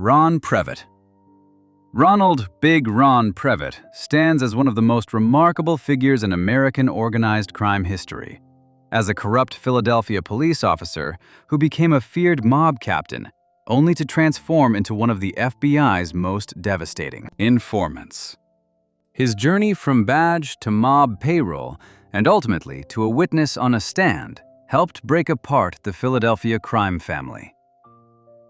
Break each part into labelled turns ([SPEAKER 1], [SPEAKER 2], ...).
[SPEAKER 1] Ron Previtt. Ronald "Big Ron" Previtt stands as one of the most remarkable figures in American organized crime history. As a corrupt Philadelphia police officer who became a feared mob captain, only to transform into one of the FBI's most devastating informants. His journey from badge to mob payroll, and ultimately to a witness on a stand, helped break apart the Philadelphia crime family.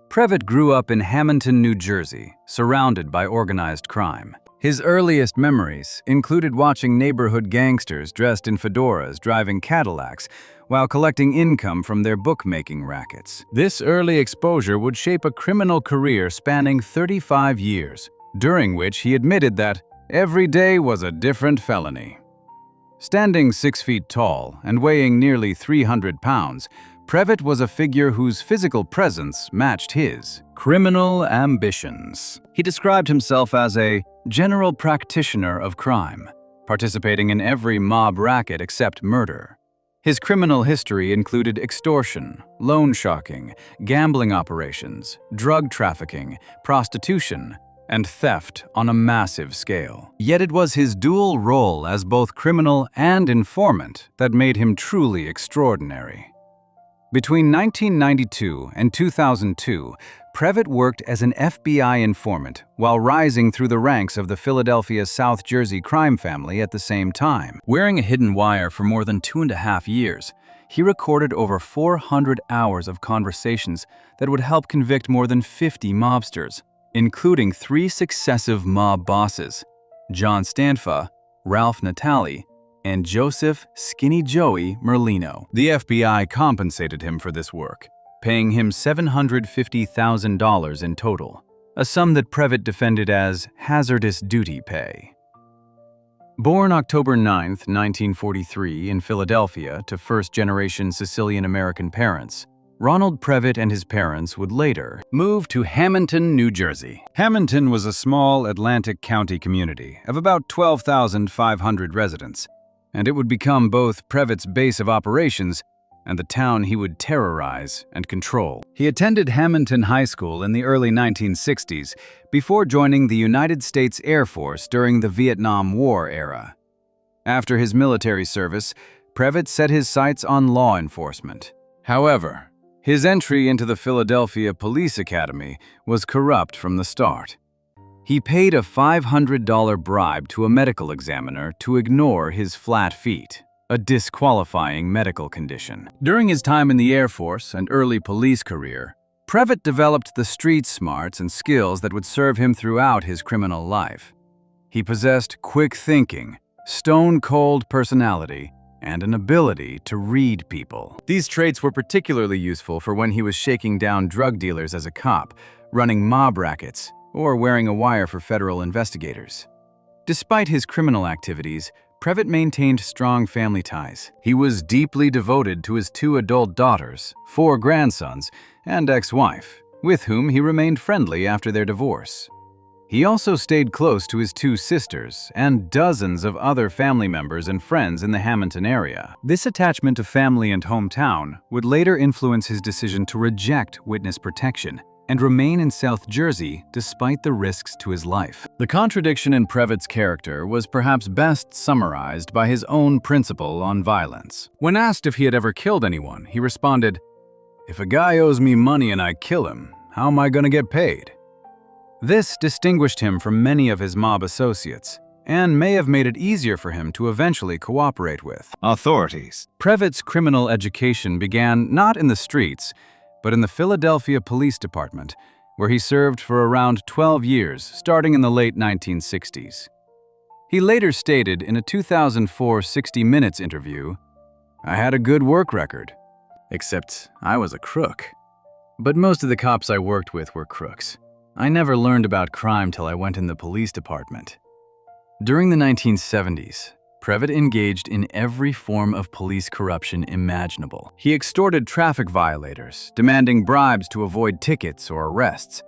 [SPEAKER 1] Previtt grew up in Hamilton, New Jersey, surrounded by organized crime. His earliest memories included watching neighborhood gangsters dressed in fedoras driving Cadillacs while collecting income from their bookmaking rackets. This early exposure would shape a criminal career spanning 35 years, during which he admitted that every day was a different felony. Standing 6 feet tall and weighing nearly 300 pounds, Previtt was a figure whose physical presence matched his criminal ambitions. He described himself as a general practitioner of crime, participating in every mob racket except murder. His criminal history included extortion, loan sharking, gambling operations, drug trafficking, prostitution, and theft on a massive scale. Yet it was his dual role as both criminal and informant that made him truly extraordinary. Between 1992 and 2002, Previtt worked as an FBI informant while rising through the ranks of the Philadelphia South Jersey crime family at the same time. Wearing a hidden wire for more than 2.5 years, he recorded over 400 hours of conversations that would help convict more than 50 mobsters, including 3 successive mob bosses, John Stanfa, Ralph Natale, and Joseph "Skinny Joey" Merlino. The FBI compensated him for this work, paying him $750,000 in total, a sum that Previtt defended as hazardous duty pay. Born October 9, 1943 in Philadelphia to first-generation Sicilian-American parents, Ronald Previtt and his parents would later move to Hamilton, New Jersey. Hamilton was a small Atlantic County community of about 12,500 residents, and it would become both Previtt's base of operations and the town he would terrorize and control. He attended Hamilton High School in the early 1960s before joining the United States Air Force during the Vietnam War era. After his military service, Previtt set his sights on law enforcement. However, his entry into the Philadelphia Police Academy was corrupt from the start. He paid a $500 bribe to a medical examiner to ignore his flat feet, a disqualifying medical condition. During his time in the Air Force and early police career, Previtt developed the street smarts and skills that would serve him throughout his criminal life. He possessed quick thinking, stone-cold personality, and an ability to read people. These traits were particularly useful for when he was shaking down drug dealers as a cop, running mob rackets, or wearing a wire for federal investigators. Despite his criminal activities, Previtt maintained strong family ties. He was deeply devoted to his 2 adult daughters, 4 grandsons, and ex-wife, with whom he remained friendly after their divorce. He also stayed close to his 2 sisters and dozens of other family members and friends in the Hamilton area. This attachment to family and hometown would later influence his decision to reject witness protection and remain in South Jersey despite the risks to his life. The contradiction in Previtt's character was perhaps best summarized by his own principle on violence. When asked if he had ever killed anyone, he responded, "If a guy owes me money and I kill him, how am I going to get paid?" This distinguished him from many of his mob associates, and may have made it easier for him to eventually cooperate with authorities. Previtt's criminal education began not in the streets, but in the Philadelphia Police Department, where he served for around 12 years, starting in the late 1960s. He later stated in a 2004 60 Minutes interview, "I had a good work record, except I was a crook. But most of the cops I worked with were crooks. I never learned about crime till I went in the police department." During the 1970s, Previtt engaged in every form of police corruption imaginable. He extorted traffic violators, demanding bribes to avoid tickets or arrests.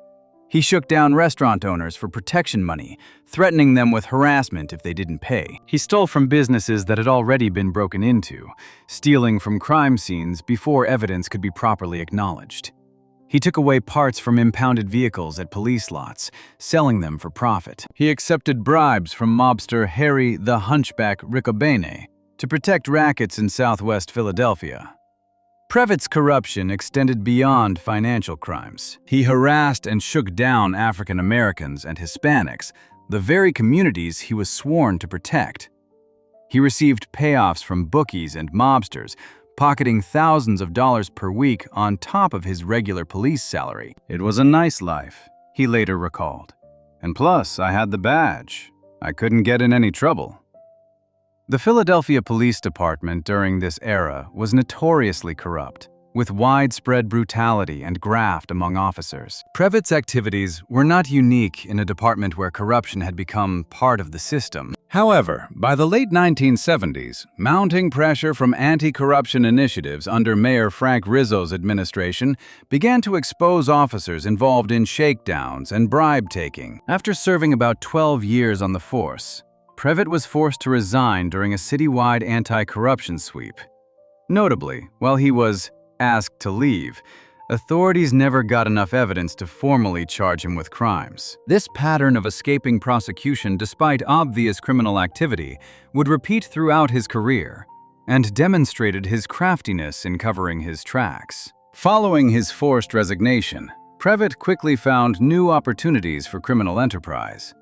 [SPEAKER 1] He shook down restaurant owners for protection money, threatening them with harassment if they didn't pay. He stole from businesses that had already been broken into, stealing from crime scenes before evidence could be properly acknowledged. He took away parts from impounded vehicles at police lots, selling them for profit. He accepted bribes from mobster Harry the Hunchback Riccobene to protect rackets in southwest Philadelphia. Previtt's corruption extended beyond financial crimes. He harassed and shook down African Americans and Hispanics, the very communities he was sworn to protect. He received payoffs from bookies and mobsters, pocketing thousands of dollars per week on top of his regular police salary. "It was a nice life," he later recalled. "And plus, I had the badge. I couldn't get in any trouble." The Philadelphia Police Department during this era was notoriously corrupt, with widespread brutality and graft among officers. Previtt's activities were not unique in a department where corruption had become part of the system. However, by the late 1970s, mounting pressure from anti-corruption initiatives under Mayor Frank Rizzo's administration began to expose officers involved in shakedowns and bribe-taking. After serving about 12 years on the force, Previtt was forced to resign during a citywide anti-corruption sweep. Notably, while he was asked to leave, authorities never got enough evidence to formally charge him with crimes. This pattern of escaping prosecution despite obvious criminal activity would repeat throughout his career and demonstrated his craftiness in covering his tracks. Following his forced resignation, Previtt quickly found new opportunities for criminal enterprise.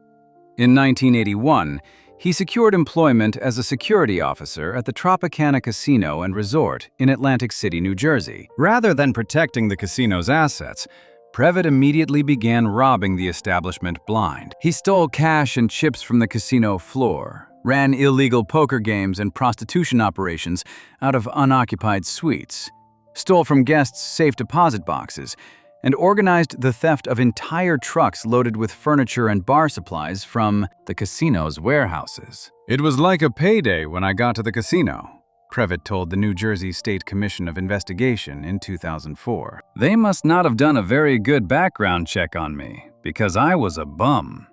[SPEAKER 1] In 1981, he secured employment as a security officer at the Tropicana Casino and Resort in Atlantic City, New Jersey. Rather than protecting the casino's assets, Previtt immediately began robbing the establishment blind. He stole cash and chips from the casino floor, ran illegal poker games and prostitution operations out of unoccupied suites, stole from guests' safe deposit boxes, and organized the theft of entire trucks loaded with furniture and bar supplies from the casino's warehouses. "It was like a payday when I got to the casino," Previtt told the New Jersey State Commission of Investigation in 2004. "They must not have done a very good background check on me, because I was a bum."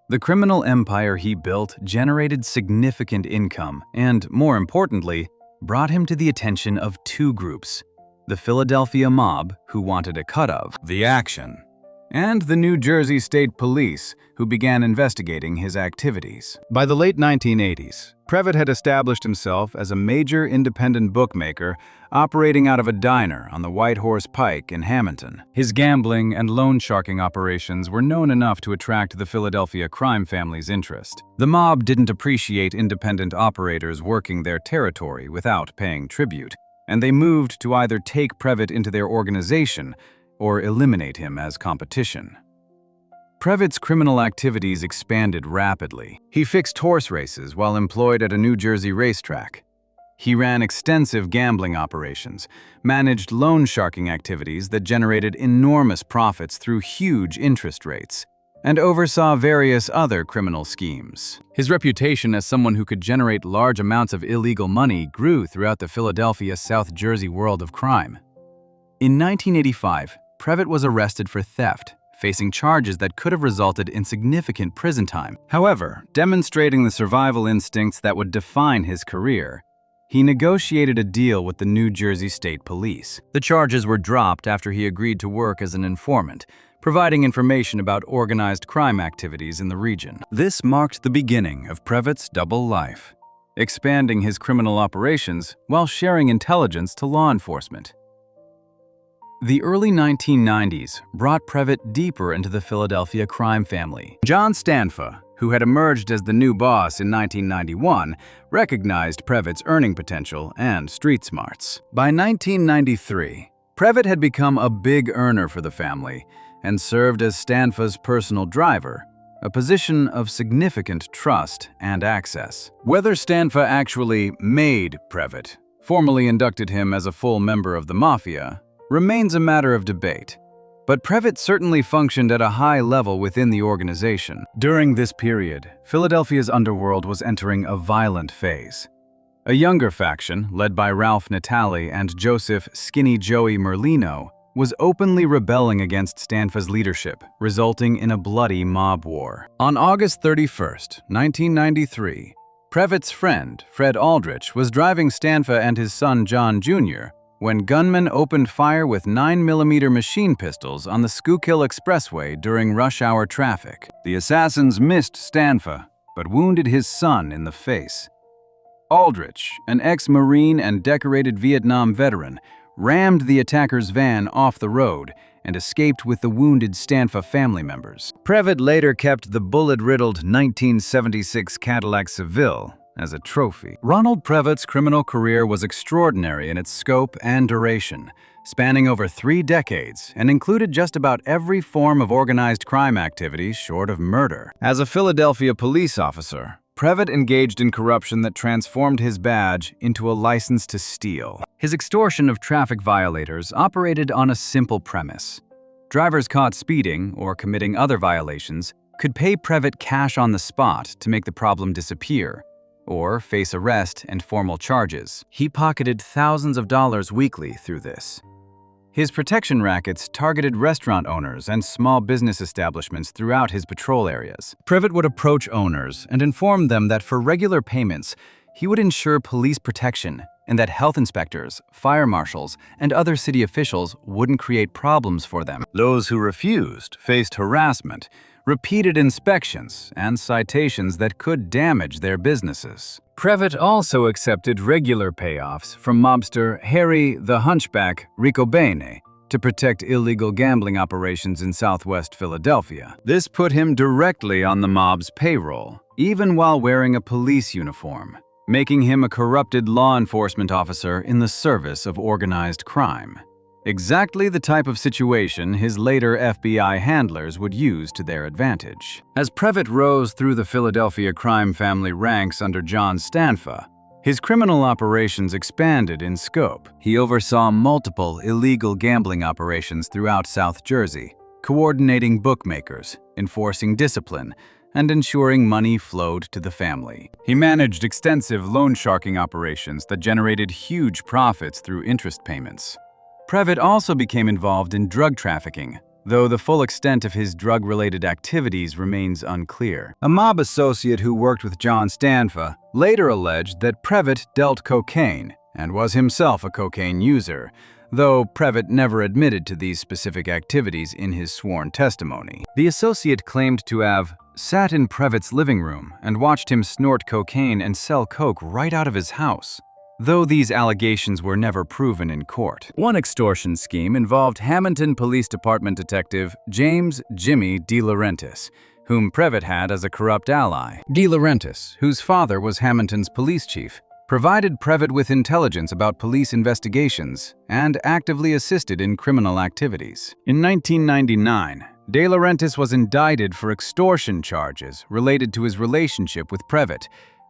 [SPEAKER 1] The criminal empire he built generated significant income and, more importantly, brought him to the attention of two groups: the Philadelphia mob, who wanted a cut of the action, and the New Jersey State Police, who began investigating his activities. By the late 1980s, Previtt had established himself as a major independent bookmaker operating out of a diner on the White Horse Pike in Hamilton. His gambling and loan sharking operations were known enough to attract the Philadelphia crime family's interest. The mob didn't appreciate independent operators working their territory without paying tribute, and they moved to either take Previtt into their organization or eliminate him as competition. Previtt's criminal activities expanded rapidly. He fixed horse races while employed at a New Jersey racetrack. He ran extensive gambling operations, managed loan sharking activities that generated enormous profits through huge interest rates, and oversaw various other criminal schemes. His reputation as someone who could generate large amounts of illegal money grew throughout the Philadelphia, South Jersey world of crime. In 1985, Previtt was arrested for theft, facing charges that could have resulted in significant prison time. However, demonstrating the survival instincts that would define his career, he negotiated a deal with the New Jersey State Police. The charges were dropped after he agreed to work as an informant, providing information about organized crime activities in the region. This marked the beginning of Previtt's double life, expanding his criminal operations while sharing intelligence to law enforcement. The early 1990s brought Previtt deeper into the Philadelphia crime family. John Stanfa, who had emerged as the new boss in 1991, recognized Previtt's earning potential and street smarts. By 1993, Previtt had become a big earner for the family and served as Stanfa's personal driver, a position of significant trust and access. Whether Stanfa actually made Previtt, formally inducted him as a full member of the Mafia, remains a matter of debate, but Previtt certainly functioned at a high level within the organization. During this period, Philadelphia's underworld was entering a violent phase. A younger faction, led by Ralph Natale and Joseph "Skinny Joey" Merlino, was openly rebelling against Stanfa's leadership, resulting in a bloody mob war. On August 31, 1993, Previtt's friend, Fred Aldrich, was driving Stanfa and his son John Jr. when gunmen opened fire with 9mm machine pistols on the Schuylkill Expressway during rush-hour traffic. The assassins missed Stanfa, but wounded his son in the face. Aldrich, an ex-Marine and decorated Vietnam veteran, rammed the attacker's van off the road and escaped with the wounded Stanfa family members. Previtt later kept the bullet-riddled 1976 Cadillac Seville as a trophy. Ronald Previtt's criminal career was extraordinary in its scope and duration, spanning over 3 decades and included just about every form of organized crime activity short of murder. As a Philadelphia police officer, Previtt engaged in corruption that transformed his badge into a license to steal. His extortion of traffic violators operated on a simple premise. Drivers caught speeding or committing other violations could pay Previtt cash on the spot to make the problem disappear, or face arrest and formal charges. He pocketed thousands of dollars weekly through this. His protection rackets targeted restaurant owners and small business establishments throughout his patrol areas. Previtt would approach owners and inform them that for regular payments, he would ensure police protection and that health inspectors, fire marshals, and other city officials wouldn't create problems for them. Those who refused faced harassment, repeated inspections, and citations that could damage their businesses. Previtt also accepted regular payoffs from mobster Harry the Hunchback Riccobene to protect illegal gambling operations in southwest Philadelphia. This put him directly on the mob's payroll, even while wearing a police uniform, making him a corrupted law enforcement officer in the service of organized crime. Exactly the type of situation his later FBI handlers would use to their advantage. As Previtt rose through the Philadelphia crime family ranks under John Stanfa, his criminal operations expanded in scope. He oversaw multiple illegal gambling operations throughout South Jersey, coordinating bookmakers, enforcing discipline, and ensuring money flowed to the family. He managed extensive loan sharking operations that generated huge profits through interest payments. Previtt also became involved in drug trafficking, though the full extent of his drug-related activities remains unclear. A mob associate who worked with John Stanfa later alleged that Previtt dealt cocaine and was himself a cocaine user, though Previtt never admitted to these specific activities in his sworn testimony. The associate claimed to have sat in Previtt's living room and watched him snort cocaine and sell coke right out of his house, though these allegations were never proven in court. One extortion scheme involved Hamilton Police Department detective James "Jimmy" De Laurentiis, whom Previtt had as a corrupt ally. De Laurentiis, whose father was Hamilton's police chief, provided Previtt with intelligence about police investigations and actively assisted in criminal activities. In 1999, De Laurentiis was indicted for extortion charges related to his relationship with Previtt,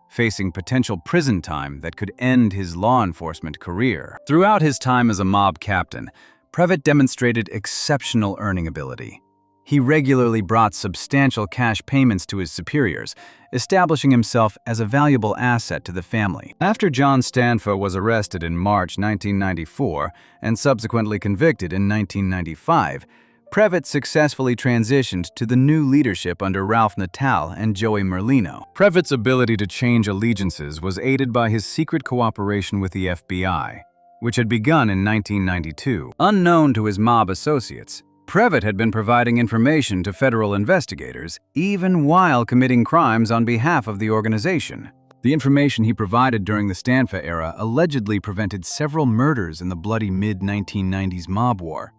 [SPEAKER 1] facing potential prison time that could end his law enforcement career. Throughout his time as a mob captain, Previtt demonstrated exceptional earning ability. He regularly brought substantial cash payments to his superiors, establishing himself as a valuable asset to the family. After John Stanfa was arrested in March 1994 and subsequently convicted in 1995, Previtt successfully transitioned to the new leadership under Ralph Natal and Joey Merlino. Previtt's ability to change allegiances was aided by his secret cooperation with the FBI, which had begun in 1992. Unknown to his mob associates, Previtt had been providing information to federal investigators even while committing crimes on behalf of the organization. The information he provided during the Stanfa era allegedly prevented several murders in the bloody mid-1990s mob war,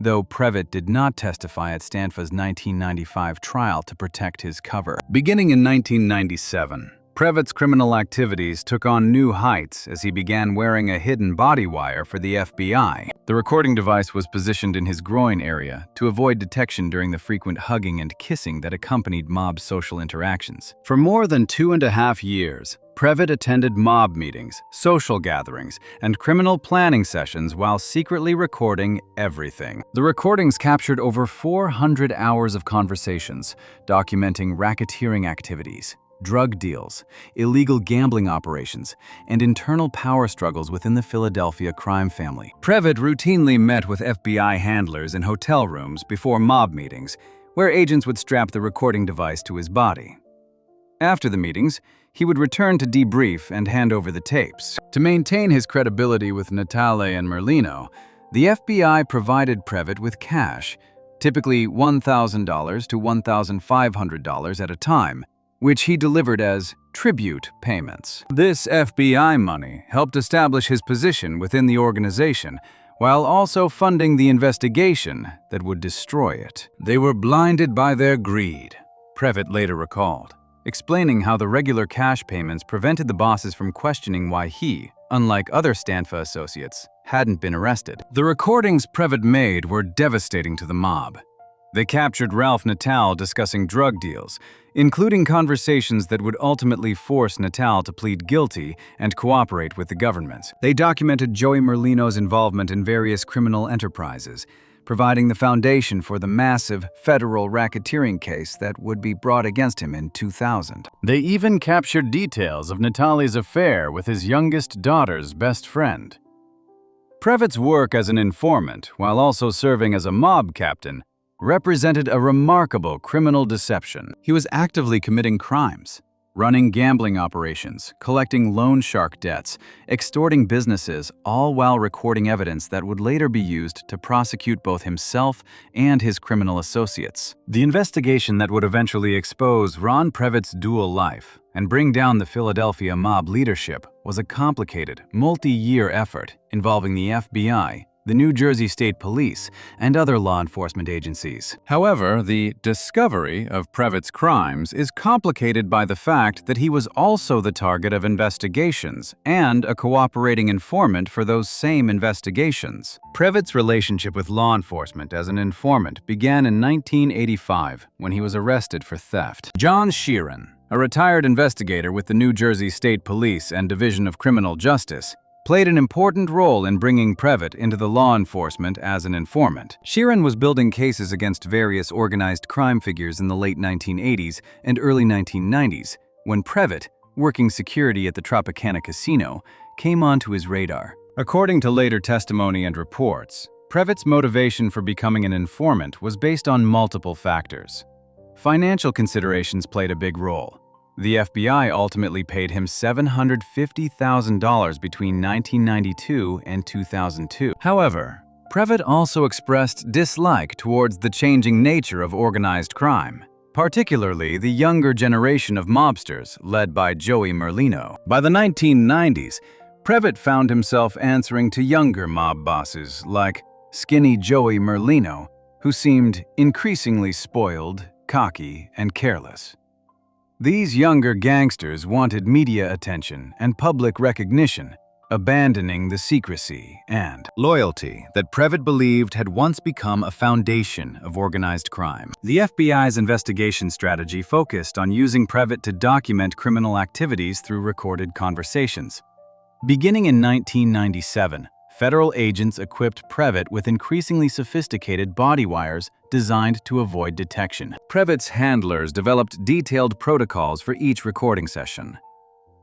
[SPEAKER 1] though Previtt did not testify at Stanfa's 1995 trial to protect his cover. Beginning in 1997, Previtt's criminal activities took on new heights as he began wearing a hidden body wire for the FBI. The recording device was positioned in his groin area to avoid detection during the frequent hugging and kissing that accompanied mob social interactions. For more than 2.5 years, Previtt attended mob meetings, social gatherings, and criminal planning sessions while secretly recording everything. The recordings captured over 400 hours of conversations, documenting racketeering activities, drug deals, illegal gambling operations, and internal power struggles within the Philadelphia crime family. Previtt routinely met with FBI handlers in hotel rooms before mob meetings, where agents would strap the recording device to his body. After the meetings, he would return to debrief and hand over the tapes. To maintain his credibility with Natale and Merlino, the FBI provided Previtt with cash, typically $1,000 to $1,500 at a time, which he delivered as tribute payments. This FBI money helped establish his position within the organization, while also funding the investigation that would destroy it. They were blinded by their greed, Previtt later recalled, explaining how the regular cash payments prevented the bosses from questioning why he, unlike other Stanfa associates, hadn't been arrested. The recordings Previtt made were devastating to the mob. They captured Ralph Natal discussing drug deals, including conversations that would ultimately force Natal to plead guilty and cooperate with the government. They documented Joey Merlino's involvement in various criminal enterprises, providing the foundation for the massive federal racketeering case that would be brought against him in 2000. They even captured details of Natale's affair with his youngest daughter's best friend. Previtt's work as an informant, while also serving as a mob captain, represented a remarkable criminal deception. He was actively committing crimes, running gambling operations, collecting loan shark debts, extorting businesses, all while recording evidence that would later be used to prosecute both himself and his criminal associates. The investigation that would eventually expose Ron Previtt's dual life and bring down the Philadelphia mob leadership was a complicated, multi-year effort involving the FBI, the New Jersey State Police, and other law enforcement agencies. However, the discovery of Previtt's crimes is complicated by the fact that he was also the target of investigations and a cooperating informant for those same investigations. Previtt's relationship with law enforcement as an informant began in 1985 when he was arrested for theft. John Sheeran, a retired investigator with the New Jersey State Police and Division of Criminal Justice, played an important role in bringing Previtt into the law enforcement as an informant. Sheeran was building cases against various organized crime figures in the late 1980s and early 1990s when Previtt, working security at the Tropicana Casino, came onto his radar. According to later testimony and reports, Previtt's motivation for becoming an informant was based on multiple factors. Financial considerations played a big role. The FBI ultimately paid him $750,000 between 1992 and 2002. However, Previtt also expressed dislike towards the changing nature of organized crime, particularly the younger generation of mobsters led by Joey Merlino. By the 1990s, Previtt found himself answering to younger mob bosses like skinny Joey Merlino, who seemed increasingly spoiled, cocky, and careless. These younger gangsters wanted media attention and public recognition, abandoning the secrecy and loyalty that Previtt believed had once become a foundation of organized crime. The FBI's investigation strategy focused on using Previtt to document criminal activities through recorded conversations. Beginning in 1997, federal agents equipped Previtt with increasingly sophisticated body wires designed to avoid detection. Previtt's handlers developed detailed protocols for each recording session.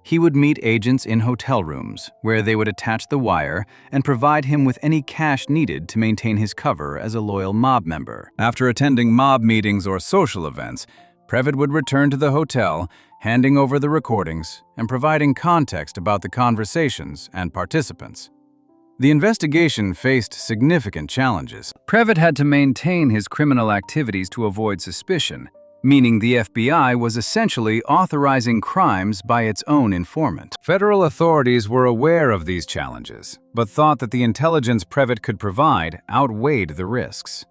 [SPEAKER 1] He would meet agents in hotel rooms, where they would attach the wire and provide him with any cash needed to maintain his cover as a loyal mob member. After attending mob meetings or social events, Previtt would return to the hotel, handing over the recordings and providing context about the conversations and participants. The investigation faced significant challenges. Previtt had to maintain his criminal activities to avoid suspicion, meaning the FBI was essentially authorizing crimes by its own informant. Federal authorities were aware of these challenges, but thought that the intelligence Previtt could provide outweighed the risks.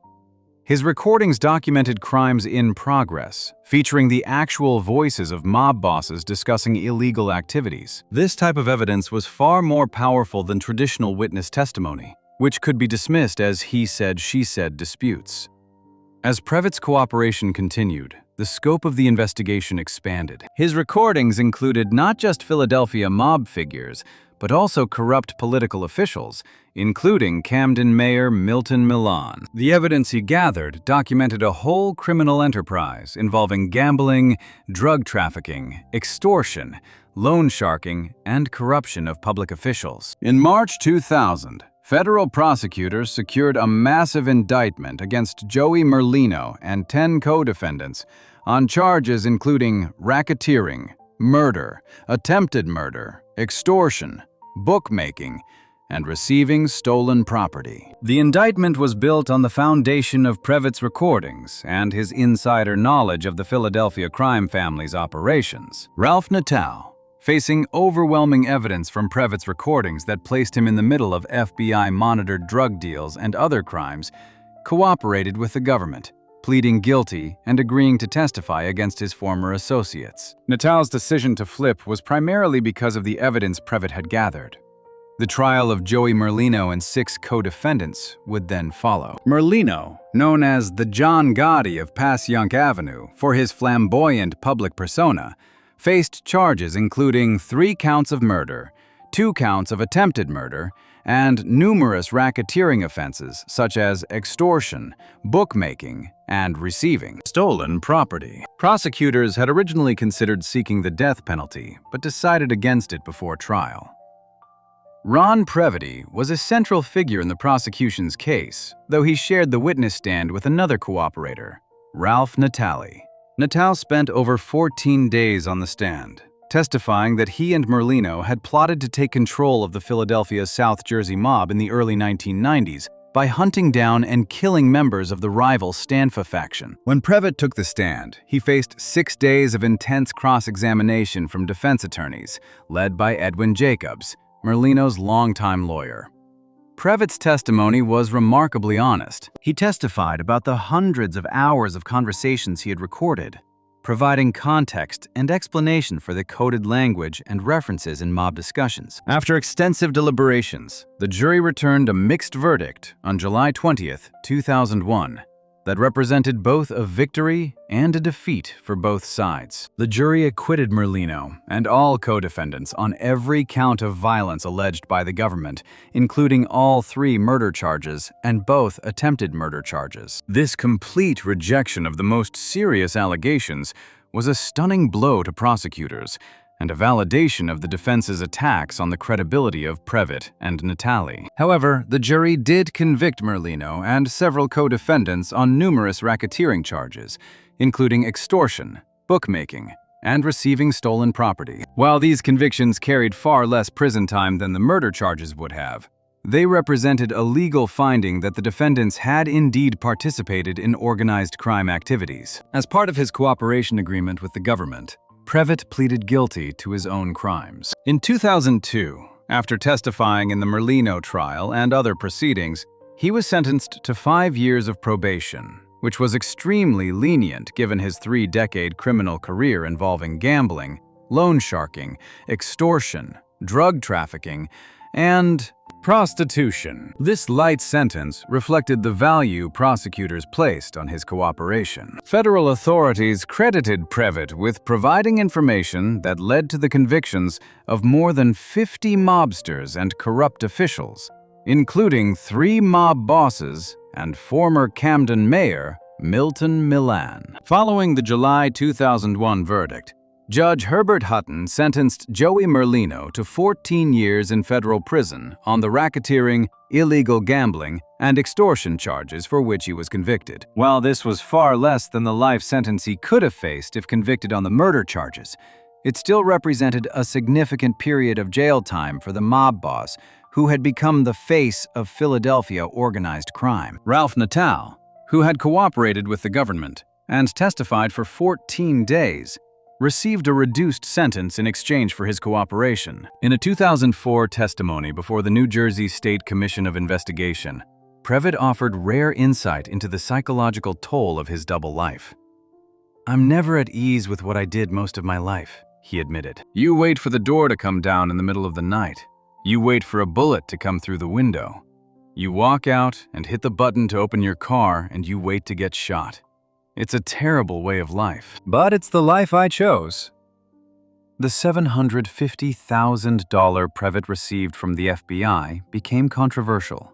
[SPEAKER 1] His recordings documented crimes in progress, featuring the actual voices of mob bosses discussing illegal activities. This type of evidence was far more powerful than traditional witness testimony, which could be dismissed as he said, she said disputes. As Previtt's cooperation continued, the scope of the investigation expanded. His recordings included not just Philadelphia mob figures, but also corrupt political officials, including Camden Mayor Milton Milan. The evidence he gathered documented a whole criminal enterprise involving gambling, drug trafficking, extortion, loan sharking, and corruption of public officials. In March 2000, Federal prosecutors secured a massive indictment against Joey Merlino and 10 co-defendants on charges including racketeering, murder, attempted murder, extortion, bookmaking, and receiving stolen property. The indictment was built on the foundation of Previtt's recordings and his insider knowledge of the Philadelphia crime family's operations. Ralph Natal, facing overwhelming evidence from Previtt's recordings that placed him in the middle of FBI-monitored drug deals and other crimes, cooperated with the government, pleading guilty and agreeing to testify against his former associates. Natal's decision to flip was primarily because of the evidence Previtt had gathered. The trial of Joey Merlino and 6 co-defendants would then follow. Merlino, known as the John Gotti of Passyunk Avenue for his flamboyant public persona, faced charges including 3 counts of murder, 2 counts of attempted murder, and numerous racketeering offenses such as extortion, bookmaking, and receiving stolen property. Prosecutors had originally considered seeking the death penalty, but decided against it before trial. Ron Previtt was a central figure in the prosecution's case, though he shared the witness stand with another cooperator, Ralph Natali. Natal spent over 14 days on the stand, testifying that he and Merlino had plotted to take control of the Philadelphia South Jersey mob in the early 1990s by hunting down and killing members of the rival Stanfa faction. When Previtt took the stand, he faced 6 days of intense cross-examination from defense attorneys, led by Edwin Jacobs, Merlino's longtime lawyer. Previtt's testimony was remarkably honest. He testified about the hundreds of hours of conversations he had recorded, providing context and explanation for the coded language and references in mob discussions. After extensive deliberations, the jury returned a mixed verdict on July 20th, 2001, that represented both a victory and a defeat for both sides. The jury acquitted Merlino and all co-defendants on every count of violence alleged by the government, including all 3 murder charges and both attempted murder charges. This complete rejection of the most serious allegations was a stunning blow to prosecutors and a validation of the defense's attacks on the credibility of Previtt and Natali. However, the jury did convict Merlino and several co-defendants on numerous racketeering charges, including extortion, bookmaking, and receiving stolen property. While these convictions carried far less prison time than the murder charges would have, they represented a legal finding that the defendants had indeed participated in organized crime activities. As part of his cooperation agreement with the government, Previtt pleaded guilty to his own crimes. In 2002, after testifying in the Merlino trial and other proceedings, he was sentenced to 5 years of probation, which was extremely lenient given his 3-decade criminal career involving gambling, loan sharking, extortion, drug trafficking, and prostitution. This light sentence reflected the value prosecutors placed on his cooperation. Federal authorities credited Previtt with providing information that led to the convictions of more than 50 mobsters and corrupt officials, including 3 mob bosses and former Camden mayor Milton Milan. Following the July 2001 verdict, Judge Herbert Hutton sentenced Joey Merlino to 14 years in federal prison on the racketeering, illegal gambling, and extortion charges for which he was convicted. While this was far less than the life sentence he could have faced if convicted on the murder charges, it still represented a significant period of jail time for the mob boss who had become the face of Philadelphia organized crime. Ralph Natal, who had cooperated with the government and testified for 14 days, received a reduced sentence in exchange for his cooperation. In a 2004 testimony before the New Jersey State Commission of Investigation, Previtt offered rare insight into the psychological toll of his double life. "I'm never at ease with what I did most of my life," he admitted. "You wait for the door to come down in the middle of the night. You wait for a bullet to come through the window. You walk out and hit the button to open your car and you wait to get shot. It's a terrible way of life, but it's the life I chose." The $750,000 Previtt received from the FBI became controversial.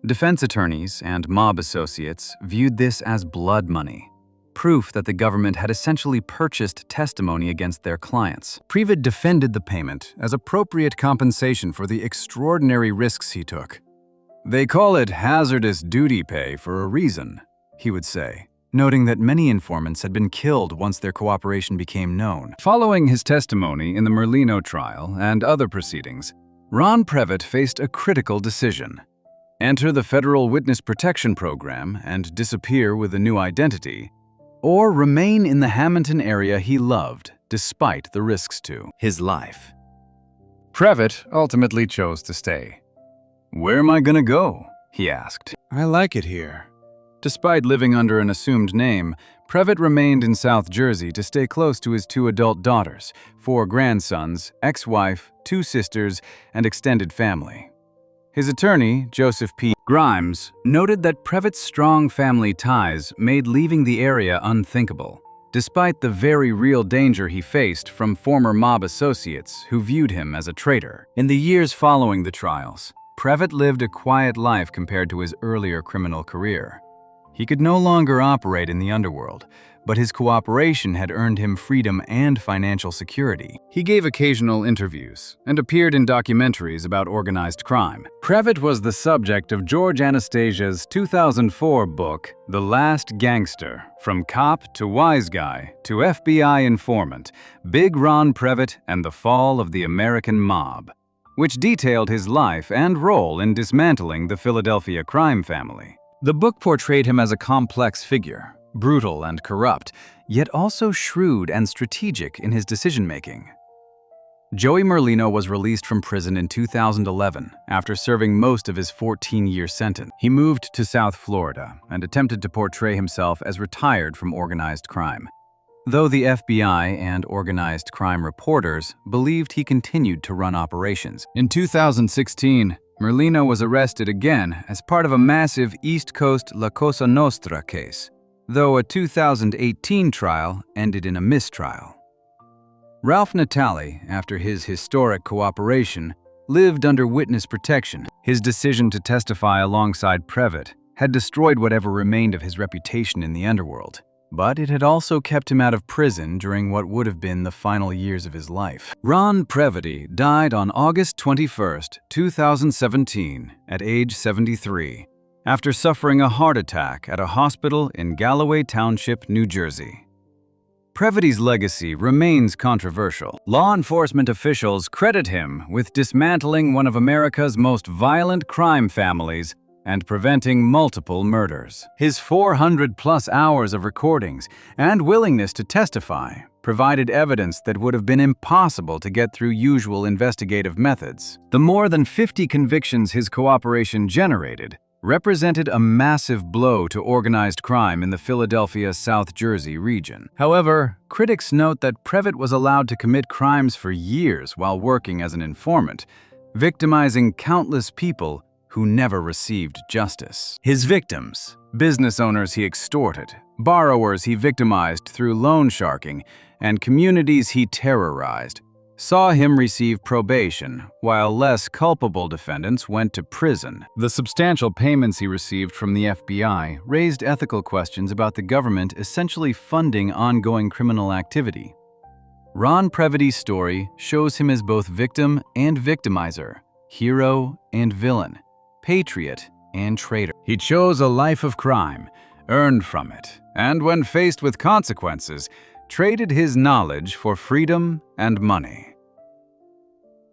[SPEAKER 1] Defense attorneys and mob associates viewed this as blood money, proof that the government had essentially purchased testimony against their clients. Previtt defended the payment as appropriate compensation for the extraordinary risks he took, "They call it hazardous duty pay for a reason," he would say, noting that many informants had been killed once their cooperation became known. Following his testimony in the Merlino trial and other proceedings, Ron Previtt faced a critical decision: enter the federal witness protection program and disappear with a new identity, or remain in the Hamilton area he loved, despite the risks to his life. Previtt ultimately chose to stay. "Where am I gonna go?" he asked.
[SPEAKER 2] I like it here.
[SPEAKER 1] Despite living under an assumed name, Previtt remained in South Jersey to stay close to his 2 adult daughters, 4 grandsons, ex-wife, 2 sisters, and extended family. His attorney, Joseph P. Grimes, noted that Previtt's strong family ties made leaving the area unthinkable, despite the very real danger he faced from former mob associates who viewed him as a traitor. In the years following the trials, Previtt lived a quiet life compared to his earlier criminal career. He could no longer operate in the underworld, but his cooperation had earned him freedom and financial security. He gave occasional interviews and appeared in documentaries about organized crime. Previtt was the subject of George Anastasia's 2004 book, The Last Gangster: From Cop to Wise Guy to FBI Informant, Big Ron Previtt and the Fall of the American Mob, which detailed his life and role in dismantling the Philadelphia crime family. The book portrayed him as a complex figure, brutal and corrupt, yet also shrewd and strategic in his decision-making. Joey Merlino was released from prison in 2011 after serving most of his 14-year sentence. He moved to South Florida and attempted to portray himself as retired from organized crime, though the FBI and organized crime reporters believed he continued to run operations. In 2016, Merlino was arrested again as part of a massive East Coast La Cosa Nostra case, though a 2018 trial ended in a mistrial. Ralph Natale, after his historic cooperation, lived under witness protection. His decision to testify alongside Previtt had destroyed whatever remained of his reputation in the underworld, but it had also kept him out of prison during what would have been the final years of his life. Ron Previtt died on August 21, 2017, at age 73, after suffering a heart attack at a hospital in Galloway Township, New Jersey. Previtt's legacy remains controversial. Law enforcement officials credit him with dismantling one of America's most violent crime families and preventing multiple murders. His 400-plus hours of recordings and willingness to testify provided evidence that would have been impossible to get through usual investigative methods. The more than 50 convictions his cooperation generated represented a massive blow to organized crime in the Philadelphia, South Jersey region. However, critics note that Previtt was allowed to commit crimes for years while working as an informant, victimizing countless people who never received justice. His victims, business owners he extorted, borrowers he victimized through loan sharking, and communities he terrorized, saw him receive probation, while less culpable defendants went to prison. The substantial payments he received from the FBI raised ethical questions about the government essentially funding ongoing criminal activity. Ron Previtt's story shows him as both victim and victimizer, hero and villain, patriot and traitor. He chose a life of crime, earned from it, and when faced with consequences, traded his knowledge for freedom and money.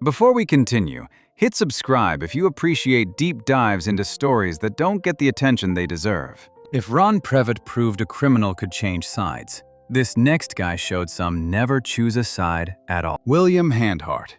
[SPEAKER 1] Before we continue, hit subscribe if you appreciate deep dives into stories that don't get the attention they deserve. If Ron Previtt proved a criminal could change sides, this next guy showed some never choose a side at all. William Handhart.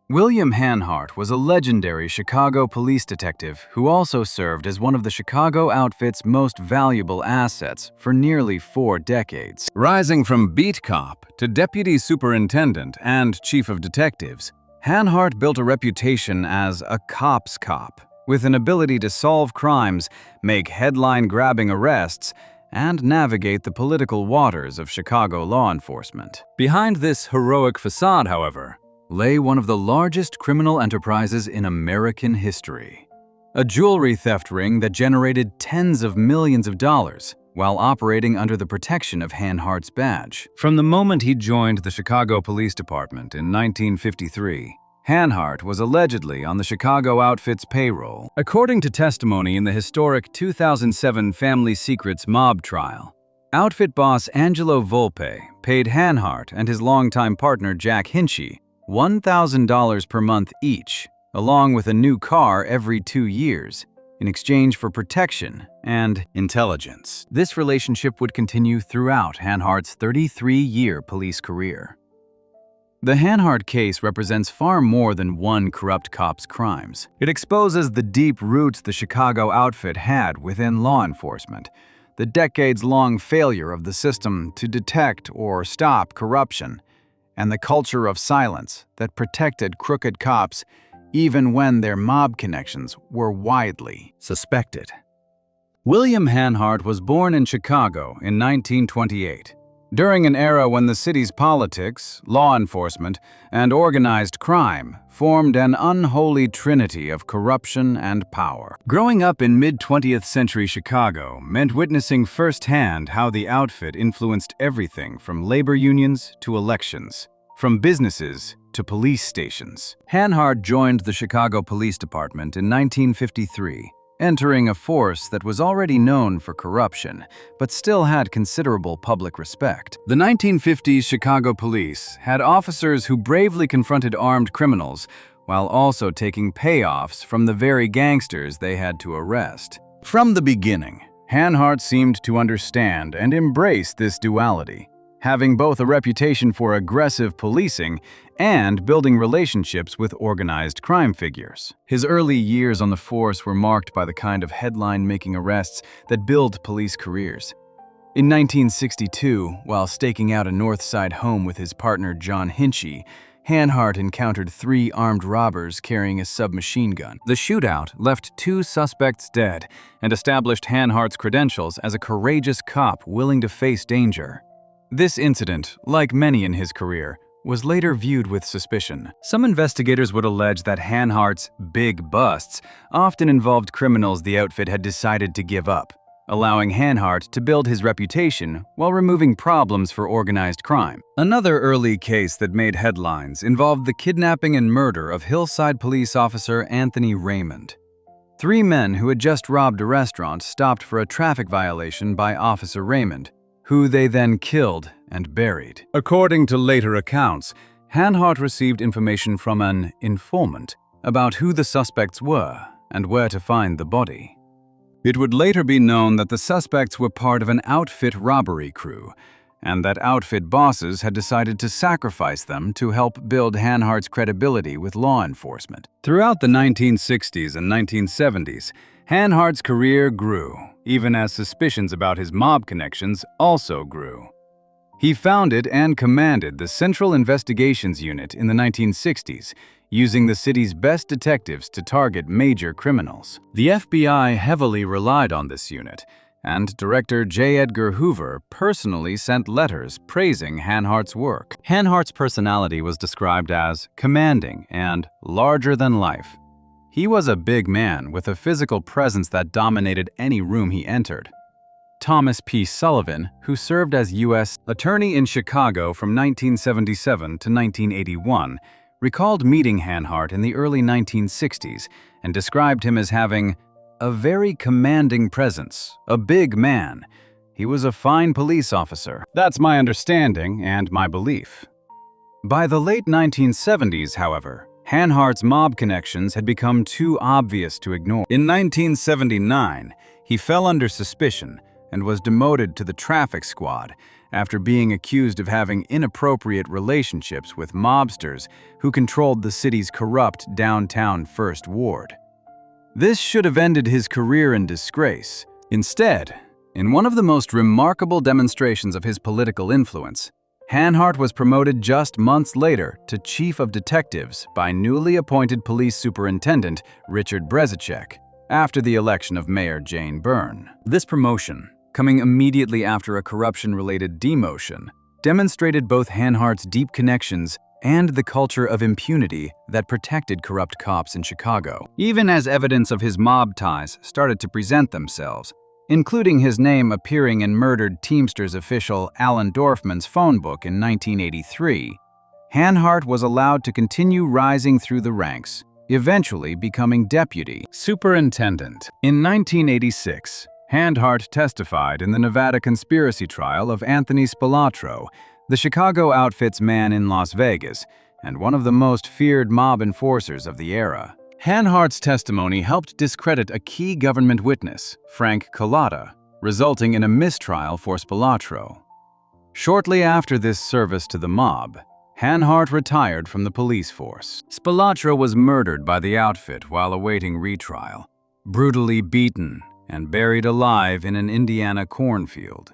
[SPEAKER 1] William Handhart was a legendary Chicago police detective who also served as one of the Chicago outfit's most valuable assets for nearly 4 decades. Rising from beat cop to deputy superintendent and chief of detectives, Handhart built a reputation as a cop's cop, with an ability to solve crimes, make headline-grabbing arrests, and navigate the political waters of Chicago law enforcement. Behind this heroic facade, however, lay one of the largest criminal enterprises in American history. A jewelry theft ring that generated tens of millions of dollars while operating under the protection of Handhart's badge. From the moment he joined the Chicago Police Department in 1953, Hanhart was allegedly on the Chicago outfit's payroll. According to testimony in the historic 2007 Family Secrets mob trial, outfit boss Angelo Volpe paid Hanhart and his longtime partner Jack Hinchy $1,000 per month each, along with a new car every 2 years, in exchange for protection and intelligence. This relationship would continue throughout Hanhart's 33-year police career. The Hanhart case represents far more than one corrupt cop's crimes. It exposes the deep roots the Chicago outfit had within law enforcement, the decades-long failure of the system to detect or stop corruption, and the culture of silence that protected crooked cops even when their mob connections were widely suspected. William Hanhart was born in Chicago in 1928. During an era when the city's politics, law enforcement, and organized crime formed an unholy trinity of corruption and power. Growing up in mid-20th century Chicago meant witnessing firsthand how the outfit influenced everything from labor unions to elections, from businesses to police stations. Hanhart joined the Chicago Police Department in 1953, entering a force that was already known for corruption, but still had considerable public respect. The 1950s Chicago police had officers who bravely confronted armed criminals while also taking payoffs from the very gangsters they had to arrest. From the beginning, Hanhart seemed to understand and embrace this duality, having both a reputation for aggressive policing and building relationships with organized crime figures. His early years on the force were marked by the kind of headline-making arrests that build police careers. In 1962, while staking out a North Side home with his partner John Hinchy, Hanhart encountered 3 armed robbers carrying a submachine gun. The shootout left 2 suspects dead and established Hanhart's credentials as a courageous cop willing to face danger. This incident, like many in his career, was later viewed with suspicion. Some investigators would allege that Hanhart's big busts often involved criminals the outfit had decided to give up, allowing Hanhart to build his reputation while removing problems for organized crime. Another early case that made headlines involved the kidnapping and murder of Hillside police officer Anthony Raymond. 3 men who had just robbed a restaurant stopped for a traffic violation by Officer Raymond, who they then killed and buried. According to later accounts, Hanhart received information from an informant about who the suspects were and where to find the body. It would later be known that the suspects were part of an outfit robbery crew, and that outfit bosses had decided to sacrifice them to help build Hanhart's credibility with law enforcement. Throughout the 1960s and 1970s, Hanhart's career grew, even as suspicions about his mob connections also grew. He founded and commanded the Central Investigations Unit in the 1960s, using the city's best detectives to target major criminals. The FBI heavily relied on this unit, and Director J. Edgar Hoover personally sent letters praising Hanhart's work. Hanhart's personality was described as commanding and larger than life. He was a big man with a physical presence that dominated any room he entered. Thomas P. Sullivan, who served as U.S. Attorney in Chicago from 1977 to 1981, recalled meeting Hanhart in the early 1960s and described him as having a very commanding presence, a big man. He was a fine police officer. That's my understanding and my belief. By the late 1970s, however, Hanhart's mob connections had become too obvious to ignore. In 1979, he fell under suspicion and was demoted to the traffic squad after being accused of having inappropriate relationships with mobsters who controlled the city's corrupt downtown First Ward. This should have ended his career in disgrace. Instead, in one of the most remarkable demonstrations of his political influence, Hanhart was promoted just months later to Chief of Detectives by newly appointed Police Superintendent Richard Brezicek after the election of Mayor Jane Byrne. This promotion, coming immediately after a corruption-related demotion, demonstrated both Hanhart's deep connections and the culture of impunity that protected corrupt cops in Chicago. Even as evidence of his mob ties started to present themselves, including his name appearing in murdered Teamsters official Alan Dorfman's phone book in 1983, Hanhart was allowed to continue rising through the ranks, eventually becoming deputy superintendent. In 1986, Hanhart testified in the Nevada conspiracy trial of Anthony Spilatro, the Chicago outfit's man in Las Vegas, and one of the most feared mob enforcers of the era. Hanhart's testimony helped discredit a key government witness, Frank Collada, resulting in a mistrial for Spilatro. Shortly after this service to the mob, Hanhart retired from the police force. Spilatro was murdered by the outfit while awaiting retrial, brutally beaten and buried alive in an Indiana cornfield.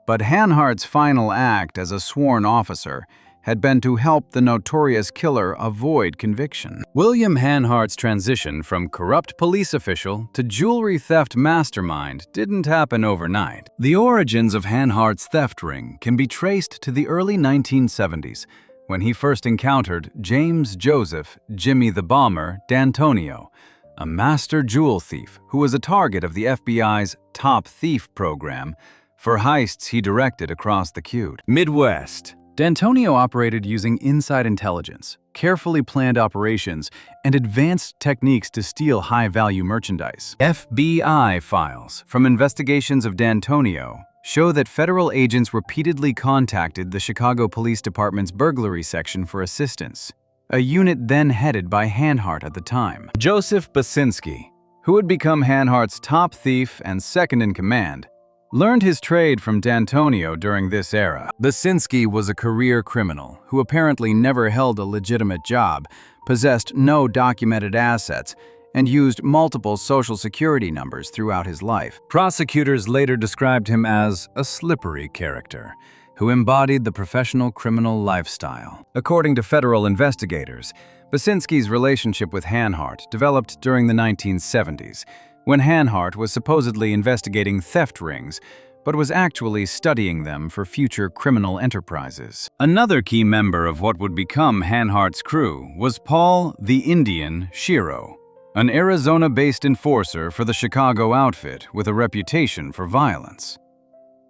[SPEAKER 1] But Hanhart's final act as a sworn officer had been to help the notorious killer avoid conviction. William Hanhart's transition from corrupt police official to jewelry theft mastermind didn't happen overnight. The origins of Hanhart's theft ring can be traced to the early 1970s, when he first encountered James Joseph "Jimmy the Bomber" D'Antonio, a master jewel thief who was a target of the FBI's Top Thief program for heists he directed across the Midwest. D'Antonio operated using inside intelligence, carefully planned operations, and advanced techniques to steal high-value merchandise. FBI files from investigations of D'Antonio show that federal agents repeatedly contacted the Chicago Police Department's burglary section for assistance, a unit then headed by Hanhart at the time. Joseph Basinski, who would become Hanhart's top thief and second-in-command, learned his trade from D'Antonio during this era. Basinski was a career criminal who apparently never held a legitimate job, possessed no documented assets, and used multiple social security numbers throughout his life. Prosecutors later described him as a slippery character who embodied the professional criminal lifestyle. According to federal investigators, Basinski's relationship with Hanhart developed during the 1970s, when Hanhart was supposedly investigating theft rings, but was actually studying them for future criminal enterprises. Another key member of what would become Hanhart's crew was Paul the Indian Shiro, an Arizona-based enforcer for the Chicago outfit with a reputation for violence.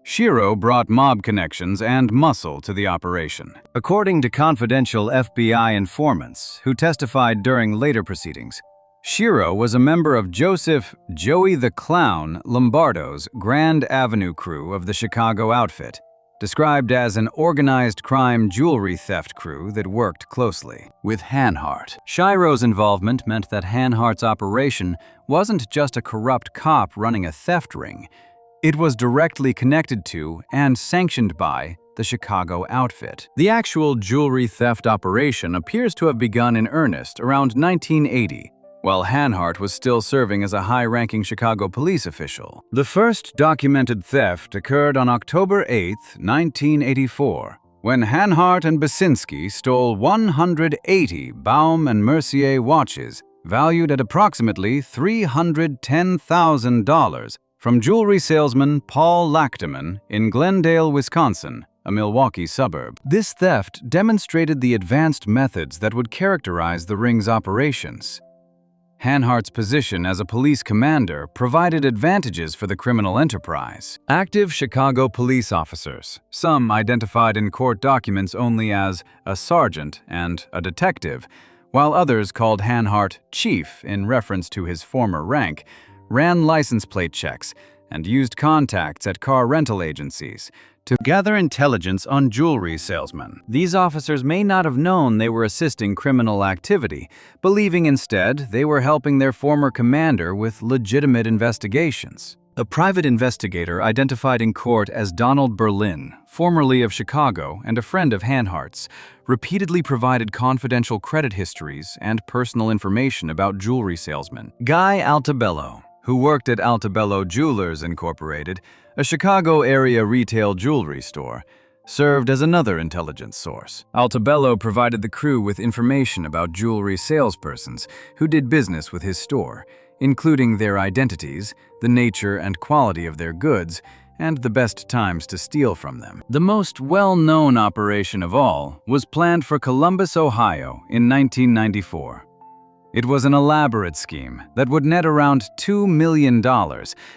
[SPEAKER 1] Shiro brought mob connections and muscle to the operation. According to confidential FBI informants who testified during later proceedings, Shiro was a member of Joseph "Joey the Clown" Lombardo's Grand Avenue crew of the Chicago outfit, described as an organized crime jewelry theft crew that worked closely with Hanhart. Shiro's involvement meant that Hanhart's operation wasn't just a corrupt cop running a theft ring. It was directly connected to and sanctioned by the Chicago outfit. The actual jewelry theft operation appears to have begun in earnest around 1980, while Hanhart was still serving as a high-ranking Chicago police official. The first documented theft occurred on October 8, 1984, when Hanhart and Basinski stole 180 Baum and Mercier watches, valued at approximately $310,000, from jewelry salesman Paul Lachterman in Glendale, Wisconsin, a Milwaukee suburb. This theft demonstrated the advanced methods that would characterize the ring's operations. Hanhart's position as a police commander provided advantages for the criminal enterprise. Active Chicago police officers, some identified in court documents only as a sergeant and a detective, while others called Hanhart chief in reference to his former rank, ran license plate checks and used contacts at car rental agencies to gather intelligence on jewelry salesmen. These officers may not have known they were assisting criminal activity, believing instead they were helping their former commander with legitimate investigations. A private investigator identified in court as Donald Berlin, formerly of Chicago and a friend of Hanhart's, repeatedly provided confidential credit histories and personal information about jewelry salesmen. Guy Altabello, who worked at Altabello Jewelers Incorporated, a Chicago area retail jewelry store, served as another intelligence source. Altabello provided the crew with information about jewelry salespersons who did business with his store, including their identities, the nature and quality of their goods, and the best times to steal from them. The most well-known operation of all was planned for Columbus, Ohio in 1994. It was an elaborate scheme that would net around $2 million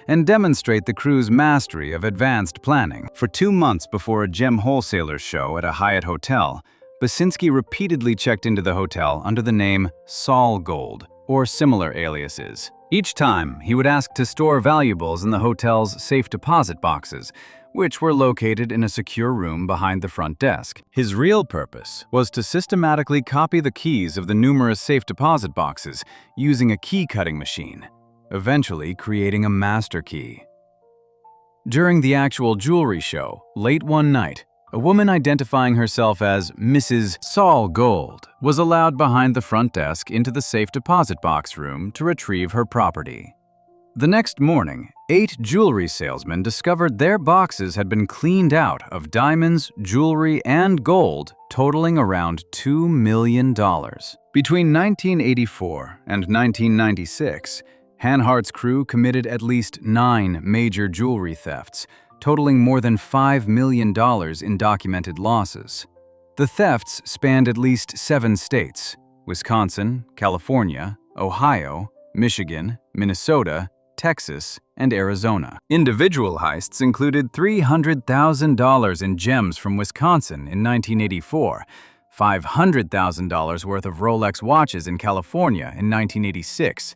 [SPEAKER 1] and demonstrate the crew's mastery of advanced planning. For 2 months before a gem wholesaler's show at a Hyatt hotel, Basinski repeatedly checked into the hotel under the name Sol Gold or similar aliases. Each time, he would ask to store valuables in the hotel's safe deposit boxes, which were located in a secure room behind the front desk. His real purpose was to systematically copy the keys of the numerous safe deposit boxes using a key-cutting machine, eventually creating a master key. During the actual jewelry show, late one night, a woman identifying herself as Mrs. Sol Gold was allowed behind the front desk into the safe deposit box room to retrieve her property. The next morning, 8 jewelry salesmen discovered their boxes had been cleaned out of diamonds, jewelry, and gold, totaling around $2 million. Between 1984 and 1996, Hanhart's crew committed at least 9 major jewelry thefts, totaling more than $5 million in documented losses. The thefts spanned at least 7 states: Wisconsin, California, Ohio, Michigan, Minnesota, Texas, and Arizona. Individual heists included $300,000 in gems from Wisconsin in 1984, $500,000 worth of Rolex watches in California in 1986,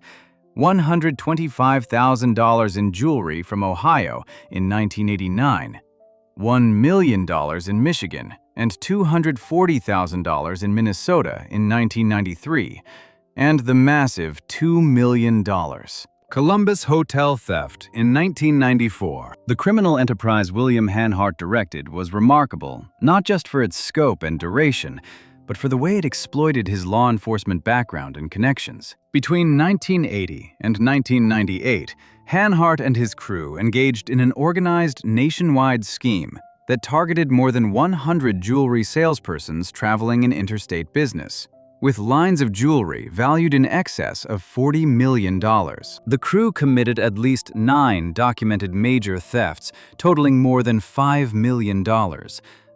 [SPEAKER 1] $125,000 in jewelry from Ohio in 1989, $1 million in Michigan, and $240,000 in Minnesota in 1993, and the massive $2 million. Columbus hotel theft in 1994. The criminal enterprise William Hanhart directed was remarkable, not just for its scope and duration, but for the way it exploited his law enforcement background and connections. Between 1980 and 1998, Hanhart and his crew engaged in an organized nationwide scheme that targeted more than 100 jewelry salespersons traveling in interstate business, with lines of jewelry valued in excess of $40 million. The crew committed at least 9 documented major thefts, totaling more than $5 million,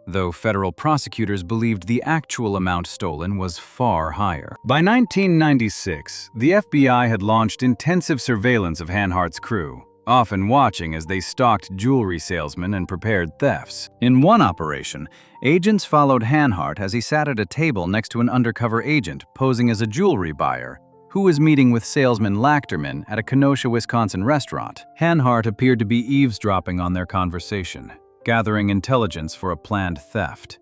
[SPEAKER 1] though federal prosecutors believed the actual amount stolen was far higher. By 1996, the FBI had launched intensive surveillance of Hanhart's crew, often watching as they stalked jewelry salesmen and prepared thefts. In one operation, agents followed Hanhart as he sat at a table next to an undercover agent posing as a jewelry buyer who was meeting with salesman Lachterman at a Kenosha, Wisconsin restaurant. Hanhart appeared to be eavesdropping on their conversation, gathering intelligence for a planned theft.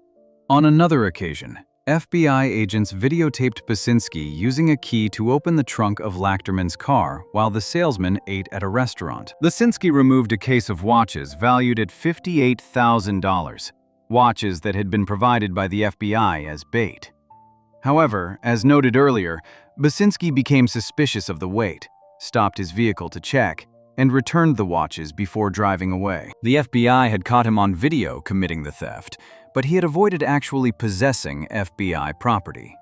[SPEAKER 1] On another occasion, FBI agents videotaped Basinski using a key to open the trunk of Lachterman's car while the salesman ate at a restaurant. Basinski removed a case of watches valued at $58,000, watches that had been provided by the FBI as bait. However, as noted earlier, Basinski became suspicious of the weight, stopped his vehicle to check, and returned the watches before driving away. The FBI had caught him on video committing the theft, but he had avoided actually possessing FBI property.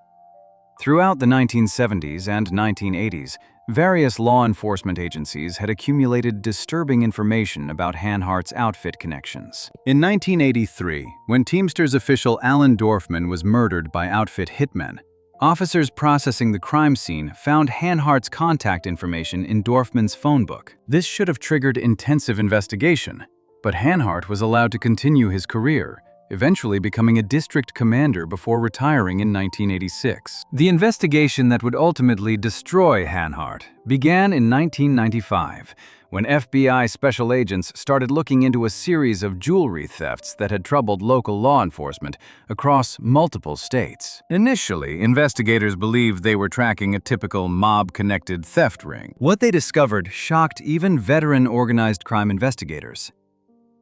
[SPEAKER 1] Throughout the 1970s and 1980s, various law enforcement agencies had accumulated disturbing information about Hanhart's outfit connections. In 1983, when Teamsters official Alan Dorfman was murdered by outfit hitmen, officers processing the crime scene found Hanhart's contact information in Dorfman's phone book. This should have triggered intensive investigation, but Hanhart was allowed to continue his career, eventually becoming a district commander before retiring in 1986. The investigation that would ultimately destroy Hanhart began in 1995, when FBI special agents started looking into a series of jewelry thefts that had troubled local law enforcement across multiple states. Initially, investigators believed they were tracking a typical mob-connected theft ring. What they discovered shocked even veteran organized crime investigators.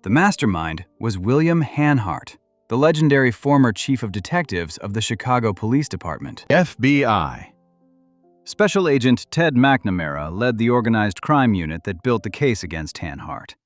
[SPEAKER 1] The mastermind was William Hanhart, the legendary former chief of detectives of the Chicago Police Department. FBI. Special Agent Ted McNamara led the organized crime unit that built the case against Hanhart.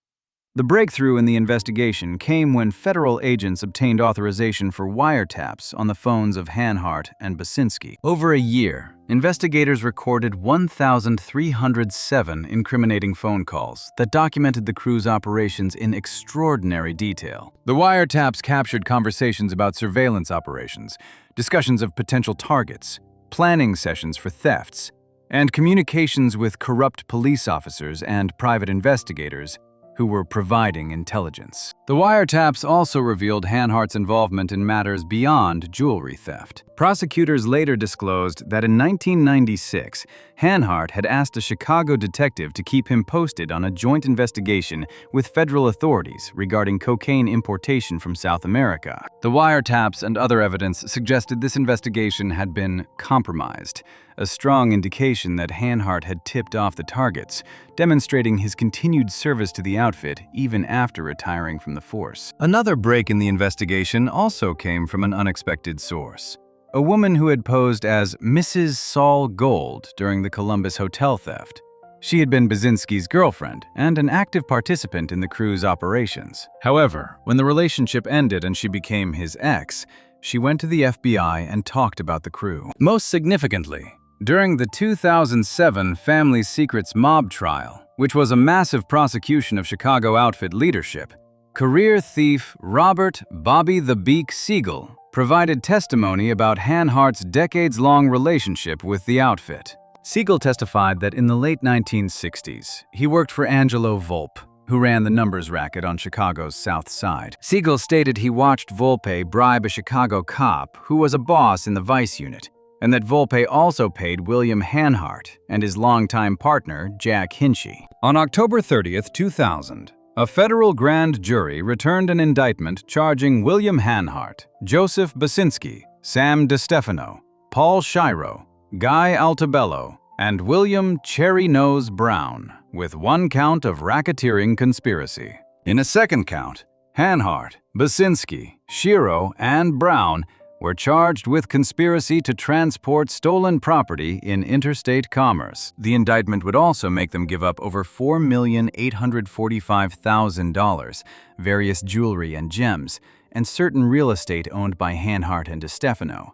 [SPEAKER 1] The breakthrough in the investigation came when federal agents obtained authorization for wiretaps on the phones of Hanhart and Basinski. Over a year, investigators recorded 1,307 incriminating phone calls that documented the crew's operations in extraordinary detail. The wiretaps captured conversations about surveillance operations, discussions of potential targets, planning sessions for thefts, and communications with corrupt police officers and private investigators who were providing intelligence. The wiretaps also revealed Hanhart's involvement in matters beyond jewelry theft. Prosecutors later disclosed that in 1996, Hanhart had asked a Chicago detective to keep him posted on a joint investigation with federal authorities regarding cocaine importation from South America. The wiretaps and other evidence suggested this investigation had been compromised, a strong indication that Hanhart had tipped off the targets, demonstrating his continued service to the outfit even after retiring from the force. Another break in the investigation also came from an unexpected source. A woman who had posed as Mrs. Saul Gold during the Columbus hotel theft. She had been Basinski's girlfriend and an active participant in the crew's operations. However, when the relationship ended and she became his ex, she went to the FBI and talked about the crew. Most significantly, during the 2007 Family Secrets mob trial, which was a massive prosecution of Chicago outfit leadership, career thief Robert "Bobby the Beak" Siegel provided testimony about Hanhart's decades-long relationship with the outfit. Siegel testified that in the late 1960s, he worked for Angelo Volpe, who ran the numbers racket on Chicago's South Side. Siegel stated he watched Volpe bribe a Chicago cop who was a boss in the Vice unit, and that Volpe also paid William Hanhart and his longtime partner, Jack Hinchy. On October 30, 2000, a federal grand jury returned an indictment charging William Hanhart, Joseph Basinski, Sam DeStefano, Paul Shiro, Guy Altabello, and William Cherry Nose Brown with one count of racketeering conspiracy. In a second count, Hanhart, Basinski, Shiro, and Brown were charged with conspiracy to transport stolen property in interstate commerce. The indictment would also make them give up over $4,845,000, various jewelry and gems, and certain real estate owned by Hanhart and DeStefano.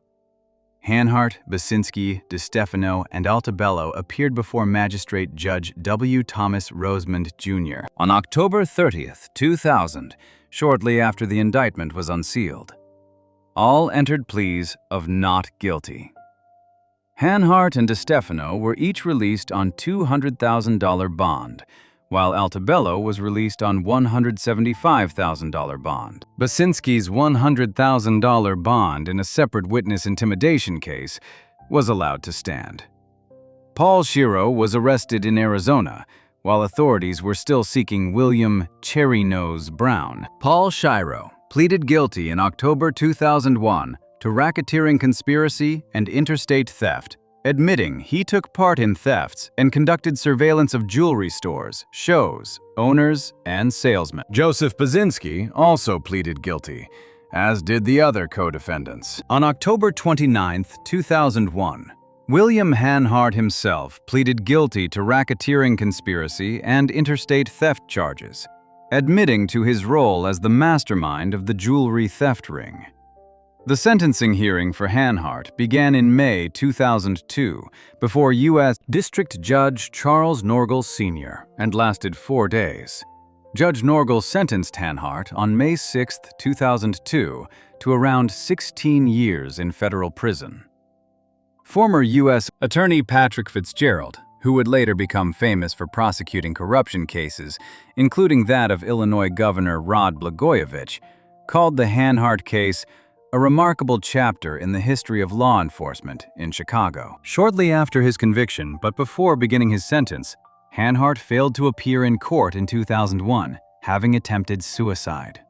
[SPEAKER 1] Hanhart, Basinski, DeStefano, and Altabello appeared before Magistrate Judge W. Thomas Rosemond, Jr. on October 30, 2000, shortly after the indictment was unsealed. All entered pleas of not guilty. Hanhart and DeStefano were each released on $200,000 bond, while Altabello was released on $175,000 bond. Basinski's $100,000 bond in a separate witness intimidation case was allowed to stand. Paul Shiro was arrested in Arizona, while authorities were still seeking William Cherry Nose Brown. Paul Shiro pleaded guilty in October 2001 to racketeering conspiracy and interstate theft, admitting he took part in thefts and conducted surveillance of jewelry stores, shows, owners, and salesmen. Joseph Basinski also pleaded guilty, as did the other co-defendants. On October 29, 2001, William Hanhart himself pleaded guilty to racketeering conspiracy and interstate theft charges, admitting to his role as the mastermind of the jewelry theft ring. The sentencing hearing for Hanhart began in May 2002 before U.S. District Judge Charles Norgal Sr. and lasted 4 days. Judge Norgal sentenced Hanhart on May 6, 2002 to around 16 years in federal prison. Former U.S. Attorney Patrick Fitzgerald, who would later become famous for prosecuting corruption cases, including that of Illinois Governor Rod Blagojevich, called the Hanhart case a remarkable chapter in the history of law enforcement in Chicago. Shortly after his conviction, but before beginning his sentence, Hanhart failed to appear in court in 2001, having attempted suicide.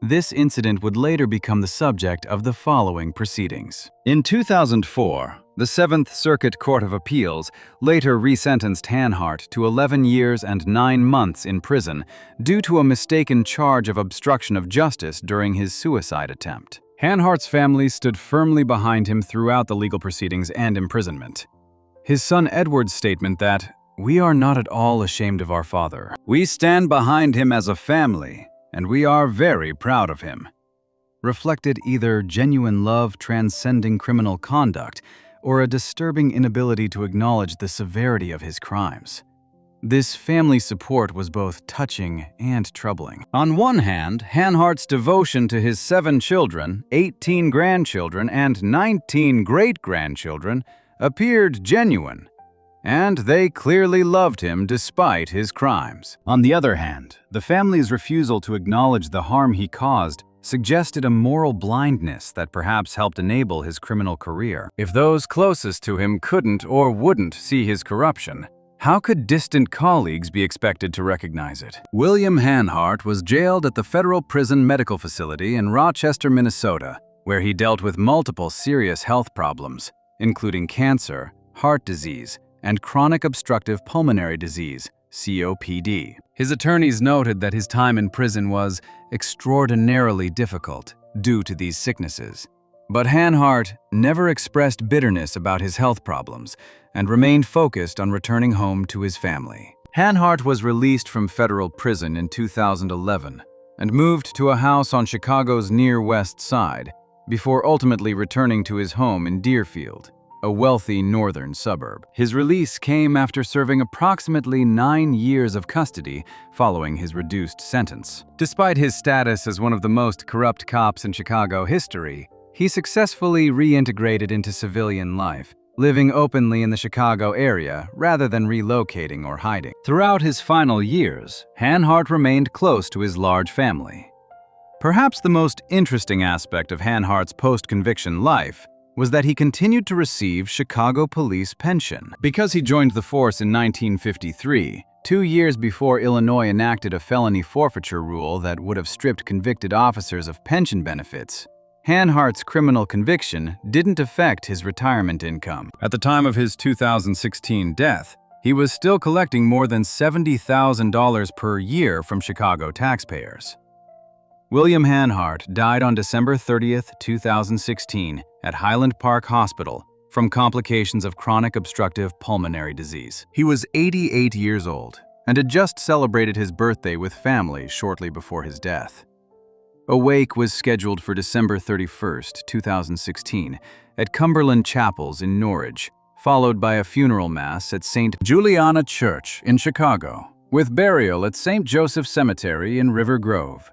[SPEAKER 1] This incident would later become the subject of the following proceedings. In 2004, the Seventh Circuit Court of Appeals later resentenced Hanhart to 11 years and 9 months in prison due to a mistaken charge of obstruction of justice during his suicide attempt. Hanhart's family stood firmly behind him throughout the legal proceedings and imprisonment. His son Edward's statement that, "We are not at all ashamed of our father. We stand behind him as a family, and we are very proud of him," reflected either genuine love transcending criminal conduct or a disturbing inability to acknowledge the severity of his crimes. This family support was both touching and troubling. On one hand, Hanhart's devotion to his 7 children, 18 grandchildren, and 19 great-grandchildren appeared genuine. and they clearly loved him despite his crimes. On the other hand, the family's refusal to acknowledge the harm he caused suggested a moral blindness that perhaps helped enable his criminal career. If those closest to him couldn't or wouldn't see his corruption, how could distant colleagues be expected to recognize it? William Hanhart was jailed at the Federal Prison Medical Facility in Rochester, Minnesota, where he dealt with multiple serious health problems, including cancer, heart disease, and chronic obstructive pulmonary disease, COPD. His attorneys noted that his time in prison was extraordinarily difficult due to these sicknesses. But Hanhart never expressed bitterness about his health problems and remained focused on returning home to his family. Hanhart was released from federal prison in 2011 and moved to a house on Chicago's Near West Side before ultimately returning to his home in Deerfield, a wealthy northern suburb. His release came after serving approximately 9 years of custody following his reduced sentence. Despite his status as one of the most corrupt cops in Chicago history, he successfully reintegrated into civilian life, living openly in the Chicago area rather than relocating or hiding. Throughout his final years, Hanhart remained close to his large family. Perhaps the most interesting aspect of Hanhart's post-conviction life was that he continued to receive Chicago police pension. Because he joined the force in 1953, 2 years before Illinois enacted a felony forfeiture rule that would have stripped convicted officers of pension benefits, Hanhart's criminal conviction didn't affect his retirement income. At the time of his 2016 death, he was still collecting more than $70,000 per year from Chicago taxpayers. William Hanhart died on December 30, 2016, at Highland Park Hospital from complications of chronic obstructive pulmonary disease. He was 88 years old and had just celebrated his birthday with family shortly before his death. A wake was scheduled for December 31, 2016, at Cumberland Chapels in Norwich, followed by a funeral mass at St. Juliana Church in Chicago, with burial at St. Joseph Cemetery in River Grove.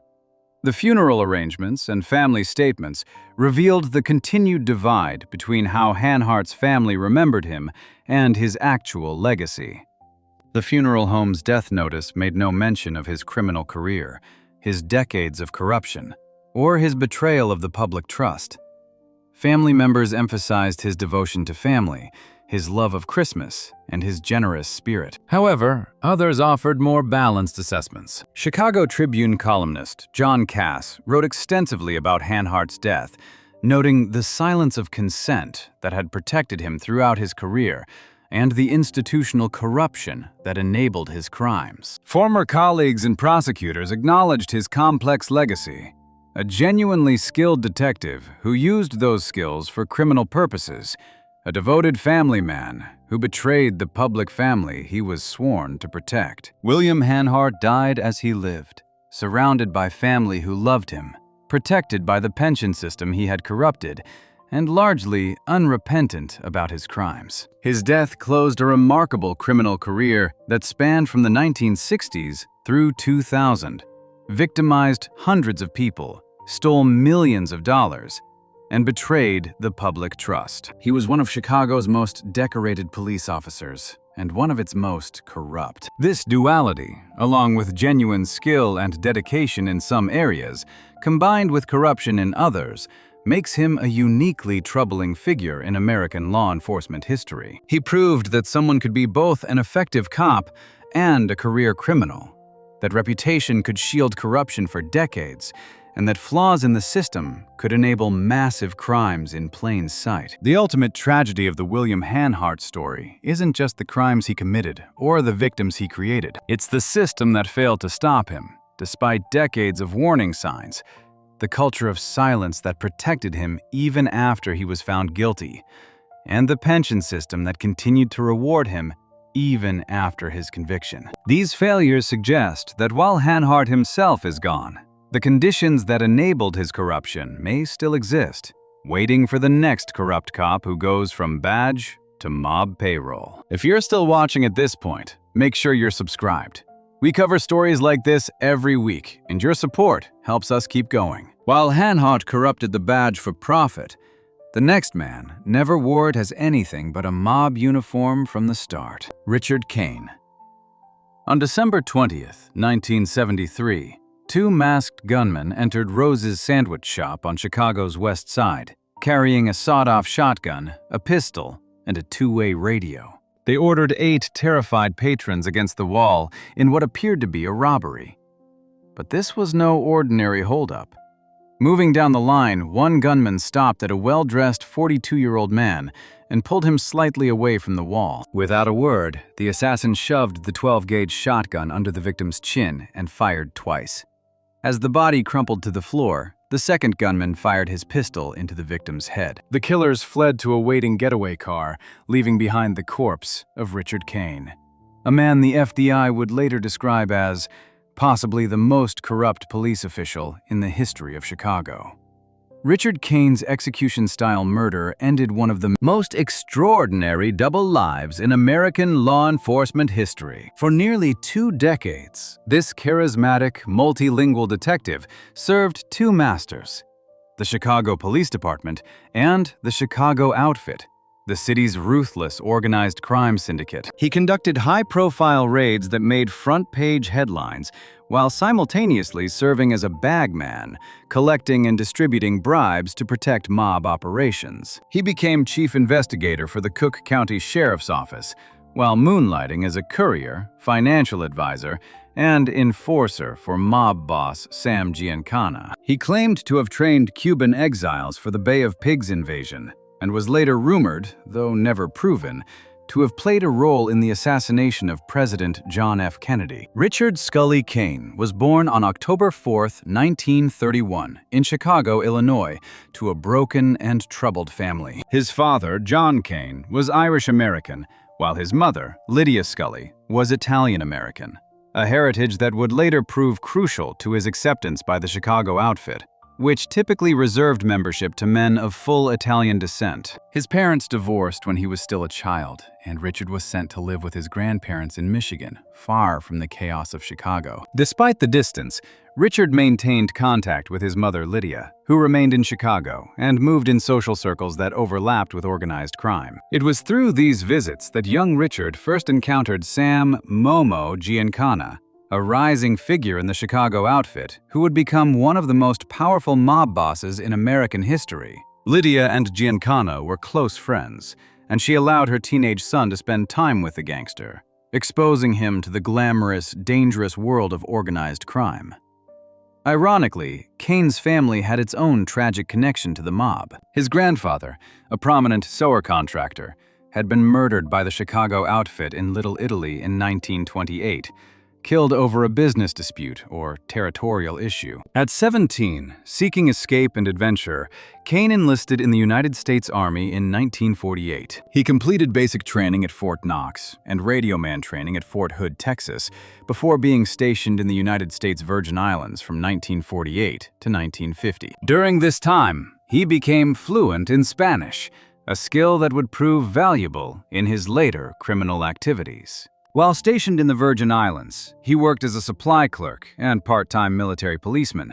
[SPEAKER 1] The funeral arrangements and family statements revealed the continued divide between how Hanhart's family remembered him and his actual legacy. The funeral home's death notice made no mention of his criminal career, his decades of corruption, or his betrayal of the public trust. Family members emphasized his devotion to family, his love of Christmas, and his generous spirit. However, others offered more balanced assessments. Chicago Tribune columnist John Cass wrote extensively about Hanhart's death, noting the silence of consent that had protected him throughout his career and the institutional corruption that enabled his crimes. Former colleagues and prosecutors acknowledged his complex legacy, a genuinely skilled detective who used those skills for criminal purposes, a devoted family man who betrayed the public family he was sworn to protect. William Hanhart died as he lived, surrounded by family who loved him, protected by the pension system he had corrupted, and largely unrepentant about his crimes. His death closed a remarkable criminal career that spanned from the 1960s through 2000, victimized hundreds of people, stole millions of dollars, and betrayed the public trust. He was one of Chicago's most decorated police officers and one of its most corrupt. This duality, along with genuine skill and dedication in some areas, combined with corruption in others, makes him a uniquely troubling figure in American law enforcement history. He proved that someone could be both an effective cop and a career criminal, that reputation could shield corruption for decades, and that flaws in the system could enable massive crimes in plain sight. The ultimate tragedy of the William Hanhart story isn't just the crimes he committed or the victims he created. It's the system that failed to stop him, despite decades of warning signs, the culture of silence that protected him even after he was found guilty, and the pension system that continued to reward him even after his conviction. These failures suggest that while Hanhart himself is gone, the conditions that enabled his corruption may still exist, waiting for the next corrupt cop who goes from badge to mob payroll. If you're still watching at this point, make sure you're subscribed. We cover stories like this every week, and your support helps us keep going. While Hanhart corrupted the badge for profit, The next man never wore it as anything but a mob uniform from the start. Richard Kane. On December 20th, 1973, two masked gunmen entered Rose's sandwich shop on Chicago's West Side, carrying a sawed-off shotgun, a pistol, and a two-way radio. They ordered 8 terrified patrons against the wall in what appeared to be a robbery. But this was no ordinary holdup. Moving down the line, one gunman stopped at a well-dressed 42-year-old man and pulled him slightly away from the wall. Without a word, the assassin shoved the 12-gauge shotgun under the victim's chin and fired twice. As the body crumpled to the floor, the second gunman fired his pistol into the victim's head. The killers fled to a waiting getaway car, leaving behind the corpse of Richard Kane, a man the FBI would later describe as possibly the most corrupt police official in the history of Chicago. Richard Kane's execution-style murder ended one of the most extraordinary double lives in American law enforcement history. For nearly 2 decades, this charismatic, multilingual detective served 2 masters: the Chicago Police Department and the Chicago Outfit, the city's ruthless organized crime syndicate. He conducted high-profile raids that made front-page headlines while simultaneously serving as a bagman, collecting and distributing bribes to protect mob operations. He became chief investigator for the Cook County Sheriff's Office, while moonlighting as a courier, financial advisor, and enforcer for mob boss Sam Giancana. He claimed to have trained Cuban exiles for the Bay of Pigs invasion, and was later rumored, though never proven, to have played a role in the assassination of President John F. Kennedy. Richard Scully Kane was born on October 4, 1931, in Chicago, Illinois, to a broken and troubled family. His father, John Kane, was Irish-American, while his mother, Lydia Scully, was Italian-American, a heritage that would later prove crucial to his acceptance by the Chicago Outfit, which typically reserved membership to men of full Italian descent. His parents divorced when he was still a child, and Richard was sent to live with his grandparents in Michigan, far from the chaos of Chicago. Despite the distance, Richard maintained contact with his mother, Lydia, who remained in Chicago and moved in social circles that overlapped with organized crime. It was through these visits that young Richard first encountered Sam "Momo" Giancana, a rising figure in the Chicago Outfit who would become one of the most powerful mob bosses in American history. Lydia and Giancana were close friends, and she allowed her teenage son to spend time with the gangster, exposing him to the glamorous, dangerous world of organized crime. Ironically, Kane's family had its own tragic connection to the mob. His grandfather, a prominent sewer contractor, had been murdered by the Chicago Outfit in Little Italy in 1928, killed over a business dispute or territorial issue. At 17, seeking escape and adventure, Kane enlisted in the United States Army in 1948. He completed basic training at Fort Knox and radioman training at Fort Hood, Texas, before being stationed in the United States Virgin Islands from 1948 to 1950. During this time, he became fluent in Spanish, a skill that would prove valuable in his later criminal activities. While stationed in the Virgin Islands, he worked as a supply clerk and part-time military policeman,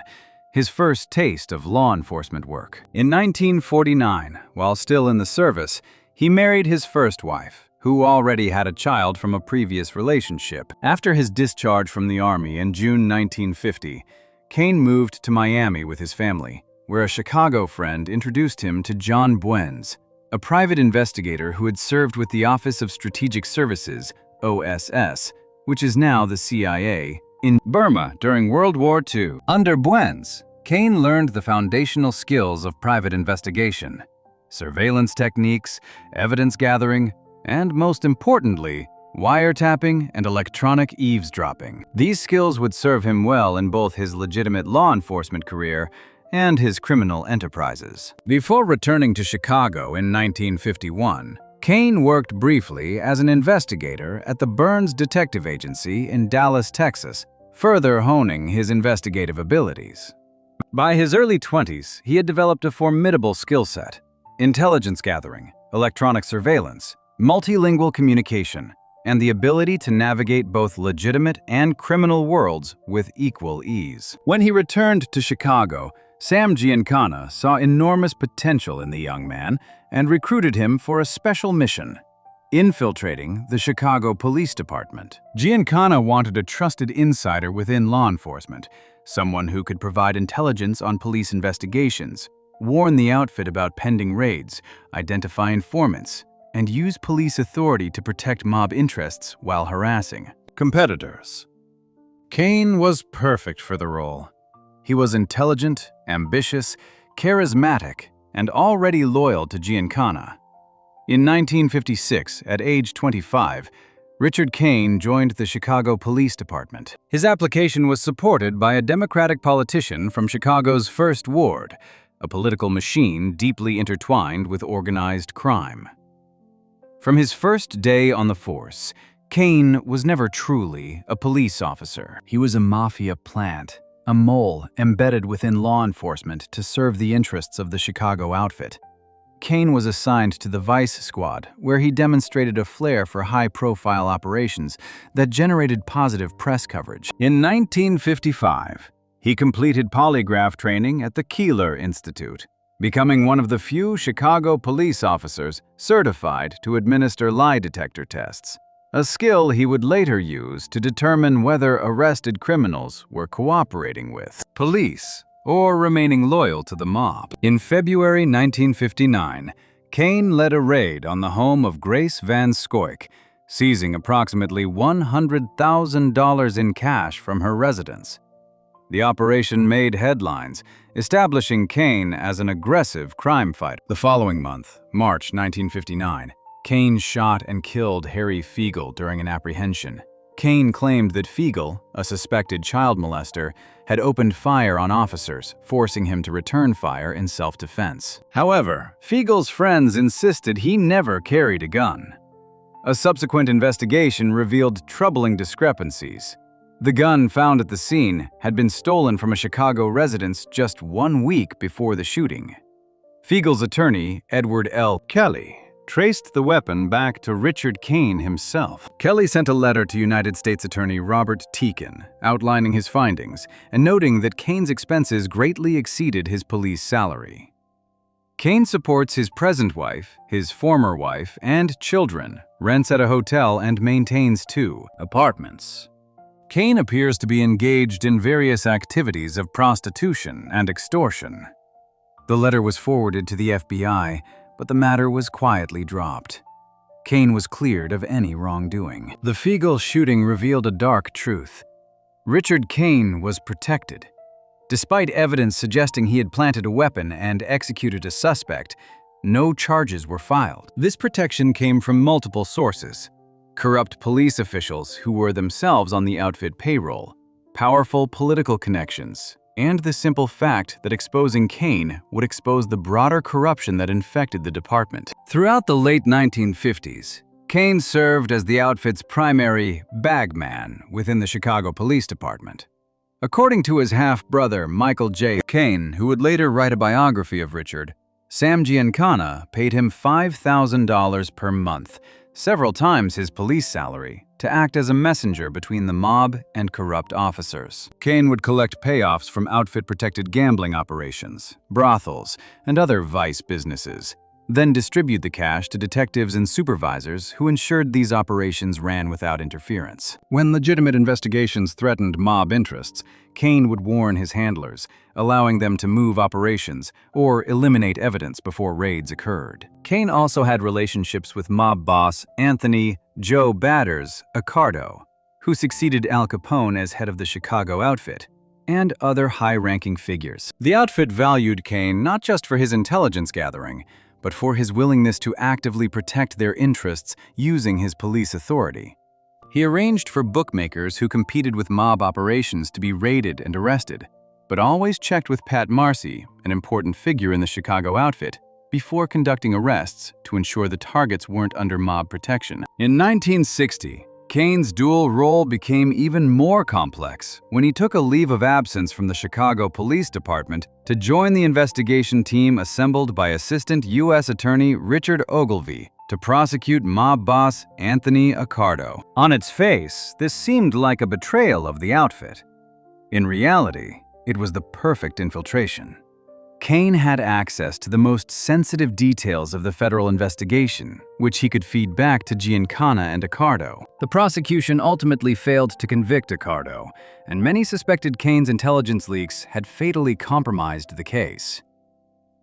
[SPEAKER 1] his first taste of law enforcement work. In 1949, while still in the service, he married his first wife, who already had a child from a previous relationship. After his discharge from the Army in June 1950, Kane moved to Miami with his family, where a Chicago friend introduced him to John Buens, a private investigator who had served with the Office of Strategic Services, OSS, which is now the CIA, in Burma during World War II. Under Buens, Kane learned the foundational skills of private investigation, surveillance techniques, evidence gathering, and most importantly, wiretapping and electronic eavesdropping. These skills would serve him well in both his legitimate law enforcement career and his criminal enterprises. Before returning to Chicago in 1951, Kane worked briefly as an investigator at the Burns Detective Agency in Dallas, Texas, further honing his investigative abilities. By his early 20s, he had developed a formidable skill set: intelligence gathering, electronic surveillance, multilingual communication, and the ability to navigate both legitimate and criminal worlds with equal ease. When he returned to Chicago, Sam Giancana saw enormous potential in the young man and recruited him for a special mission: infiltrating the Chicago Police Department. Giancana wanted a trusted insider within law enforcement, someone who could provide intelligence on police investigations, warn the outfit about pending raids, identify informants, and use police authority to protect mob interests while harassing competitors. Kane was perfect for the role. He was intelligent, ambitious, charismatic, and already loyal to Giancana. In 1956, at age 25, Richard Kane joined the Chicago Police Department. His application was supported by a Democratic politician from Chicago's First Ward, a political machine deeply intertwined with organized crime. From his first day on the force, Kane was never truly a police officer. He was a mafia plant, a mole embedded within law enforcement to serve the interests of the Chicago outfit. Kane was assigned to the Vice Squad, where he demonstrated a flair for high-profile operations that generated positive press coverage. In 1955, he completed polygraph training at the Keeler Institute, becoming one of the few Chicago police officers certified to administer lie detector tests, a skill he would later use to determine whether arrested criminals were cooperating with police or remaining loyal to the mob. In February 1959, Kane led a raid on the home of Grace Van Scoik, seizing approximately $100,000 in cash from her residence. The operation made headlines, establishing Kane as an aggressive crime fighter. The following month, March 1959, Kane shot and killed Harry Fiegel during an apprehension. Kane claimed that Fiegel, a suspected child molester, had opened fire on officers, forcing him to return fire in self-defense. However, Fiegel's friends insisted he never carried a gun. A subsequent investigation revealed troubling discrepancies. The gun found at the scene had been stolen from a Chicago residence just 1 week before the shooting. Fiegel's attorney, Edward L. Kelly, traced the weapon back to Richard Kane himself. Kelly sent a letter to United States Attorney Robert Teakin, outlining his findings and noting that Kane's expenses greatly exceeded his police salary. Kane supports his present wife, his former wife, and children, rents at a hotel, and maintains 2 apartments. Kane appears to be engaged in various activities of prostitution and extortion. The letter was forwarded to the FBI, but the matter was quietly dropped. Kane was cleared of any wrongdoing. The Fiegel shooting revealed a dark truth. Richard Kane was protected. Despite evidence suggesting he had planted a weapon and executed a suspect, no charges were filed. This protection came from multiple sources: corrupt police officials who were themselves on the outfit payroll, powerful political connections, and the simple fact that exposing Kane would expose the broader corruption that infected the department. Throughout the late 1950s, Kane served as the outfit's primary bagman within the Chicago Police Department. According to his half-brother, Michael J. Kane, who would later write a biography of Richard, Sam Giancana paid him $5,000 per month, several times his police salary, to act as a messenger between the mob and corrupt officers. Kane would collect payoffs from outfit-protected gambling operations, brothels, and other vice businesses, then distribute the cash to detectives and supervisors who ensured these operations ran without interference. When legitimate investigations threatened mob interests, Kane would warn his handlers, allowing them to move operations or eliminate evidence before raids occurred. Kane also had relationships with mob boss Anthony "Joe Batters" Accardo, who succeeded Al Capone as head of the Chicago outfit, and other high-ranking figures. The outfit valued Kane not just for his intelligence gathering, but for his willingness to actively protect their interests using his police authority. He arranged for bookmakers who competed with mob operations to be raided and arrested, but always checked with Pat Marcy, an important figure in the Chicago outfit, before conducting arrests to ensure the targets weren't under mob protection. In 1960, Kane's dual role became even more complex when he took a leave of absence from the Chicago Police Department to join the investigation team assembled by Assistant U.S. Attorney Richard Ogilvie to prosecute mob boss Anthony Accardo. On its face, this seemed like a betrayal of the outfit. In reality, it was the perfect infiltration. Kane had access to the most sensitive details of the federal investigation, which he could feed back to Giancana and Accardo. The prosecution ultimately failed to convict Accardo, and many suspected Kane's intelligence leaks had fatally compromised the case.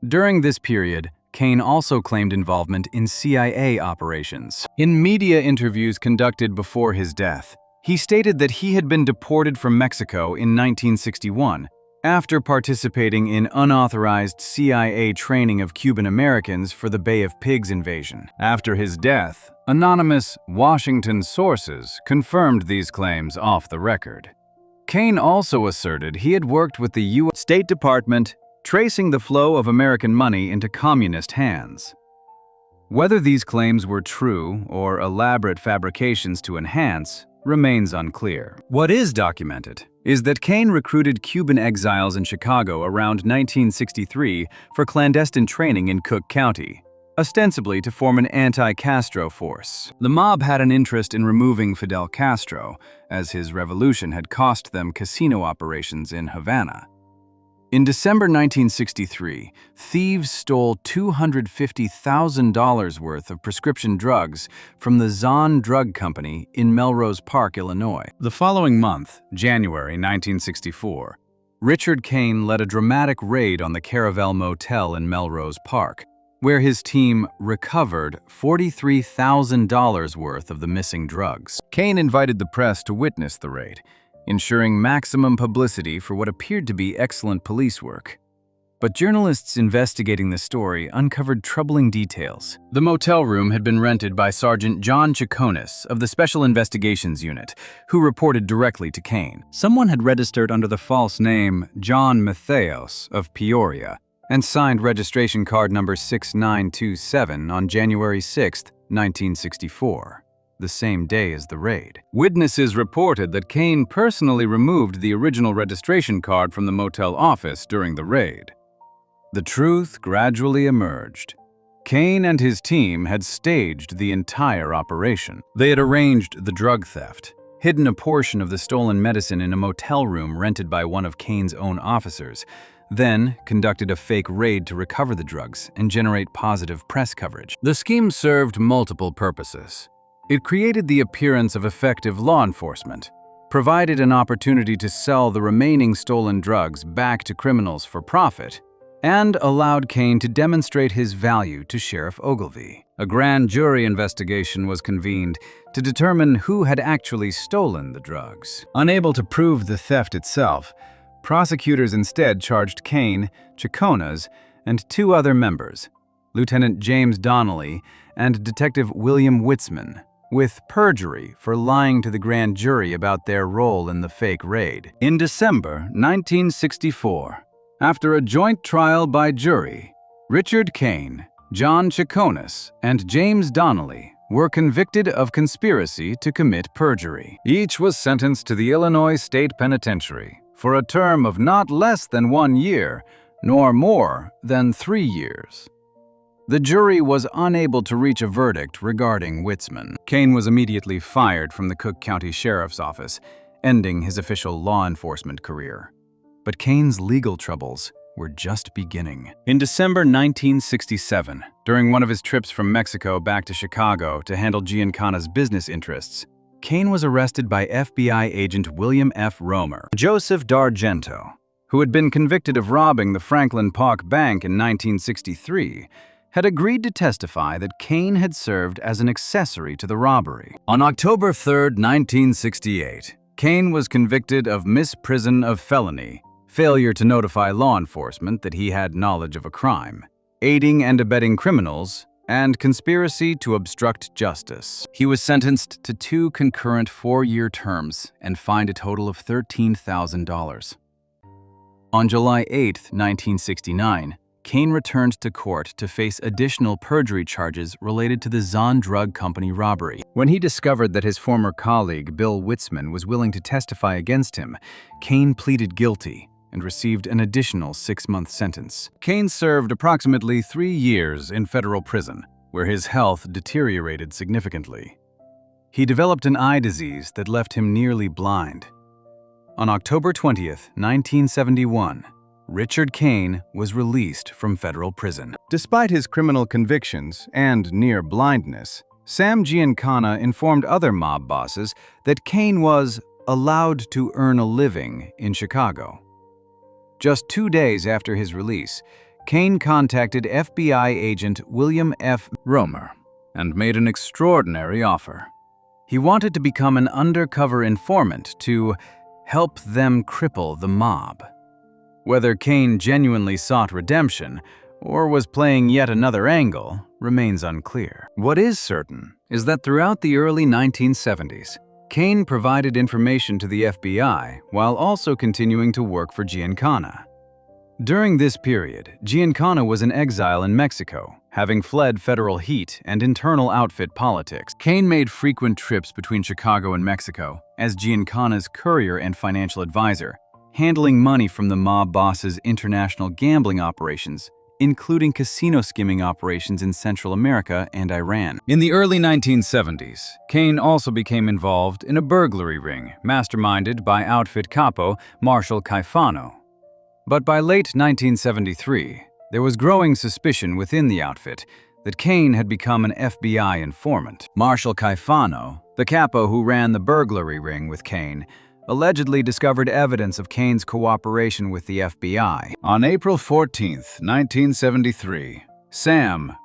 [SPEAKER 1] During this period, Kane also claimed involvement in CIA operations. In media interviews conducted before his death, he stated that he had been deported from Mexico in 1961 after participating in unauthorized CIA training of Cuban Americans for the Bay of Pigs invasion. After his death, anonymous Washington sources confirmed these claims off the record. Kane also asserted he had worked with the U.S. State Department, tracing the flow of American money into communist hands. Whether these claims were true or elaborate fabrications to enhance remains unclear. What is documented is that Kane recruited Cuban exiles in Chicago around 1963 for clandestine training in Cook County, ostensibly to form an anti-Castro force. The mob had an interest in removing Fidel Castro, as his revolution had cost them casino operations in Havana. In December 1963, thieves stole $250,000 worth of prescription drugs from the Zahn Drug Company in Melrose Park, Illinois. The following month, January 1964, Richard Kane led a dramatic raid on the Caravel Motel in Melrose Park, where his team recovered $43,000 worth of the missing drugs. Kane invited the press to witness the raid, ensuring maximum publicity for what appeared to be excellent police work. But journalists investigating the story uncovered troubling details. The motel room had been rented by Sergeant John Chaconis of the Special Investigations Unit, who reported directly to Kane. Someone had registered under the false name John Matheos of Peoria and signed registration card number 6927 on January 6, 1964. The same day as the raid. Witnesses reported that Kane personally removed the original registration card from the motel office during the raid. The truth gradually emerged. Kane and his team had staged the entire operation. They had arranged the drug theft, hidden a portion of the stolen medicine in a motel room rented by one of Kane's own officers, then conducted a fake raid to recover the drugs and generate positive press coverage. The scheme served multiple purposes. It created the appearance of effective law enforcement, provided an opportunity to sell the remaining stolen drugs back to criminals for profit, and allowed Kane to demonstrate his value to Sheriff Ogilvy. A grand jury investigation was convened to determine who had actually stolen the drugs. Unable to prove the theft itself, prosecutors instead charged Kane, Chaconas, and two other members, Lieutenant James Donnelly and Detective William Witzman, with perjury for lying to the grand jury about their role in the fake raid. In December 1964, after a joint trial by jury, Richard Kane, John Chaconis, and James Donnelly were convicted of conspiracy to commit perjury. Each was sentenced to the Illinois State Penitentiary for a term of not less than 1 year, nor more than 3 years. The jury was unable to reach a verdict regarding Witzman. Kane was immediately fired from the Cook County Sheriff's Office, ending his official law enforcement career. But Kane's legal troubles were just beginning. In December 1967, during one of his trips from Mexico back to Chicago to handle Giancana's business interests, Kane was arrested by FBI agent William F. Romer. Joseph D'Argento, who had been convicted of robbing the Franklin Park Bank in 1963, had agreed to testify that Kane had served as an accessory to the robbery. On October 3, 1968, Kane was convicted of misprision of felony, failure to notify law enforcement that he had knowledge of a crime, aiding and abetting criminals, and conspiracy to obstruct justice. He was sentenced to 2 concurrent 4-year terms and fined a total of $13,000. On July 8, 1969, Kane returned to court to face additional perjury charges related to the Zahn Drug Company robbery. When he discovered that his former colleague, Bill Witzman, was willing to testify against him, Kane pleaded guilty and received an additional 6-month sentence. Kane served approximately 3 years in federal prison, where his health deteriorated significantly. He developed an eye disease that left him nearly blind. On October 20, 1971, Richard Kane was released from federal prison. Despite his criminal convictions and near blindness, Sam Giancana informed other mob bosses that Kane was allowed to earn a living in Chicago. Just 2 days after his release, Kane contacted FBI agent William F. Romer and made an extraordinary offer. He wanted to become an undercover informant to help them cripple the mob. Whether Kane genuinely sought redemption or was playing yet another angle remains unclear. What is certain is that throughout the early 1970s, Kane provided information to the FBI while also continuing to work for Giancana. During this period, Giancana was in exile in Mexico, having fled federal heat and internal outfit politics. Kane made frequent trips between Chicago and Mexico as Giancana's courier and financial advisor, handling money from the mob boss's international gambling operations, including casino skimming operations in Central America and Iran. In the early 1970s, Kane also became involved in a burglary ring masterminded by outfit capo Marshall Caifano. But by late 1973, there was growing suspicion within the outfit that Kane had become an FBI informant. Marshall Caifano, the capo who ran the burglary ring with Kane, allegedly discovered evidence of Kane's cooperation with the FBI. On April 14, 1973,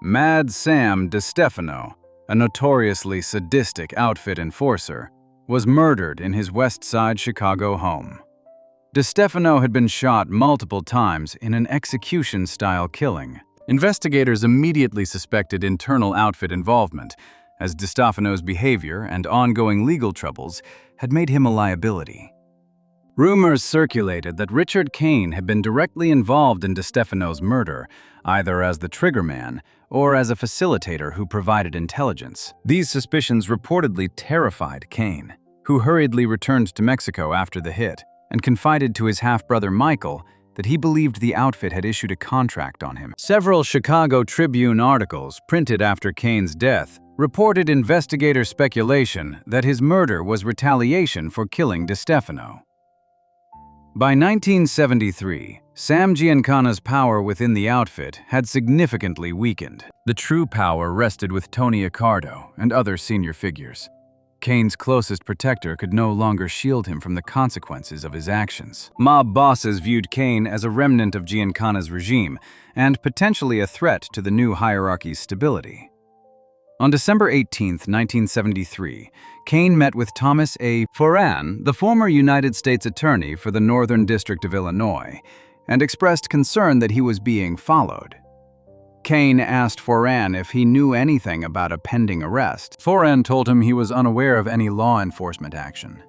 [SPEAKER 1] Mad Sam DeStefano, a notoriously sadistic outfit enforcer, was murdered in his West Side Chicago home. DeStefano had been shot multiple times in an execution-style killing. Investigators immediately suspected internal outfit involvement, as DeStefano's behavior and ongoing legal troubles had made him a liability. Rumors circulated that Richard Kane had been directly involved in DeStefano's murder, either as the triggerman or as a facilitator who provided intelligence. These suspicions reportedly terrified Kane, who hurriedly returned to Mexico after the hit and confided to his half-brother Michael that he believed the outfit had issued a contract on him. Several Chicago Tribune articles printed after Kane's death reported investigator speculation that his murder was retaliation for killing DeStefano. By 1973, Sam Giancana's power within the outfit had significantly weakened. The true power rested with Tony Accardo and other senior figures. Kane's closest protector could no longer shield him from the consequences of his actions. Mob bosses viewed Kane as a remnant of Giancana's regime and potentially a threat to the new hierarchy's stability. On December 18, 1973, Kane met with Thomas A. Foran, the former United States Attorney for the Northern District of Illinois, and expressed concern that he was being followed. Kane asked Foran if he knew anything about a pending arrest. Foran told him he was unaware of any law enforcement action.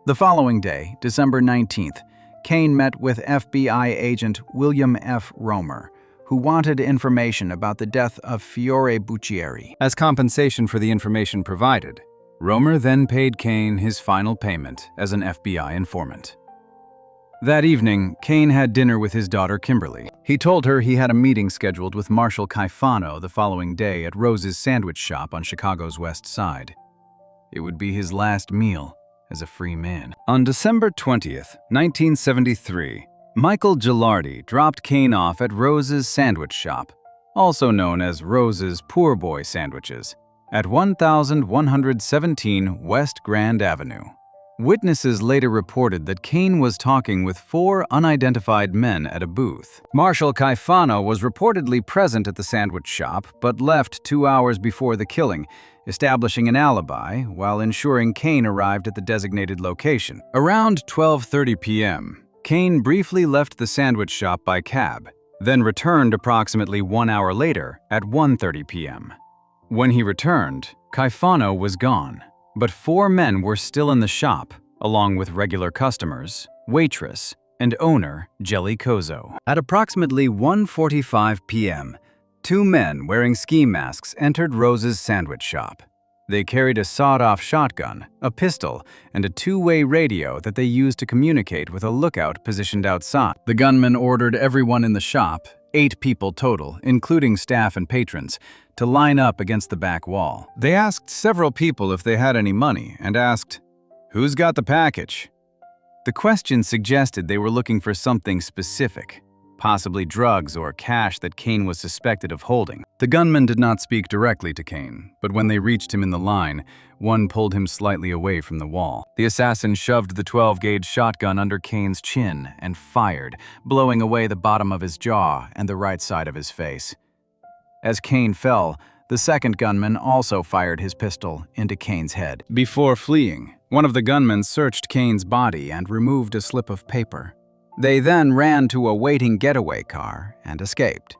[SPEAKER 1] The following day, December 19th, Kane met with FBI agent William F. Romer, who wanted information about the death of Fiore Buccieri. As compensation for the information provided, Romer then paid Kane his final payment as an FBI informant. That evening, Kane had dinner with his daughter Kimberly. He told her he had a meeting scheduled with Marshall Caifano the following day at Rose's sandwich shop on Chicago's West Side. It would be his last meal as a free man. On December 20th, 1973, Michael Gilardi dropped Kane off at Rose's sandwich shop, also known as Rose's Poor Boy Sandwiches, at 1117 West Grand Avenue. Witnesses later reported that Kane was talking with 4 unidentified men at a booth. Marshall Caifano was reportedly present at the sandwich shop but left 2 hours before the killing, establishing an alibi while ensuring Kane arrived at the designated location. Around 12:30 p.m., Kane briefly left the sandwich shop by cab, then returned approximately 1 hour later at 1:30 p.m. When he returned, Caifano was gone. But 4 men were still in the shop, along with regular customers, waitress, and owner Jelly Kozo. At approximately 1:45 p.m., 2 men wearing ski masks entered Rose's sandwich shop. They carried a sawed-off shotgun, a pistol, and a 2-way radio that they used to communicate with a lookout positioned outside. The gunman ordered everyone in the shop, 8 people total, including staff and patrons, to line up against the back wall. They asked several people if they had any money and asked, "Who's got the package?" The questions suggested they were looking for something specific, possibly drugs or cash that Kane was suspected of holding. The gunman did not speak directly to Kane, but when they reached him in the line, one pulled him slightly away from the wall. The assassin shoved the 12-gauge shotgun under Kane's chin and fired, blowing away the bottom of his jaw and the right side of his face. As Kane fell, the second gunman also fired his pistol into Kane's head. Before fleeing, one of the gunmen searched Kane's body and removed a slip of paper. They then ran to a waiting getaway car and escaped.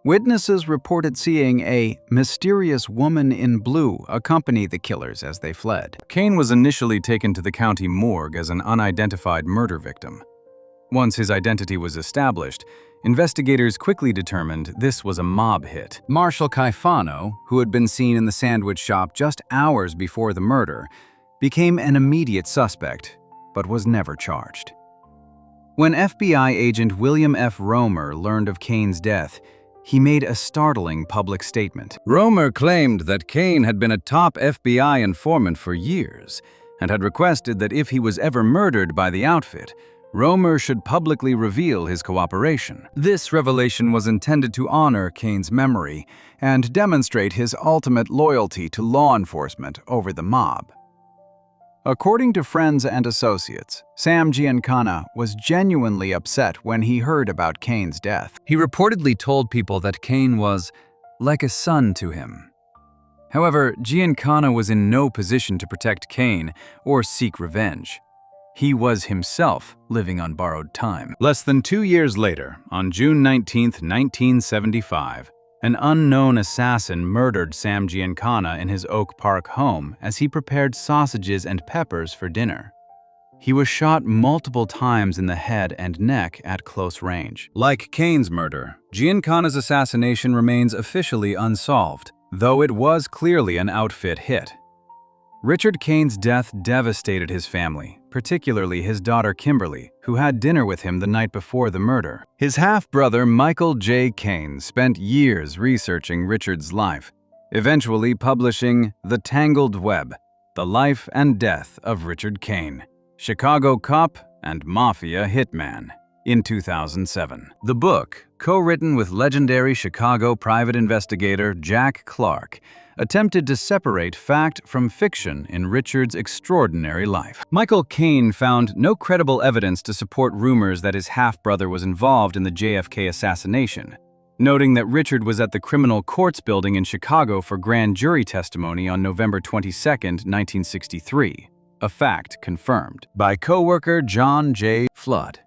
[SPEAKER 1] Witnesses reported seeing a mysterious woman in blue accompany the killers as they fled. Kane was initially taken to the county morgue as an unidentified murder victim. Once his identity was established, investigators quickly determined this was a mob hit. Marshall Caifano, who had been seen in the sandwich shop just hours before the murder, became an immediate suspect, but was never charged. When FBI agent William F. Romer learned of Kane's death, he made a startling public statement. Romer claimed that Kane had been a top FBI informant for years and had requested that if he was ever murdered by the outfit, Romer should publicly reveal his cooperation. This revelation was intended to honor Kane's memory and demonstrate his ultimate loyalty to law enforcement over the mob. According to friends and associates, Sam Giancana was genuinely upset when he heard about Kane's death. He reportedly told people that Kane was like a son to him. However, Giancana was in no position to protect Kane or seek revenge. He was himself living on borrowed time. Less than 2 years later, on June 19, 1975, an unknown assassin murdered Sam Giancana in his Oak Park home as he prepared sausages and peppers for dinner. He was shot multiple times in the head and neck at close range. Like Kane's murder, Giancana's assassination remains officially unsolved, though it was clearly an outfit hit. Richard Kane's death devastated his family, particularly his daughter Kimberly, who had dinner with him the night before the murder. His half-brother Michael J. Kane spent years researching Richard's life, eventually publishing The Tangled Web: The Life and Death of Richard Kane, Chicago Cop and Mafia Hitman, in 2007. The book, co-written with legendary Chicago private investigator Jack Clark, attempted to separate fact from fiction in Richard's extraordinary life. Michael Kane found no credible evidence to support rumors that his half-brother was involved in the JFK assassination, noting that Richard was at the Criminal Courts Building in Chicago for grand jury testimony on November 22, 1963, a fact confirmed by co-worker John J. Flood.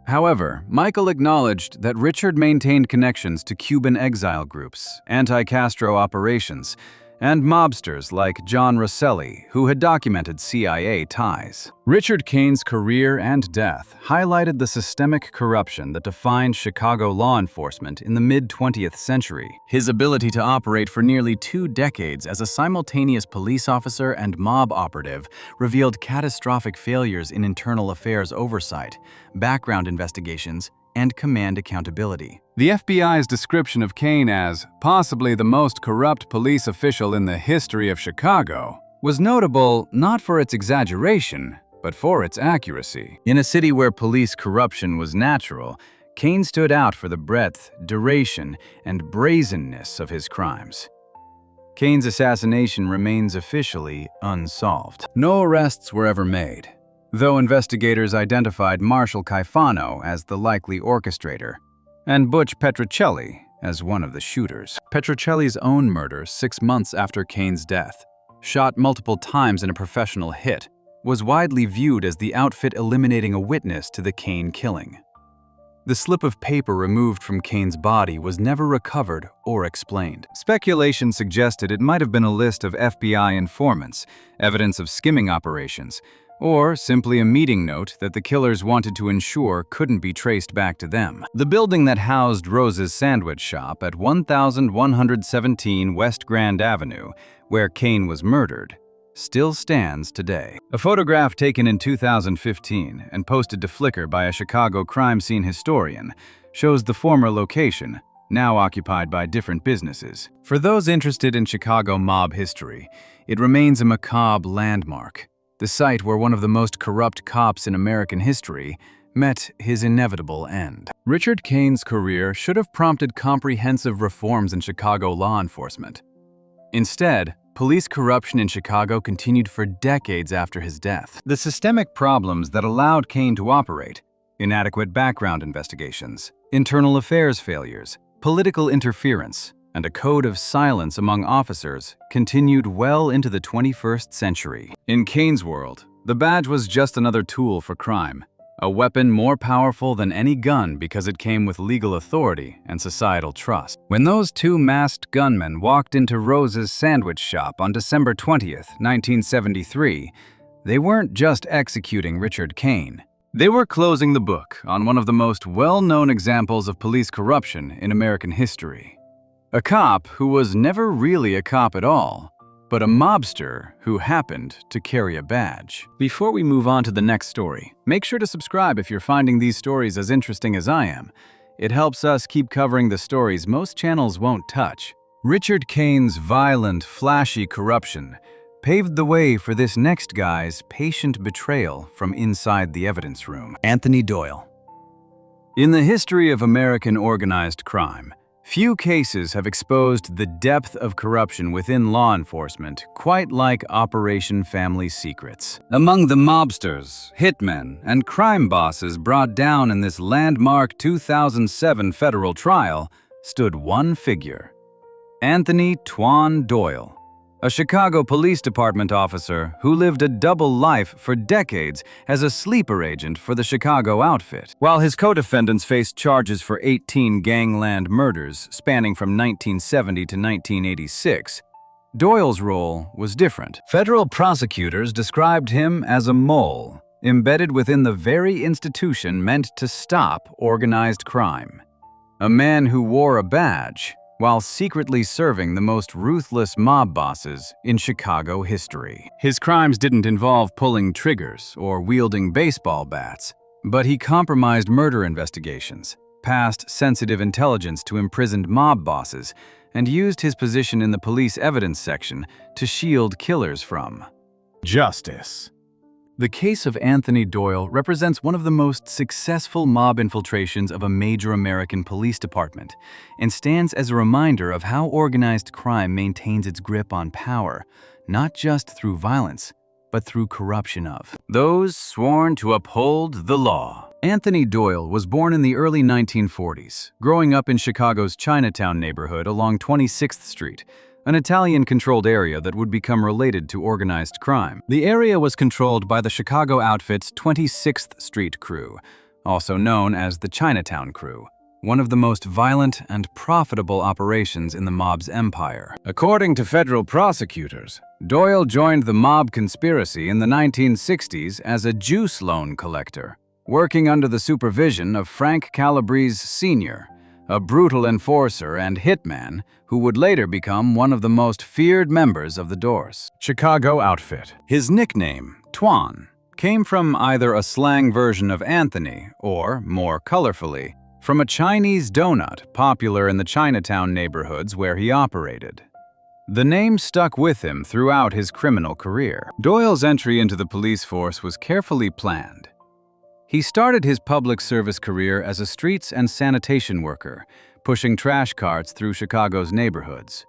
[SPEAKER 1] However, Michael acknowledged that Richard maintained connections to Cuban exile groups, anti-Castro operations, and mobsters like John Rosselli, who had documented CIA ties. Richard Kane's career and death highlighted the systemic corruption that defined Chicago law enforcement in the mid-20th century. His ability to operate for nearly 2 decades as a simultaneous police officer and mob operative revealed catastrophic failures in internal affairs oversight, background investigations, and command accountability. The FBI's description of Kane as possibly the most corrupt police official in the history of Chicago was notable not for its exaggeration, but for its accuracy. In a city where police corruption was natural, Kane stood out for the breadth, duration, and brazenness of his crimes. Kane's assassination remains officially unsolved. No arrests were ever made, though investigators identified Marshall Caifano as the likely orchestrator, and Butch Petrocelli as one of the shooters. Petrocelli's own murder 6 months after Kane's death, shot multiple times in a professional hit, was widely viewed as the outfit eliminating a witness to the Kane killing. The slip of paper removed from Kane's body was never recovered or explained. Speculation suggested it might have been a list of FBI informants, evidence of skimming operations, or simply a meeting note that the killers wanted to ensure couldn't be traced back to them. The building that housed Rose's sandwich shop at 1117 West Grand Avenue, where Kane was murdered, still stands today. A photograph taken in 2015 and posted to Flickr by a Chicago crime scene historian shows the former location, now occupied by different businesses. For those interested in Chicago mob history, it remains a macabre landmark, the site where one of the most corrupt cops in American history met his inevitable end. Richard Kane's career should have prompted comprehensive reforms in Chicago law enforcement. Instead, police corruption in Chicago continued for decades after his death. The systemic problems that allowed Kane to operate, inadequate background investigations, internal affairs failures, political interference, and a code of silence among officers continued well into the 21st century. In Kane's world, the badge was just another tool for crime, a weapon more powerful than any gun because it came with legal authority and societal trust. When those two masked gunmen walked into Rose's sandwich shop on December 20th, 1973, they weren't just executing Richard Kane. They were closing the book on one of the most well-known examples of police corruption in American history. A cop who was never really a cop at all, but a mobster who happened to carry a badge. Before we move on to the next story, make sure to subscribe if you're finding these stories as interesting as I am. It helps us keep covering the stories most channels won't touch. Richard Kane's violent, flashy corruption paved the way for this next guy's patient betrayal from inside the evidence room. Anthony Doyle. In the history of American organized crime, few cases have exposed the depth of corruption within law enforcement quite like Operation Family Secrets. Among the mobsters, hitmen, and crime bosses brought down in this landmark 2007 federal trial stood one figure: Anthony "Twan" Doyle, a Chicago Police Department officer who lived a double life for decades as a sleeper agent for the Chicago outfit. While his co-defendants faced charges for 18 gangland murders spanning from 1970 to 1986, Doyle's role was different. Federal prosecutors described him as a mole, embedded within the very institution meant to stop organized crime. A man who wore a badge while secretly serving the most ruthless mob bosses in Chicago history. His crimes didn't involve pulling triggers or wielding baseball bats, but he compromised murder investigations, passed sensitive intelligence to imprisoned mob bosses, and used his position in the police evidence section to shield killers from justice. The case of Anthony Doyle represents one of the most successful mob infiltrations of a major American police department and stands as a reminder of how organized crime maintains its grip on power, not just through violence, but through corruption of those sworn to uphold the law. Anthony Doyle was born in the early 1940s, growing up in Chicago's Chinatown neighborhood along 26th Street, an Italian-controlled area that would become related to organized crime. The area was controlled by the Chicago outfit's 26th Street Crew, also known as the Chinatown Crew, one of the most violent and profitable operations in the mob's empire. According to federal prosecutors, Doyle joined the mob conspiracy in the 1960s as a juice loan collector, working under the supervision of Frank Calabrese Sr., a brutal enforcer and hitman who would later become one of the most feared members of the Doors. Chicago outfit. His nickname, Twan, came from either a slang version of Anthony or, more colorfully, from a Chinese donut popular in the Chinatown neighborhoods where he operated. The name stuck with him throughout his criminal career. Doyle's entry into the police force was carefully planned. He started his public service career as a streets and sanitation worker, pushing trash carts through Chicago's neighborhoods.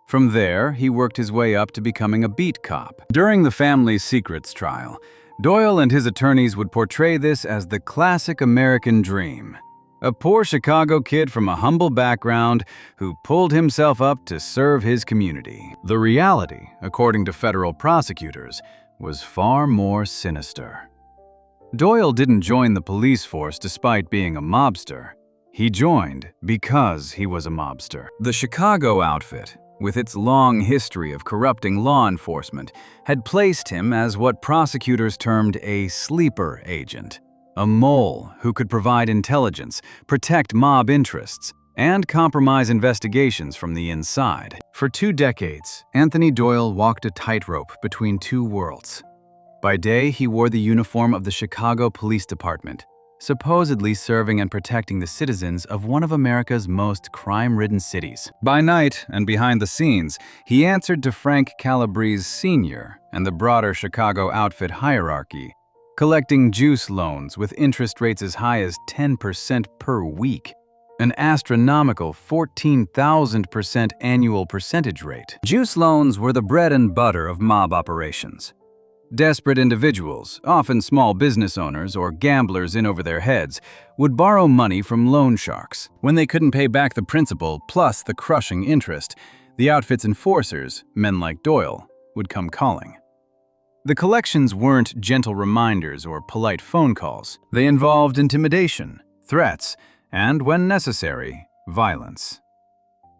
[SPEAKER 1] From there, he worked his way up to becoming a beat cop. During the Family Secrets trial, Doyle and his attorneys would portray this as the classic American dream. A poor Chicago kid from a humble background who pulled himself up to serve his community. The reality, according to federal prosecutors, was far more sinister. Doyle didn't join the police force despite being a mobster. He joined because he was a mobster. The Chicago outfit, with its long history of corrupting law enforcement, had placed him as what prosecutors termed a sleeper agent, a mole who could provide intelligence, protect mob interests, and compromise investigations from the inside. For 2 decades, Anthony Doyle walked a tightrope between two worlds. By day, he wore the uniform of the Chicago Police Department, supposedly serving and protecting the citizens of one of America's most crime-ridden cities. By night, and behind the scenes, he answered to Frank Calabrese Sr., and the broader Chicago outfit hierarchy, collecting juice loans with interest rates as high as 10% per week, an astronomical 14,000% annual percentage rate. Juice loans were the bread and butter of mob operations. Desperate individuals, often small business owners or gamblers in over their heads, would borrow money from loan sharks. When they couldn't pay back the principal plus the crushing interest, the outfit's enforcers, men like Doyle, would come calling. The collections weren't gentle reminders or polite phone calls. They involved intimidation, threats, and, when necessary, violence.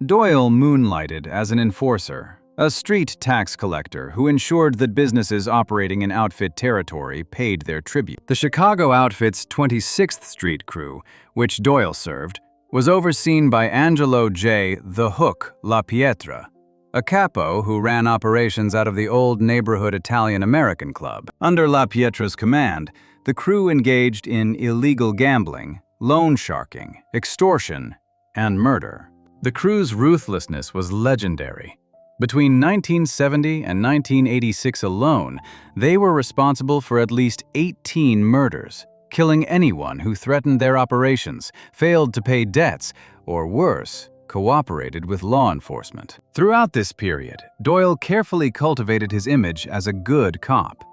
[SPEAKER 1] Doyle moonlighted as an enforcer, a street tax collector who ensured that businesses operating in outfit territory paid their tribute. The Chicago outfit's 26th Street crew, which Doyle served, was overseen by Angelo J. "The Hook" La Pietra, a capo who ran operations out of the old neighborhood Italian-American club. Under La Pietra's command, the crew engaged in illegal gambling, loan sharking, extortion, and murder. The crew's ruthlessness was legendary. Between 1970 and 1986 alone, they were responsible for at least 18 murders, killing anyone who threatened their operations, failed to pay debts, or worse, cooperated with law enforcement. Throughout this period, Doyle carefully cultivated his image as a good cop.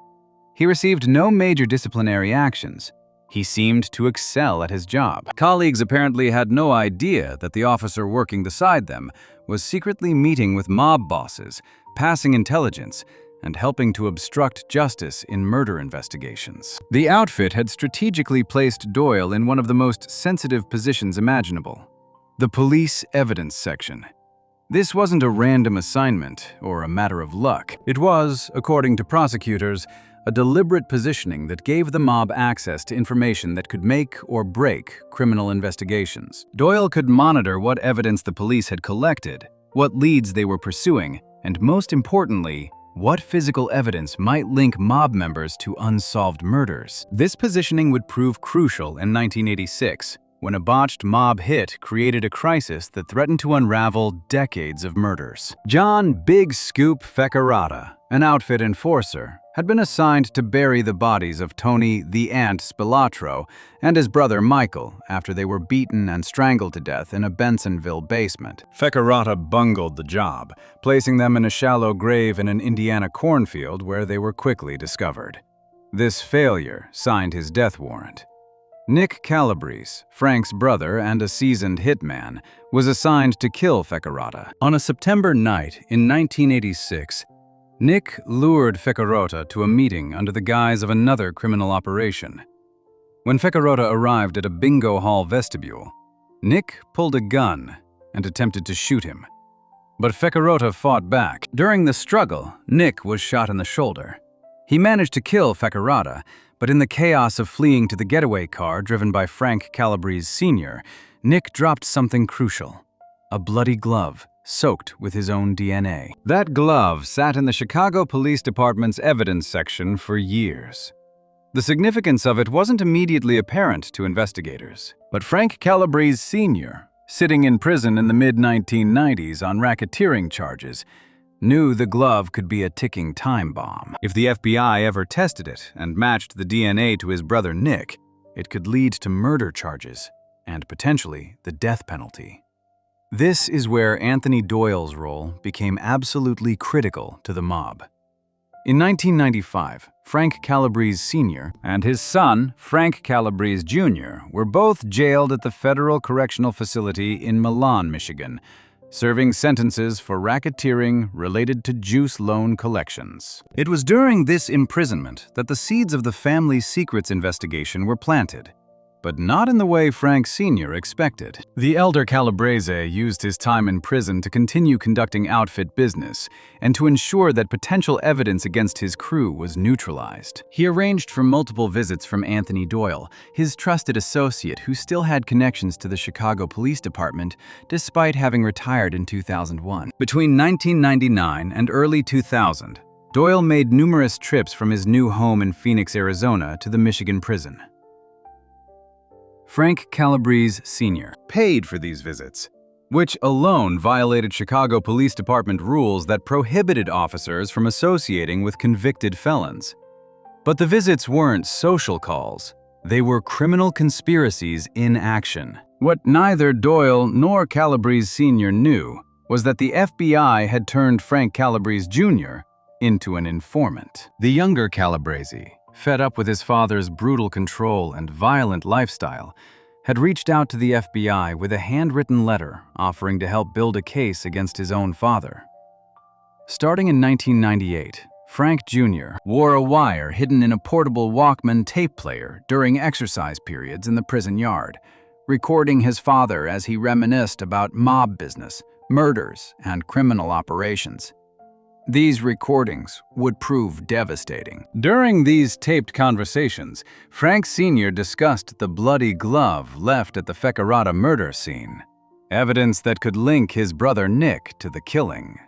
[SPEAKER 1] He received no major disciplinary actions. He seemed to excel at his job. Colleagues apparently had no idea that the officer working beside them was secretly meeting with mob bosses, passing intelligence, and helping to obstruct justice in murder investigations. The outfit had strategically placed Doyle in one of the most sensitive positions imaginable: the police evidence section. This wasn't a random assignment or a matter of luck. It was, according to prosecutors, a deliberate positioning that gave the mob access to information that could make or break criminal investigations. Doyle could monitor what evidence the police had collected, what leads they were pursuing, and most importantly, what physical evidence might link mob members to unsolved murders. This positioning would prove crucial in 1986, when a botched mob hit created a crisis that threatened to unravel decades of murders. John Big Scoop Feccarata, an outfit enforcer, had been assigned to bury the bodies of Tony the Ant Spilatro and his brother Michael after they were beaten and strangled to death in a Bensonville basement. Feccarata bungled the job, placing them in a shallow grave in an Indiana cornfield where they were quickly discovered. This failure signed his death warrant. Nick Calabrese, Frank's brother and a seasoned hitman, was assigned to kill Feccarata. On a September night in 1986, Nick lured Feccarata to a meeting under the guise of another criminal operation. When Feccarata arrived at a bingo hall vestibule, Nick pulled a gun and attempted to shoot him. But Feccarata fought back. During the struggle, Nick was shot in the shoulder. He managed to kill Feccarata, but in the chaos of fleeing to the getaway car driven by Frank Calabrese Sr., Nick dropped something crucial: a bloody glove soaked with his own DNA. That glove sat in the Chicago Police Department's evidence section for years. The significance of it wasn't immediately apparent to investigators, but Frank Calabrese Sr., sitting in prison in the mid-1990s on racketeering charges, knew the glove could be a ticking time bomb. If the FBI ever tested it and matched the DNA to his brother Nick, it could lead to murder charges and potentially the death penalty. This is where Anthony Doyle's role became absolutely critical to the mob. In 1995, Frank Calabrese Sr. and his son, Frank Calabrese Jr., were both jailed at the Federal Correctional Facility in Milan, Michigan, serving sentences for racketeering related to juice loan collections. It was during this imprisonment that the seeds of the family secrets investigation were planted, but not in the way Frank Sr. expected. The elder Calabrese used his time in prison to continue conducting outfit business and to ensure that potential evidence against his crew was neutralized. He arranged for multiple visits from Anthony Doyle, his trusted associate who still had connections to the Chicago Police Department despite having retired in 2001. Between 1999 and early 2000, Doyle made numerous trips from his new home in Phoenix, Arizona to the Michigan prison. Frank Calabrese Sr. paid for these visits. which alone violated Chicago Police Department rules that prohibited officers from associating with convicted felons. But the visits weren't social calls. They were criminal conspiracies in action. What neither Doyle nor Calabrese Sr. knew was that the FBI had turned Frank Calabrese Jr. into an informant. The younger Calabrese, fed up with his father's brutal control and violent lifestyle, had reached out to the FBI with a handwritten letter offering to help build a case against his own father. Starting in 1998, Frank Jr. wore a wire hidden in a portable Walkman tape player during exercise periods in the prison yard, recording his father as he reminisced about mob business, murders, and criminal operations. These recordings would prove devastating. During these taped conversations, Frank Sr. discussed the bloody glove left at the Fecarata murder scene, evidence that could link his brother Nick to the killing.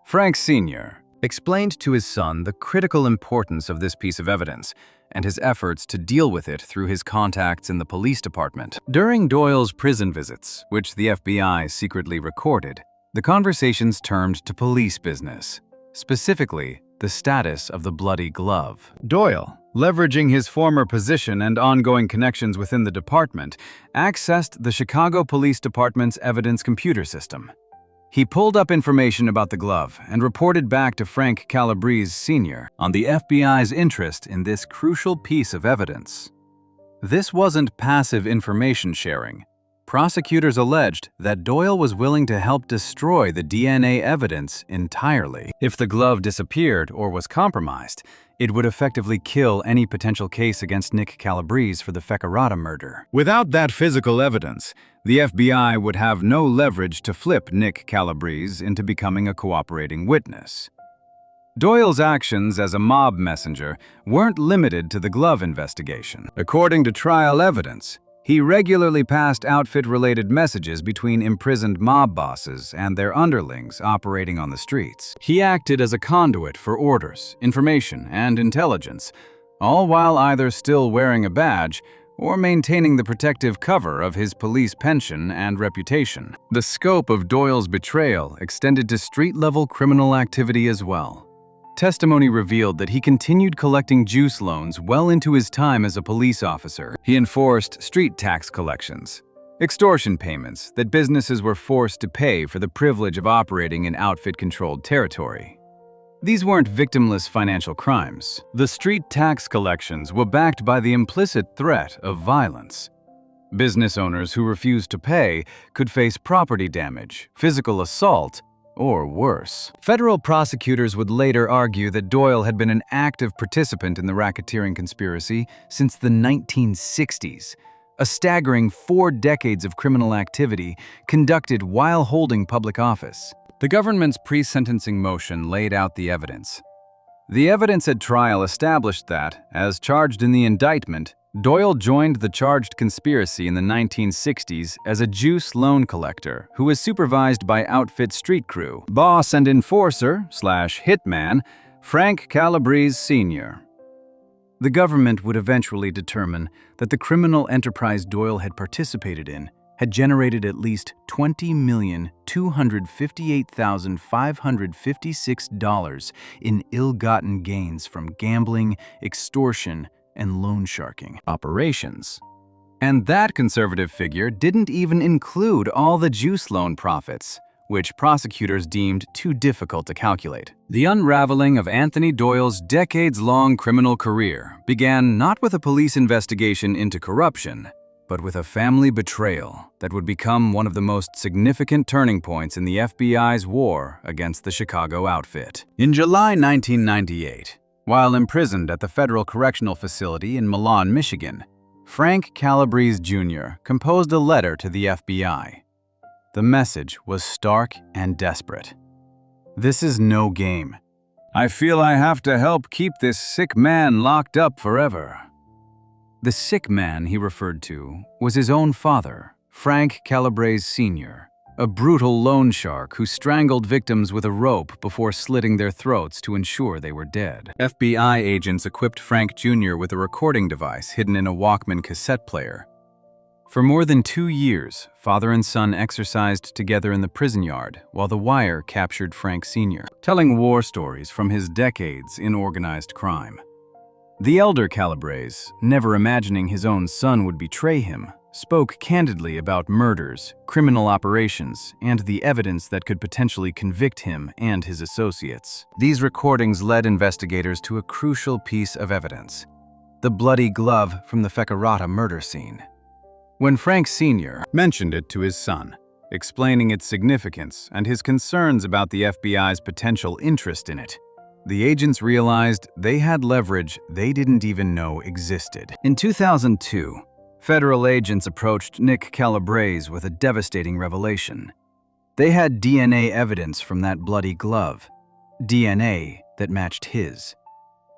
[SPEAKER 1] Frank Sr. explained to his son the critical importance of this piece of evidence and his efforts to deal with it through his contacts in the police department. During Doyle's prison visits, which the FBI secretly recorded, the conversations turned to police business, specifically the status of the bloody glove. Doyle, leveraging his former position and ongoing connections within the department, accessed the Chicago Police Department's evidence computer system. He pulled up information about the glove and reported back to Frank Calabrese Sr. on the FBI's interest in this crucial piece of evidence. This wasn't passive information sharing. Prosecutors alleged that Doyle was willing to help destroy the DNA evidence entirely. If the glove disappeared or was compromised, it would effectively kill any potential case against Nick Calabrese for the Fecarata murder. Without that physical evidence, the FBI would have no leverage to flip Nick Calabrese into becoming a cooperating witness. Doyle's actions as a mob messenger weren't limited to the glove investigation. According to trial evidence, he regularly passed outfit-related messages between imprisoned mob bosses and their underlings operating on the streets. He acted as a conduit for orders, information, and intelligence, all while either still wearing a badge or maintaining the protective cover of his police pension and reputation. The scope of Doyle's betrayal extended to street-level criminal activity as well. Testimony revealed that he continued collecting juice loans well into his time as a police officer. He enforced street tax collections, extortion payments that businesses were forced to pay for the privilege of operating in outfit-controlled territory. These weren't victimless financial crimes. The street tax collections were backed by the implicit threat of violence. Business owners who refused to pay could face property damage, physical assault, or worse. Federal prosecutors would later argue that Doyle had been an active participant in the racketeering conspiracy since the 1960s, a staggering 4 decades of criminal activity conducted while holding public office. The government's pre-sentencing motion laid out the evidence. The evidence at trial established that, as charged in the indictment, Doyle joined the charged conspiracy in the 1960s as a juice loan collector who was supervised by outfit street crew, boss and enforcer/hitman, Frank Calabrese Sr. The government would eventually determine that the criminal enterprise Doyle had participated in had generated at least $20,258,556 in ill-gotten gains from gambling, extortion, and loan sharking operations. And that conservative figure didn't even include all the juice loan profits, which prosecutors deemed too difficult to calculate. The unraveling of Anthony Doyle's decades-long criminal career began not with a police investigation into corruption, but with a family betrayal that would become one of the most significant turning points in the FBI's war against the Chicago outfit. In July 1998, while imprisoned at the Federal Correctional Facility in Milan, Michigan, Frank Calabrese Jr. composed a letter to the FBI. The message was stark and desperate. "This is no game. I feel I have to help keep this sick man locked up forever." The sick man he referred to was his own father, Frank Calabrese Sr., a brutal loan shark who strangled victims with a rope before slitting their throats to ensure they were dead. FBI agents equipped Frank Jr. with a recording device hidden in a Walkman cassette player. For more than 2 years, father and son exercised together in the prison yard while The Wire captured Frank Sr., telling war stories from his decades in organized crime. The elder Calabrese, never imagining his own son would betray him, spoke candidly about murders, criminal operations, and the evidence that could potentially convict him and his associates. These recordings led investigators to a crucial piece of evidence: the bloody glove from the Feccarata murder scene. When Frank Sr. mentioned it to his son, explaining its significance and his concerns about the FBI's potential interest in it, the agents realized they had leverage they didn't even know existed. In 2002, federal agents approached Nick Calabrese with a devastating revelation. They had DNA evidence from that bloody glove, DNA that matched his.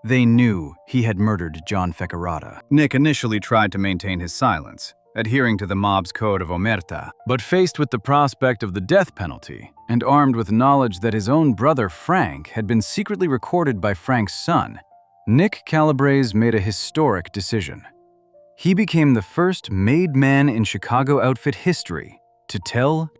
[SPEAKER 1] They knew he had murdered John Feccarata. Nick initially tried to maintain his silence, adhering to the mob's code of omerta, but faced with the prospect of the death penalty, and armed with knowledge that his own brother Frank had been secretly recorded by Frank's son, Nick Calabrese made a historic decision. He became the first made man in Chicago outfit history to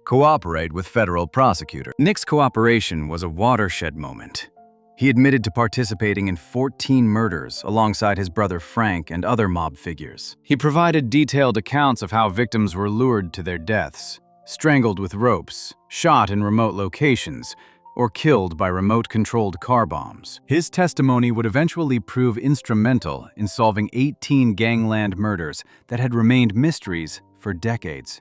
[SPEAKER 1] cooperate with federal prosecutors. Nick's cooperation was a watershed moment. He admitted to participating in 14 murders alongside his brother Frank and other mob figures. He provided detailed accounts of how victims were lured to their deaths, strangled with ropes, shot in remote locations, or killed by remote-controlled car bombs. His testimony would eventually prove instrumental in solving 18 gangland murders that had remained mysteries for decades.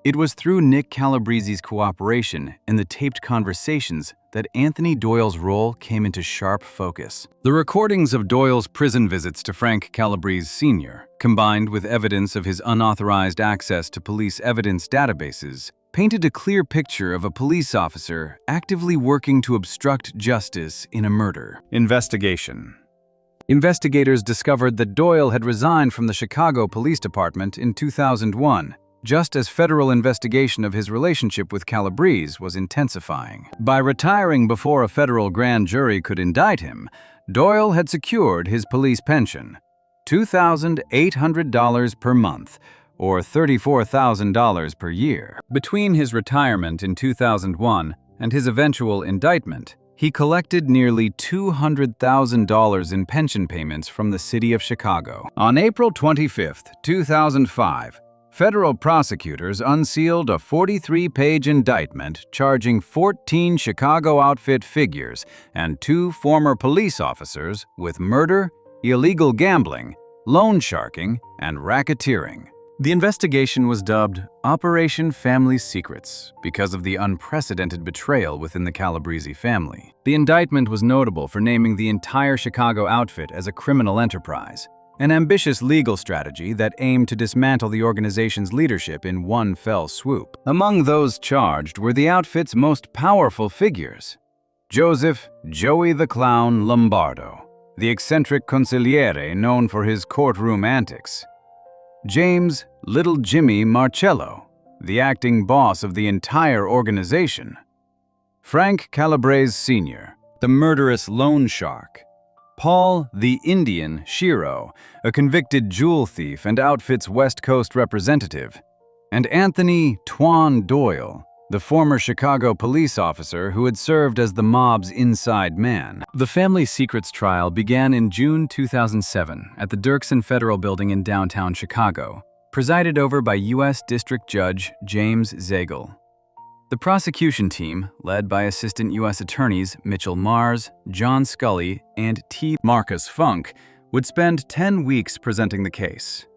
[SPEAKER 1] It was through Nick Calabrese's cooperation and the taped conversations that Anthony Doyle's role came into sharp focus. The recordings of Doyle's prison visits to Frank Calabrese Sr., combined with evidence of his unauthorized access to police evidence databases, painted a clear picture of a police officer actively working to obstruct justice in a murder. Investigation. Investigators discovered that Doyle had resigned from the Chicago Police Department in 2001, just as federal investigation of his relationship with Calabrese was intensifying. By retiring before a federal grand jury could indict him, Doyle had secured his police pension, $2,800 per month, or $34,000 per year. Between his retirement in 2001 and his eventual indictment, he collected nearly $200,000 in pension payments from the city of Chicago. On April 25, 2005, federal prosecutors unsealed a 43-page indictment charging 14 Chicago outfit figures and 2 former police officers with murder, illegal gambling, loan sharking, and racketeering. The investigation was dubbed Operation Family Secrets because of the unprecedented betrayal within the Calabrese family. The indictment was notable for naming the entire Chicago outfit as a criminal enterprise, an ambitious legal strategy that aimed to dismantle the organization's leadership in one fell swoop. Among those charged were the outfit's most powerful figures: Joseph "Joey the Clown" Lombardo, the eccentric consigliere known for his courtroom antics; James "Little Jimmy" Marcello, the acting boss of the entire organization; Frank Calabrese Sr., the murderous loan shark; Paul the Indian Shiro, a convicted jewel thief and outfit's West Coast representative; and Anthony "Twan" Doyle, the former Chicago police officer who had served as the mob's inside man. The Family Secrets trial began in June 2007 at the Dirksen Federal Building in downtown Chicago, presided over by U.S. District Judge James Zagel. The prosecution team, led by Assistant U.S. Attorneys Mitchell Mars, John Scully, and T. Marcus Funk, would spend 10 weeks presenting the case.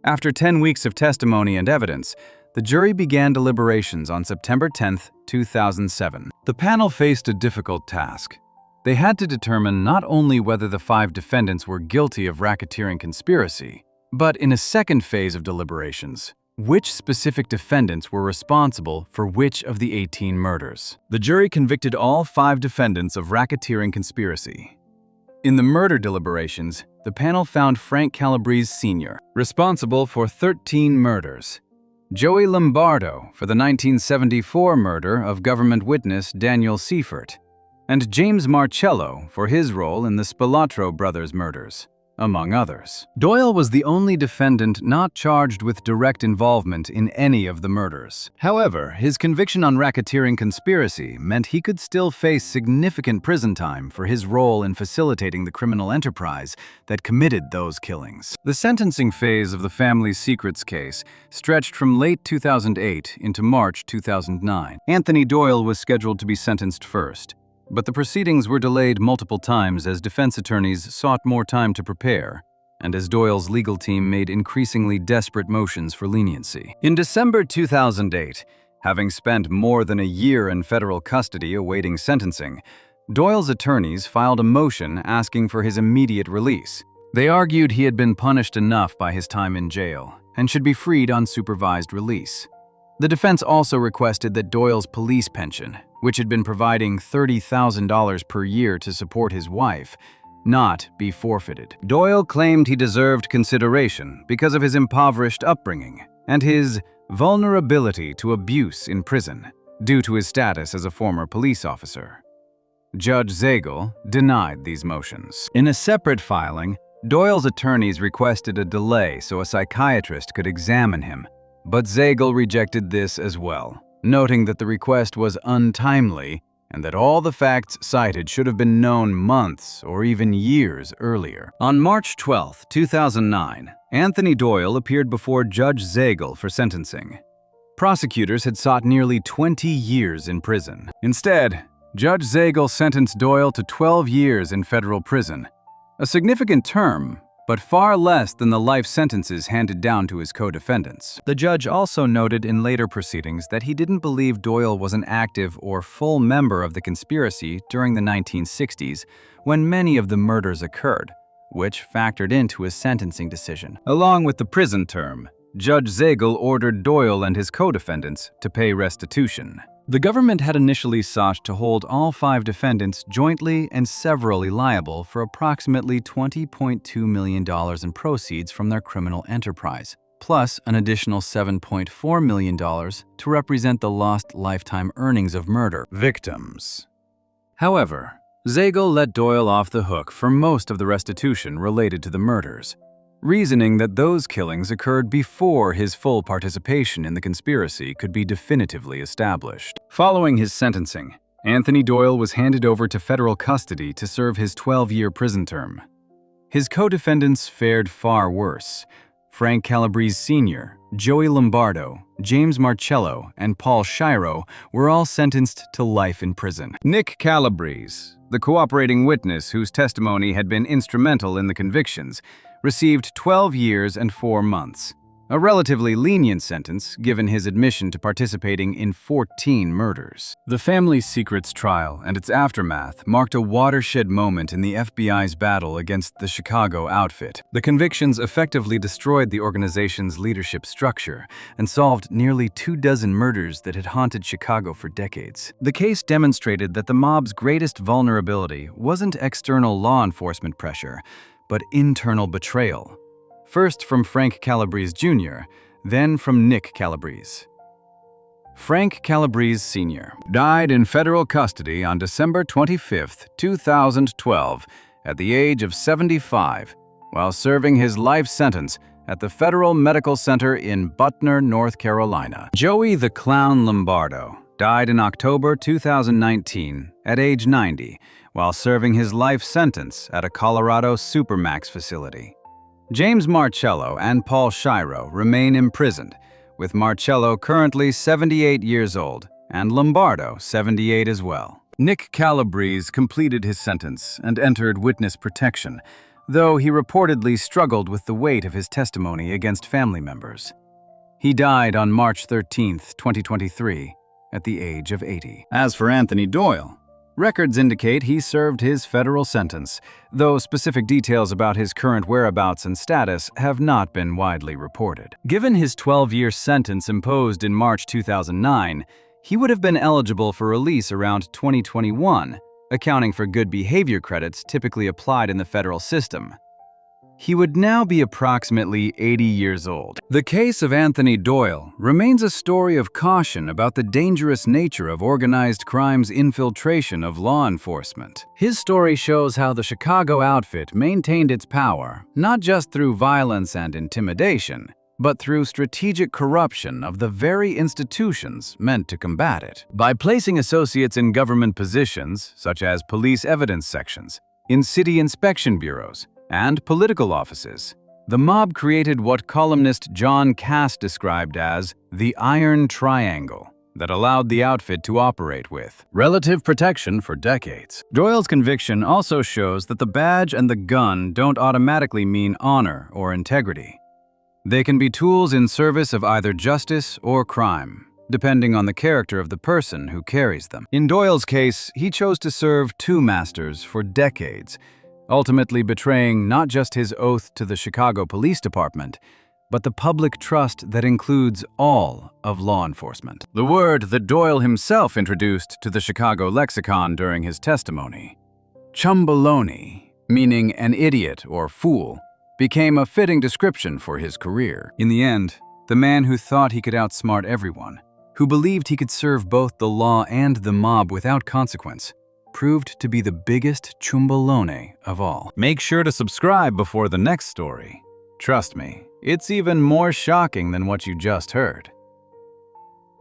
[SPEAKER 1] After 10 weeks of testimony and evidence, the jury began deliberations on September 10, 2007. The panel faced a difficult task. They had to determine not only whether the 5 defendants were guilty of racketeering conspiracy, but in a second phase of deliberations, which specific defendants were responsible for which of the 18 murders. The jury convicted all 5 defendants of racketeering conspiracy. In the murder deliberations, the panel found Frank Calabrese Sr. responsible for 13 murders, Joey Lombardo for the 1974 murder of government witness Daniel Seifert, and James Marcello for his role in the Spilatro brothers' murders, among others. Doyle was the only defendant not charged with direct involvement in any of the murders. However, his conviction on racketeering conspiracy meant he could still face significant prison time for his role in facilitating the criminal enterprise that committed those killings. The sentencing phase of the family secrets case stretched from late 2008 into March 2009. Anthony Doyle was scheduled to be sentenced first, but the proceedings were delayed multiple times as defense attorneys sought more time to prepare, and as Doyle's legal team made increasingly desperate motions for leniency. In December 2008, having spent more than a year in federal custody awaiting sentencing, Doyle's attorneys filed a motion asking for his immediate release. They argued he had been punished enough by his time in jail and should be freed on supervised release. The defense also requested that Doyle's police pension, which had been providing $30,000 per year to support his wife, not be forfeited. Doyle claimed he deserved consideration because of his impoverished upbringing and his vulnerability to abuse in prison due to his status as a former police officer. Judge Zagel denied these motions. In a separate filing, Doyle's attorneys requested a delay so a psychiatrist could examine him, but Zagel rejected this as well, noting that the request was untimely and that all the facts cited should have been known months or even years earlier. On March 12, 2009, Anthony Doyle appeared before Judge Zagel for sentencing. Prosecutors had sought nearly 20 years in prison. Instead, Judge Zagel sentenced Doyle to 12 years in federal prison, a significant term, but far less than the life sentences handed down to his co-defendants. The judge also noted in later proceedings that he didn't believe Doyle was an active or full member of the conspiracy during the 1960s, when many of the murders occurred, which factored into his sentencing decision. Along with the prison term, Judge Zagel ordered Doyle and his co-defendants to pay restitution. The government had initially sought to hold all 5 defendants jointly and severally liable for approximately $20.2 million in proceeds from their criminal enterprise, plus an additional $7.4 million to represent the lost lifetime earnings of murder victims. However, Zagel let Doyle off the hook for most of the restitution related to the murders, reasoning that those killings occurred before his full participation in the conspiracy could be definitively established. Following his sentencing, Anthony Doyle was handed over to federal custody to serve his 12-year prison term. His co-defendants fared far worse. Frank Calabrese Sr., Joey Lombardo, James Marcello, and Paul Shiro were all sentenced to life in prison. Nick Calabrese, the cooperating witness whose testimony had been instrumental in the convictions, received 12 years and 4 months, a relatively lenient sentence given his admission to participating in 14 murders. The family secrets trial and its aftermath marked a watershed moment in the FBI's battle against the Chicago outfit. The convictions effectively destroyed the organization's leadership structure and solved nearly 24 murders that had haunted Chicago for decades. The case demonstrated that the mob's greatest vulnerability wasn't external law enforcement pressure, but internal betrayal. First from Frank Calabrese Jr., then from Nick Calabrese. Frank Calabrese Sr. died in federal custody on December 25, 2012, at the age of 75, while serving his life sentence at the Federal Medical Center in Butner, North Carolina. Joey the Clown Lombardo died in October 2019 at age 90, while serving his life sentence at a Colorado Supermax facility. James Marcello and Paul Shiro remain imprisoned, with Marcello currently 78 years old and Lombardo 78 as well. Nick Calabrese completed his sentence and entered witness protection, though he reportedly struggled with the weight of his testimony against family members. He died on March 13, 2023, at the age of 80. As for Anthony Doyle, records indicate he served his federal sentence, though specific details about his current whereabouts and status have not been widely reported. Given his 12-year sentence imposed in March 2009, he would have been eligible for release around 2021, accounting for good behavior credits typically applied in the federal system. He would now be approximately 80 years old. The case of Anthony Doyle remains a story of caution about the dangerous nature of organized crime's infiltration of law enforcement. His story shows how the Chicago outfit maintained its power, not just through violence and intimidation, but through strategic corruption of the very institutions meant to combat it. By placing associates in government positions, such as police evidence sections, in city inspection bureaus, and political offices, the mob created what columnist John Cass described as the Iron Triangle that allowed the outfit to operate with relative protection for decades. Doyle's conviction also shows that the badge and the gun don't automatically mean honor or integrity. They can be tools in service of either justice or crime, depending on the character of the person who carries them. In Doyle's case, he chose to serve two masters for decades, ultimately betraying not just his oath to the Chicago Police Department, but the public trust that includes all of law enforcement. The word that Doyle himself introduced to the Chicago lexicon during his testimony, chumbaloney, meaning an idiot or fool, became a fitting description for his career. In the end, the man who thought he could outsmart everyone, who believed he could serve both the law and the mob without consequence, proved to be the biggest chumbalone of all. Make sure to subscribe before the next story. Trust me, it's even more shocking than what you just heard.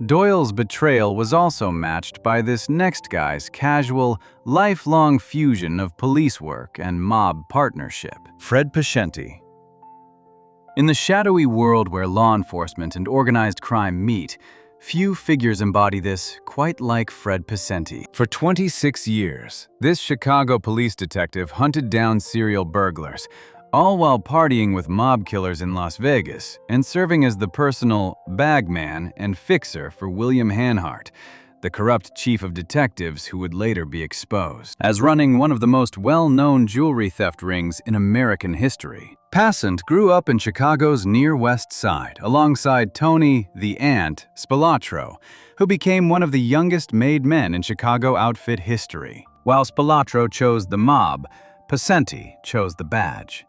[SPEAKER 1] Doyle's betrayal was also matched by this next guy's casual, lifelong fusion of police work and mob partnership. Fred Pescenti. In the shadowy world where law enforcement and organized crime meet, few figures embody this quite like Fred Pescenti. For 26 years, this Chicago police detective hunted down serial burglars, all while partying with mob killers in Las Vegas and serving as the personal bagman and fixer for William Hanhart, the corrupt chief of detectives who would later be exposed as running one of the most well-known jewelry theft rings in American history. Passant grew up in Chicago's Near West Side alongside Tony the Ant Spilatro, who became one of the youngest made men in Chicago outfit history. While Spilatro chose the mob, Pescenti chose the badge.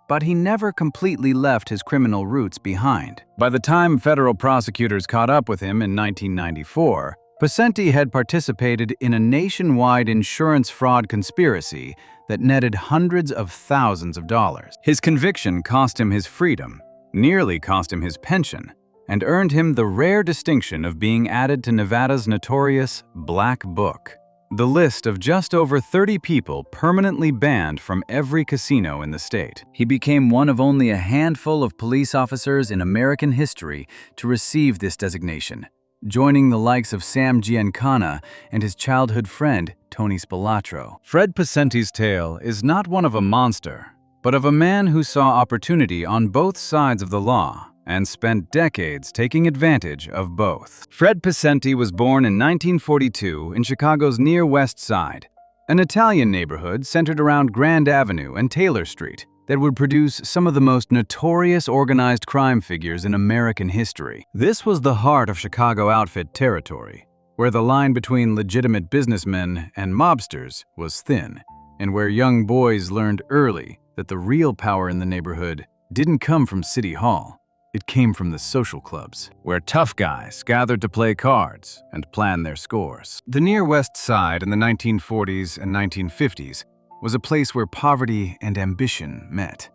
[SPEAKER 1] But he never completely left his criminal roots behind. By the time federal prosecutors caught up with him in 1994, Pescenti had participated in a nationwide insurance fraud conspiracy that netted hundreds of thousands of dollars. His conviction cost him his freedom, nearly cost him his pension, and earned him the rare distinction of being added to Nevada's notorious Black Book, the list of just over 30 people permanently banned from every casino in the state. He became one of only a handful of police officers in American history to receive this designation, joining the likes of Sam Giancana and his childhood friend, Tony Spilatro. Fred Pescenti's tale is not one of a monster, but of a man who saw opportunity on both sides of the law and spent decades taking advantage of both. Fred Pescenti was born in 1942 in Chicago's Near West Side, an Italian neighborhood centered around Grand Avenue and Taylor Street that would produce some of the most notorious organized crime figures in American history. This was the heart of Chicago outfit territory, where the line between legitimate businessmen and mobsters was thin, and where young boys learned early that the real power in the neighborhood didn't come from City Hall. It came from the social clubs, where tough guys gathered to play cards and plan their scores. The Near West Side in the 1940s and 1950s was a place where poverty and ambition met.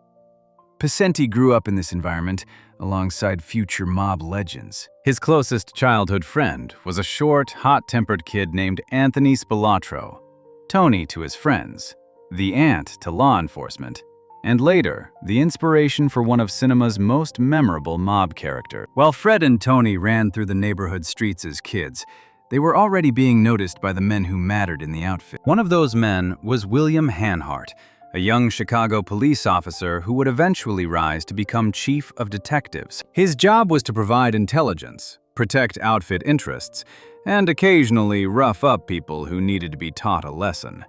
[SPEAKER 1] Pescenti grew up in this environment alongside future mob legends. His closest childhood friend was a short, hot-tempered kid named Anthony Spilatro, Tony to his friends, the Ant to law enforcement, and later, the inspiration for one of cinema's most memorable mob characters. While Fred and Tony ran through the neighborhood streets as kids, they were already being noticed by the men who mattered in the outfit. One of those men was William Hanhart, a young Chicago police officer who would eventually rise to become chief of detectives. His job was to provide intelligence, protect outfit interests, and occasionally rough up people who needed to be taught a lesson.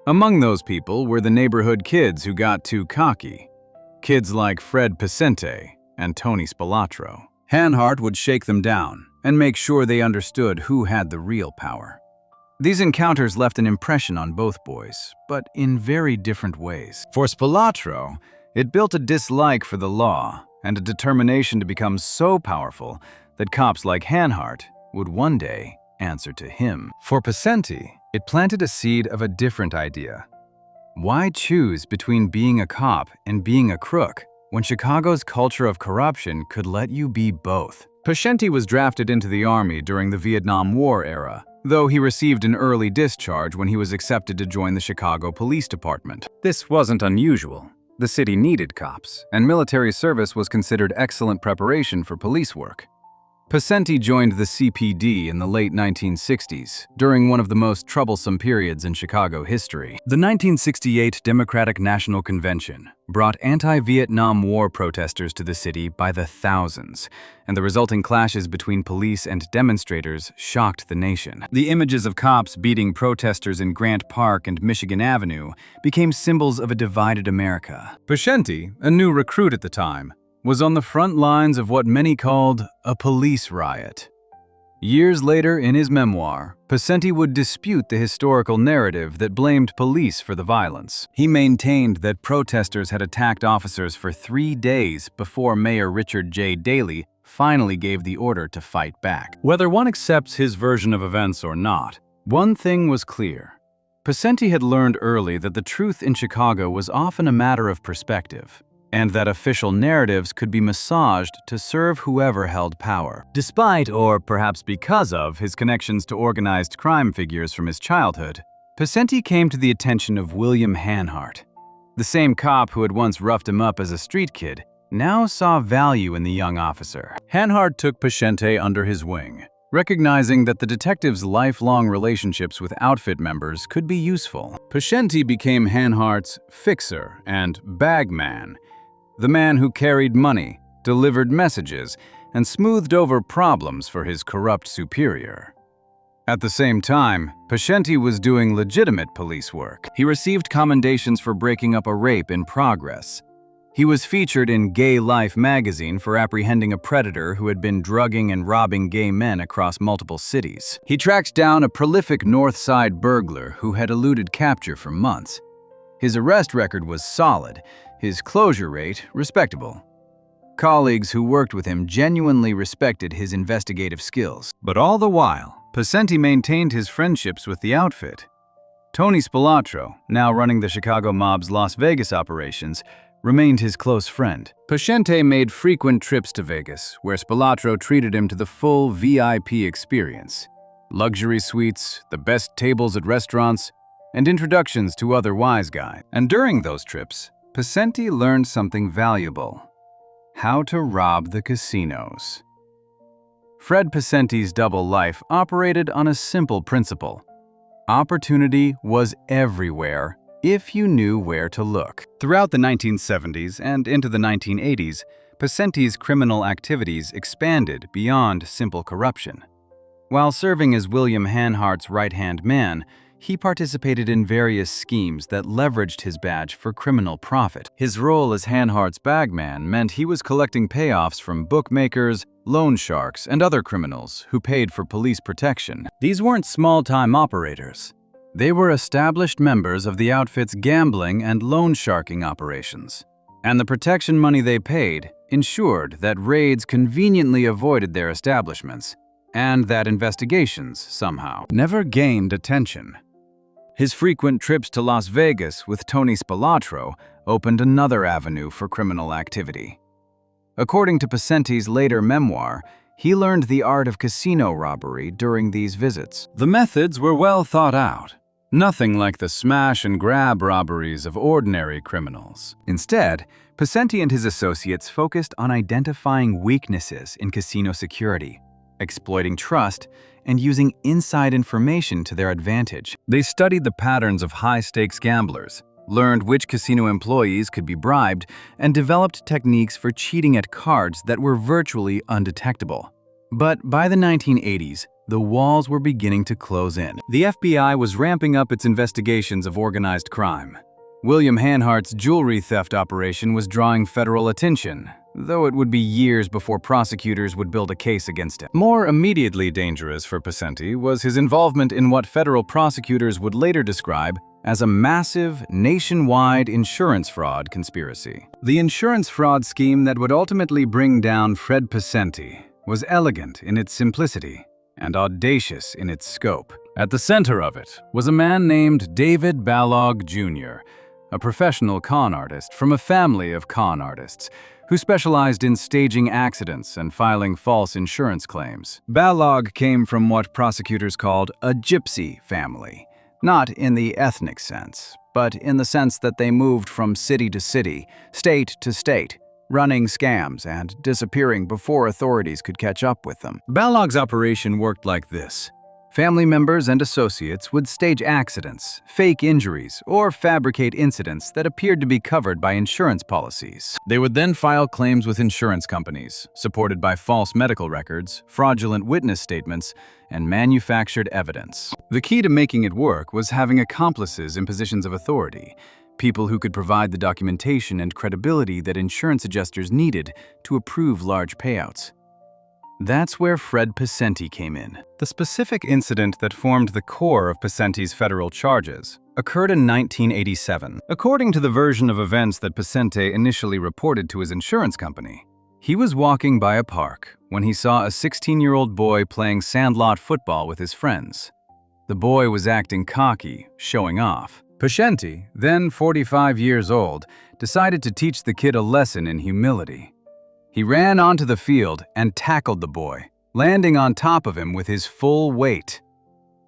[SPEAKER 1] Among those people were the neighborhood kids who got too cocky, kids like Fred Pescenti and Tony Spilatro. Hanhart would shake them down and make sure they understood who had the real power. These encounters left an impression on both boys, but in very different ways. For Spilatro, It built a dislike for the law and a determination to become so powerful that cops like Hanhart would one day answer to him. For Pacenti, it planted a seed of a different idea. Why choose between being a cop and being a crook when Chicago's culture of corruption could let you be both? Pacenti was drafted into the Army during the Vietnam War era, though he received an early discharge when he was accepted to join the Chicago Police Department. This wasn't unusual. The city needed cops, and military service was considered excellent preparation for police work. Pacenti joined the CPD in the late 1960s, during one of the most troublesome periods in Chicago history. The 1968 Democratic National Convention brought anti-Vietnam War protesters to the city by the thousands, and the resulting clashes between police and demonstrators shocked the nation. The images of cops beating protesters in Grant Park and Michigan Avenue became symbols of a divided America. Pacenti, a new recruit at the time, was on the front lines of what many called a police riot. Years later, in his memoir, Pacenti would dispute the historical narrative that blamed police for the violence. He maintained that protesters had attacked officers for 3 days before Mayor Richard J. Daley finally gave the order to fight back. Whether one accepts his version of events or not, one thing was clear. Pacenti had learned early that the truth in Chicago was often a matter of perspective, and that official narratives could be massaged to serve whoever held power. Despite, or perhaps because of, his connections to organized crime figures from his childhood, Pacenti came to the attention of William Hanhart. The same cop who had once roughed him up as a street kid now saw value in the young officer. Hanhart took Pacenti under his wing, recognizing that the detective's lifelong relationships with outfit members could be useful. Pacenti became Hanhart's fixer and bagman, the man who carried money, delivered messages, and smoothed over problems for his corrupt superior. At the same time, Pacenti was doing legitimate police work. He received commendations for breaking up a rape in progress. He was featured in Gay Life magazine for apprehending a predator who had been drugging and robbing gay men across multiple cities. He tracked down a prolific North Side burglar who had eluded capture for months. His arrest record was solid, his closure rate respectable. Colleagues who worked with him genuinely respected his investigative skills. But all the while, Pacenti maintained his friendships with the outfit. Tony Spilatro, now running the Chicago Mob's Las Vegas operations, remained his close friend. Pacenti made frequent trips to Vegas, where Spilatro treated him to the full VIP experience. Luxury suites, the best tables at restaurants, and introductions to other wise guys. And during those trips, Pacenti learned something valuable: how to rob the casinos. Fred Pacenti's double life operated on a simple principle. Opportunity was everywhere if you knew where to look. Throughout the 1970s and into the 1980s, Pacenti's criminal activities expanded beyond simple corruption. While serving as William Hanhart's right-hand man, he participated in various schemes that leveraged his badge for criminal profit. His role as Hanhart's bagman meant he was collecting payoffs from bookmakers, loan sharks, and other criminals who paid for police protection. These weren't small-time operators. They were established members of the outfit's gambling and loan sharking operations. And the protection money they paid ensured that raids conveniently avoided their establishments, and that investigations, somehow, never gained attention. His frequent trips to Las Vegas with Tony Spilatro opened another avenue for criminal activity. According to Pacenti's later memoir, he learned the art of casino robbery during these visits. The methods were well thought out, nothing like the smash-and-grab robberies of ordinary criminals. Instead, Pacenti and his associates focused on identifying weaknesses in casino security, exploiting trust, and using inside information to their advantage. They studied the patterns of high-stakes gamblers, learned which casino employees could be bribed, and developed techniques for cheating at cards that were virtually undetectable. But by the 1980s, the walls were beginning to close in. The FBI was ramping up its investigations of organized crime. William Hanhart's jewelry theft operation was drawing federal attention, though it would be years before prosecutors would build a case against him. More immediately dangerous for Pacenti was his involvement in what federal prosecutors would later describe as a massive, nationwide insurance fraud conspiracy. The insurance fraud scheme that would ultimately bring down Fred Pesenti was elegant in its simplicity and audacious in its scope. At the center of it was a man named David Balog Jr., a professional con artist from a family of con artists who specialized in staging accidents and filing false insurance claims. Balog came from what prosecutors called a gypsy family, not in the ethnic sense, but in the sense that they moved from city to city, state to state, running scams and disappearing before authorities could catch up with them. Balog's operation worked like this. Family members and associates would stage accidents, fake injuries, or fabricate incidents that appeared to be covered by insurance policies. They would then file claims with insurance companies, supported by false medical records, fraudulent witness statements, and manufactured evidence. The key to making it work was having accomplices in positions of authority, people who could provide the documentation and credibility that insurance adjusters needed to approve large payouts. That's where Fred Pesenti came in. The specific incident that formed the core of Pesenti's federal charges occurred in 1987. According to the version of events that Pesenti initially reported to his insurance company, he was walking by a park when he saw a 16-year-old boy playing sandlot football with his friends. The boy was acting cocky, showing off. Pesenti, then 45 years old, decided to teach the kid a lesson in humility. He ran onto the field and tackled the boy, landing on top of him with his full weight.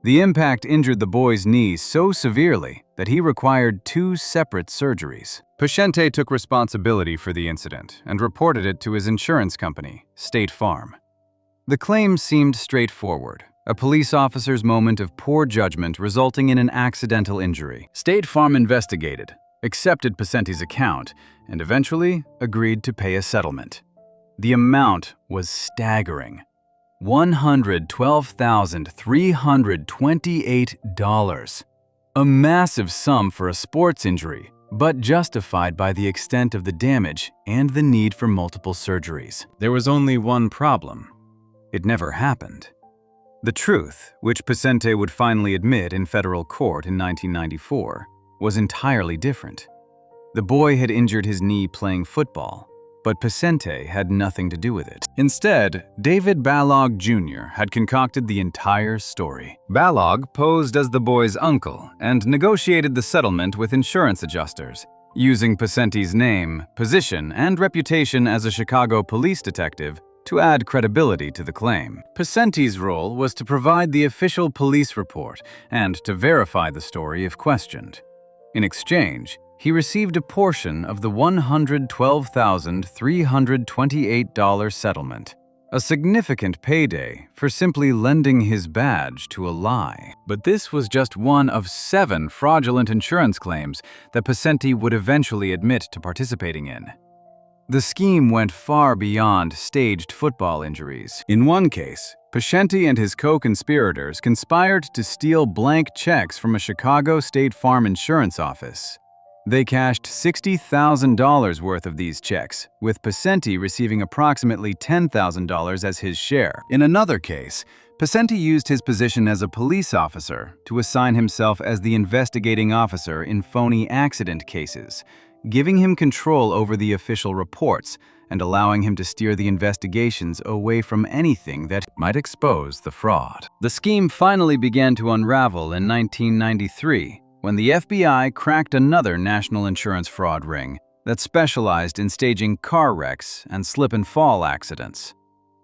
[SPEAKER 1] The impact injured the boy's knees so severely that he required 2 separate surgeries. Pesenti took responsibility for the incident and reported it to his insurance company, State Farm. The claim seemed straightforward, a police officer's moment of poor judgment resulting in an accidental injury. State Farm investigated, accepted Pesenti's account, and eventually agreed to pay a settlement. The amount was staggering: $112,328. A massive sum for a sports injury, but justified by the extent of the damage and the need for multiple surgeries. There was only one problem: it never happened. The truth, which Pesenti would finally admit in federal court in 1994, was entirely different. The boy had injured his knee playing football, but Pesenti had nothing to do with it. Instead, David Balog Jr. had concocted the entire story. Balog posed as the boy's uncle and negotiated the settlement with insurance adjusters, using Pesenti's name, position, and reputation as a Chicago police detective to add credibility to the claim. Pesenti's role was to provide the official police report and to verify the story if questioned. In exchange, he received a portion of the $112,328 settlement, a significant payday for simply lending his badge to a lie. But this was just one of 7 fraudulent insurance claims that Pesenti would eventually admit to participating in. The scheme went far beyond staged football injuries. In one case, Pesenti and his co-conspirators conspired to steal blank checks from a Chicago State Farm insurance office. They cashed $60,000 worth of these checks, with Pesenti receiving approximately $10,000 as his share. In another case, Pesenti used his position as a police officer to assign himself as the investigating officer in phony accident cases, giving him control over the official reports and allowing him to steer the investigations away from anything that might expose the fraud. The scheme finally began to unravel in 1993, when the FBI cracked another national insurance fraud ring that specialized in staging car wrecks and slip-and-fall accidents.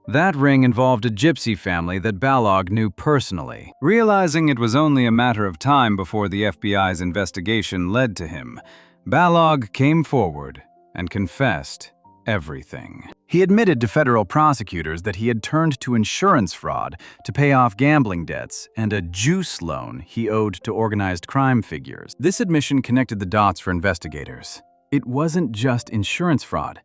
[SPEAKER 1] That ring involved a gypsy family that Balog knew personally. Realizing it was only a matter of time before the FBI's investigation led to him, Balog came forward and confessed everything. He admitted to federal prosecutors that he had turned to insurance fraud to pay off gambling debts and a juice loan he owed to organized crime figures. This admission connected the dots for investigators. It wasn't just insurance fraud.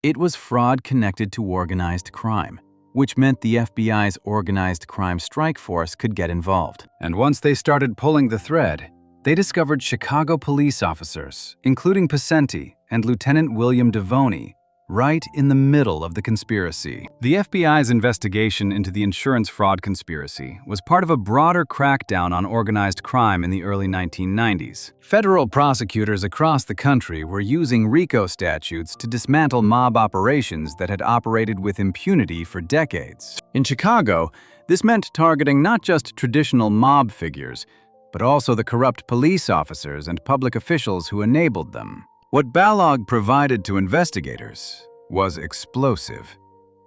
[SPEAKER 1] It was fraud connected to organized crime, which meant the FBI's Organized Crime Strike Force could get involved. And once they started pulling the thread, they discovered Chicago police officers, including Pesenti and Lieutenant William Devoney, right in the middle of the conspiracy. The FBI's investigation into the insurance fraud conspiracy was part of a broader crackdown on organized crime in the early 1990s. Federal prosecutors across the country were using RICO statutes to dismantle mob operations that had operated with impunity for decades. In Chicago, this meant targeting not just traditional mob figures, but also the corrupt police officers and public officials who enabled them. What Balog provided to investigators was explosive.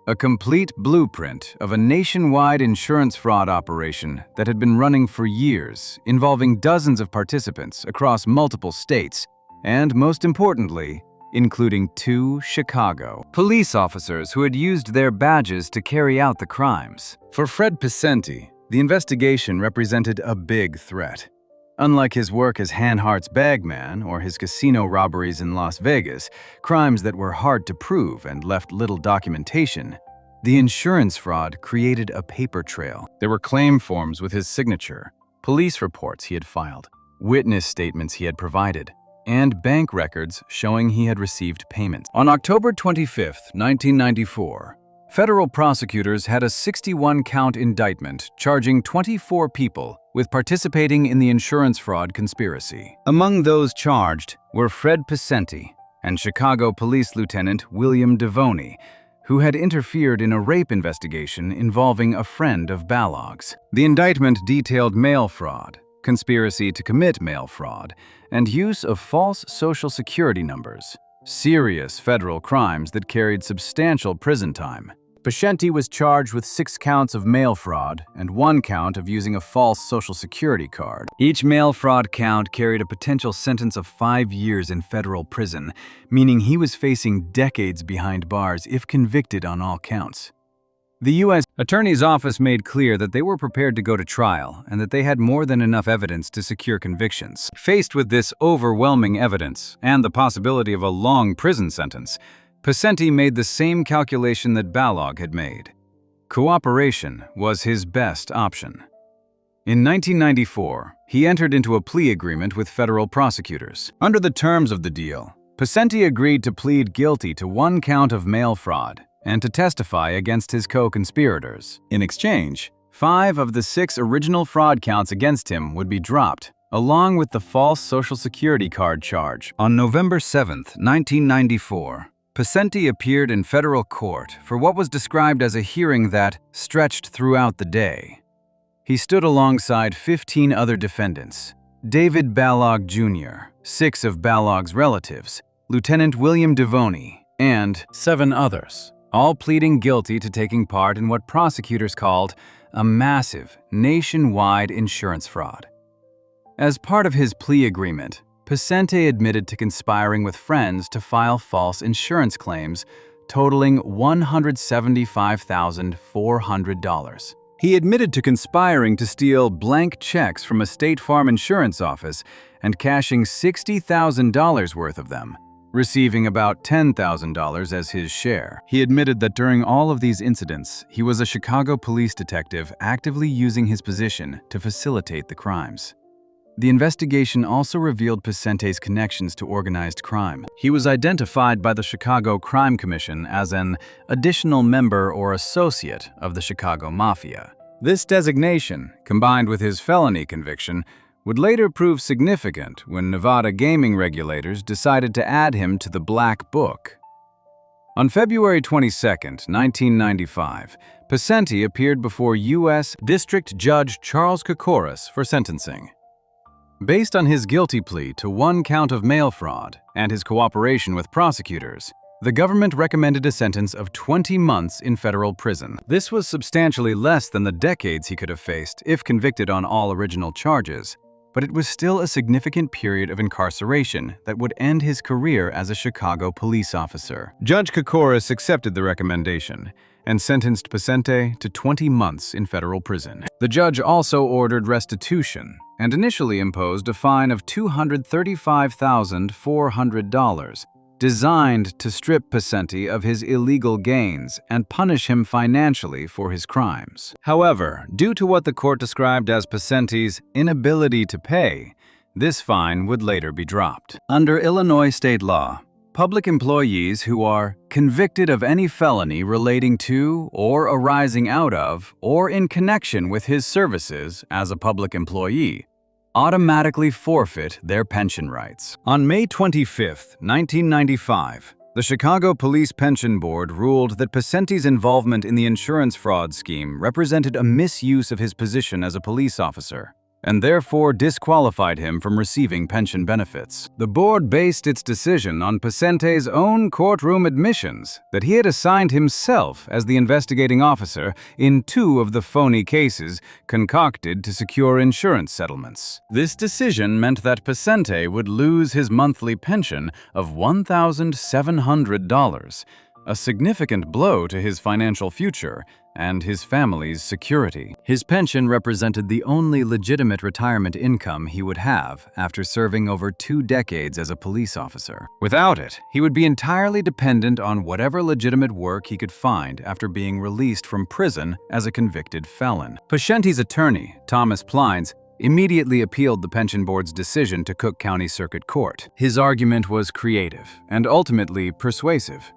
[SPEAKER 1] A complete blueprint of a nationwide insurance fraud operation that had been running for years, involving dozens of participants across multiple states, and most importantly, including 2 Chicago police officers who had used their badges to carry out the crimes. For Fred Picenti, the investigation represented a big threat. Unlike his work as Hanhart's bagman or his casino robberies in Las Vegas, crimes that were hard to prove and left little documentation, the insurance fraud created a paper trail. There were claim forms with his signature, police reports he had filed, witness statements he had provided, and bank records showing he had received payments. On October 25, 1994, federal prosecutors had a 61-count indictment charging 24 people with participating in the insurance fraud conspiracy. Among those charged were Fred Picenti and Chicago Police Lieutenant William Devoney, who had interfered in a rape investigation involving a friend of Balog's. The indictment detailed mail fraud, conspiracy to commit mail fraud, and use of false Social Security numbers, serious federal crimes that carried substantial prison time. Picenti was charged with 6 counts of mail fraud and 1 count of using a false Social Security card. Each mail fraud count carried a potential sentence of 5 years in federal prison, meaning he was facing decades behind bars if convicted on all counts. The U.S. Attorney's Office made clear that they were prepared to go to trial and that they had more than enough evidence to secure convictions. Faced with this overwhelming evidence and the possibility of a long prison sentence, Picenti made the same calculation that Balog had made. Cooperation was his best option. In 1994, he entered into a plea agreement with federal prosecutors. Under the terms of the deal, Picenti agreed to plead guilty to 1 count of mail fraud and to testify against his co-conspirators. In exchange, 5 of the 6 original fraud counts against him would be dropped, along with the false Social Security card charge. On November 7, 1994, Picenti appeared in federal court for what was described as a hearing that stretched throughout the day. He stood alongside 15 other defendants: David Balog Jr., 6 of Balog's relatives, Lieutenant William Devoney, and 7 others, all pleading guilty to taking part in what prosecutors called a massive, nationwide insurance fraud. As part of his plea agreement, Picenti admitted to conspiring with friends to file false insurance claims totaling $175,400. He admitted to conspiring to steal blank checks from a State Farm insurance office and cashing $60,000 worth of them, receiving about $10,000 as his share. He admitted that during all of these incidents, he was a Chicago police detective actively using his position to facilitate the crimes. The investigation also revealed Picenti's connections to organized crime. He was identified by the Chicago Crime Commission as an additional member or associate of the Chicago Mafia. This designation, combined with his felony conviction, would later prove significant when Nevada gaming regulators decided to add him to the Black Book. On February 22, 1995, Picenti appeared before U.S. District Judge Charles Kokoris for sentencing. Based on his guilty plea to 1 count of mail fraud and his cooperation with prosecutors, the government recommended a sentence of 20 months in federal prison. This was substantially less than the decades he could have faced if convicted on all original charges, but it was still a significant period of incarceration that would end his career as a Chicago police officer. Judge Kokoris accepted the recommendation and sentenced Picenti to 20 months in federal prison. The judge also ordered restitution and initially imposed a fine of $235,400, designed to strip Picenti of his illegal gains and punish him financially for his crimes. However, due to what the court described as Picenti's inability to pay, this fine would later be dropped. Under Illinois state law, Public employees who are convicted of any felony relating to or arising out of or in connection with his services as a public employee automatically forfeit their pension rights. On May 25, 1995, the Chicago Police Pension Board ruled that Pesenti's involvement in the insurance fraud scheme represented a misuse of his position as a police officer, and therefore disqualified him from receiving pension benefits. The board based its decision on Pesenti's own courtroom admissions that he had assigned himself as the investigating officer in 2 of the phony cases concocted to secure insurance settlements. This decision meant that Pesenti would lose his monthly pension of $1,700, a significant blow to his financial future and his family's security. His pension represented the only legitimate retirement income he would have after serving over 2 decades as a police officer. Without it, he would be entirely dependent on whatever legitimate work he could find after being released from prison as a convicted felon. Pesenti's attorney, Thomas Plines, immediately appealed the pension board's decision to Cook County Circuit Court. His argument was creative and ultimately persuasive.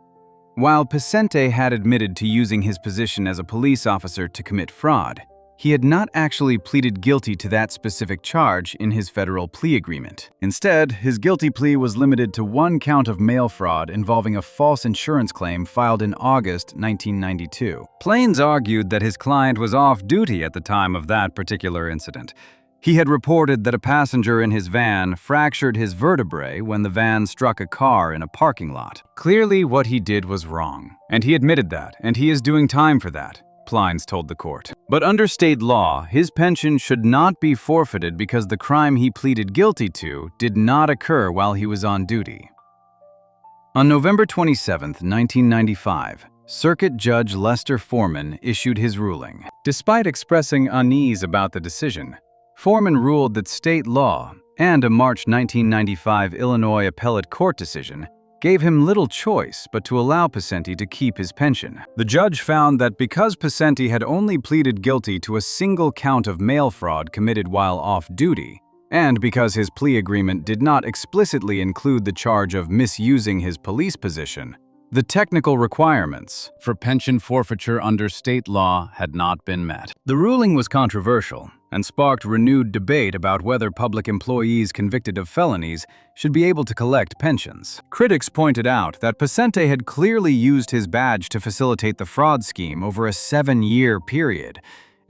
[SPEAKER 1] While Pesenti had admitted to using his position as a police officer to commit fraud, he had not actually pleaded guilty to that specific charge in his federal plea agreement. Instead, his guilty plea was limited to 1 count of mail fraud involving a false insurance claim filed in August 1992. Plines argued that his client was off duty at the time of that particular incident. He had reported that a passenger in his van fractured his vertebrae when the van struck a car in a parking lot. Clearly, what he did was wrong, and he admitted that, and he is doing time for that, Plines told the court. But under state law, his pension should not be forfeited because the crime he pleaded guilty to did not occur while he was on duty. On November 27, 1995, Circuit Judge Lester Foreman issued his ruling. Despite expressing unease about the decision, Foreman ruled that state law and a March 1995 Illinois appellate court decision gave him little choice but to allow Pesenti to keep his pension. The judge found that because Pesenti had only pleaded guilty to a single count of mail fraud committed while off duty, and because his plea agreement did not explicitly include the charge of misusing his police position, the technical requirements for pension forfeiture under state law had not been met. The ruling was controversial and sparked renewed debate about whether public employees convicted of felonies should be able to collect pensions. Critics pointed out that Pesenti had clearly used his badge to facilitate the fraud scheme over a 7-year period,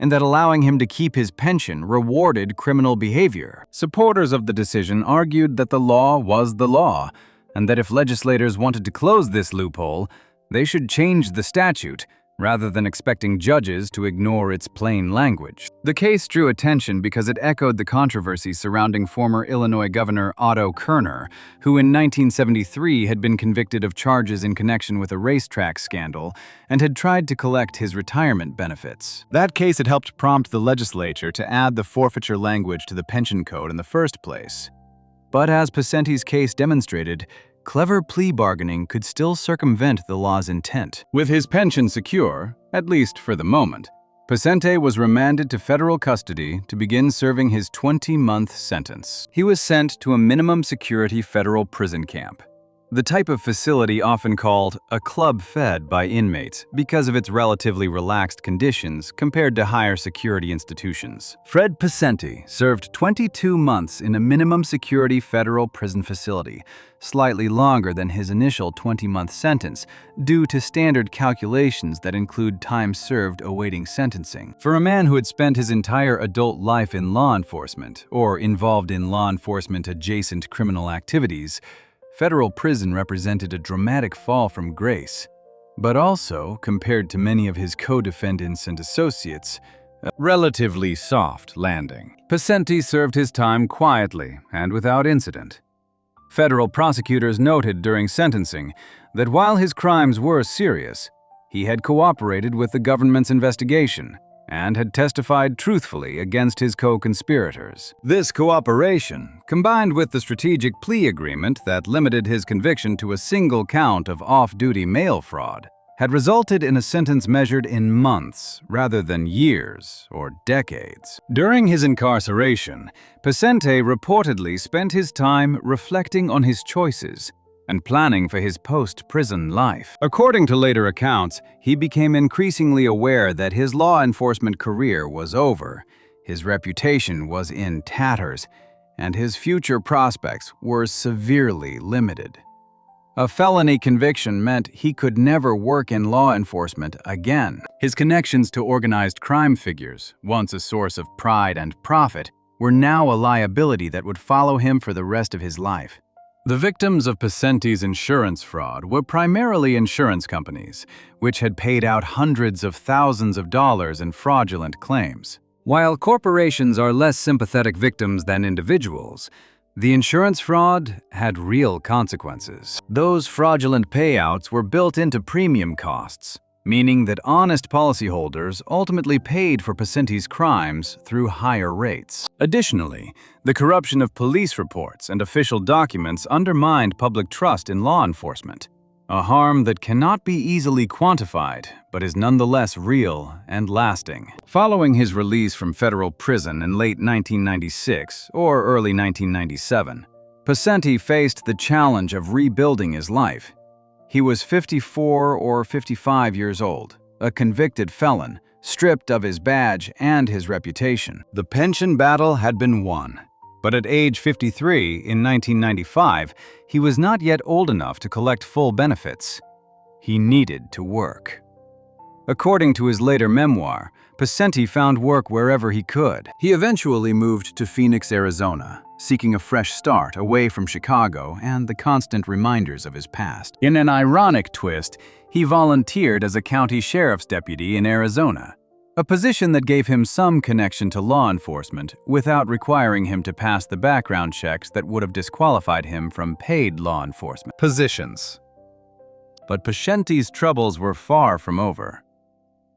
[SPEAKER 1] and that allowing him to keep his pension rewarded criminal behavior. Supporters of the decision argued that the law was the law, and that if legislators wanted to close this loophole, they should change the statute rather than expecting judges to ignore its plain language. The case drew attention because it echoed the controversy surrounding former Illinois Governor Otto Kerner, who in 1973 had been convicted of charges in connection with a racetrack scandal and had tried to collect his retirement benefits. That case had helped prompt the legislature to add the forfeiture language to the pension code in the first place. But as Pesenti's case demonstrated, clever plea bargaining could still circumvent the law's intent. With his pension secure, at least for the moment, Pesenti was remanded to federal custody to begin serving his 20-month sentence. He was sent to a minimum security federal prison camp, the type of facility often called a club fed by inmates because of its relatively relaxed conditions compared to higher security institutions. Fred Pesenti served 22 months in a minimum security federal prison facility, slightly longer than his initial 20-month sentence, due to standard calculations that include time served awaiting sentencing. For a man who had spent his entire adult life in law enforcement or involved in law enforcement-adjacent criminal activities, federal prison represented a dramatic fall from grace, but also, compared to many of his co-defendants and associates, a relatively soft landing. Pesenti served his time quietly and without incident. Federal prosecutors noted during sentencing that while his crimes were serious, he had cooperated with the government's investigation and had testified truthfully against his co-conspirators. This cooperation, combined with the strategic plea agreement that limited his conviction to a single count of off-duty mail fraud, had resulted in a sentence measured in months rather than years or decades. During his incarceration, Pesenti reportedly spent his time reflecting on his choices and planning for his post-prison life. According to later accounts, he became increasingly aware that his law enforcement career was over, his reputation was in tatters, and his future prospects were severely limited. A felony conviction meant he could never work in law enforcement again. His connections to organized crime figures, once a source of pride and profit, were now a liability that would follow him for the rest of his life. The victims of Pesenti's insurance fraud were primarily insurance companies, which had paid out hundreds of thousands of dollars in fraudulent claims. While corporations are less sympathetic victims than individuals, the insurance fraud had real consequences. Those fraudulent payouts were built into premium costs, meaning that honest policyholders ultimately paid for Pesenti's crimes through higher rates. Additionally, the corruption of police reports and official documents undermined public trust in law enforcement, a harm that cannot be easily quantified but is nonetheless real and lasting. Following his release from federal prison in late 1996 or early 1997, Pesenti faced the challenge of rebuilding his life. He was 54 or 55 years old, a convicted felon, stripped of his badge and his reputation. The pension battle had been won, but at age 53 in 1995, he was not yet old enough to collect full benefits. He needed to work. According to his later memoir, Pesenti found work wherever he could. He eventually moved to Phoenix, Arizona, seeking a fresh start away from Chicago and the constant reminders of his past. In an ironic twist, he volunteered as a county sheriff's deputy in Arizona, a position that gave him some connection to law enforcement without requiring him to pass the background checks that would have disqualified him from paid law enforcement positions. But Pesenti's troubles were far from over.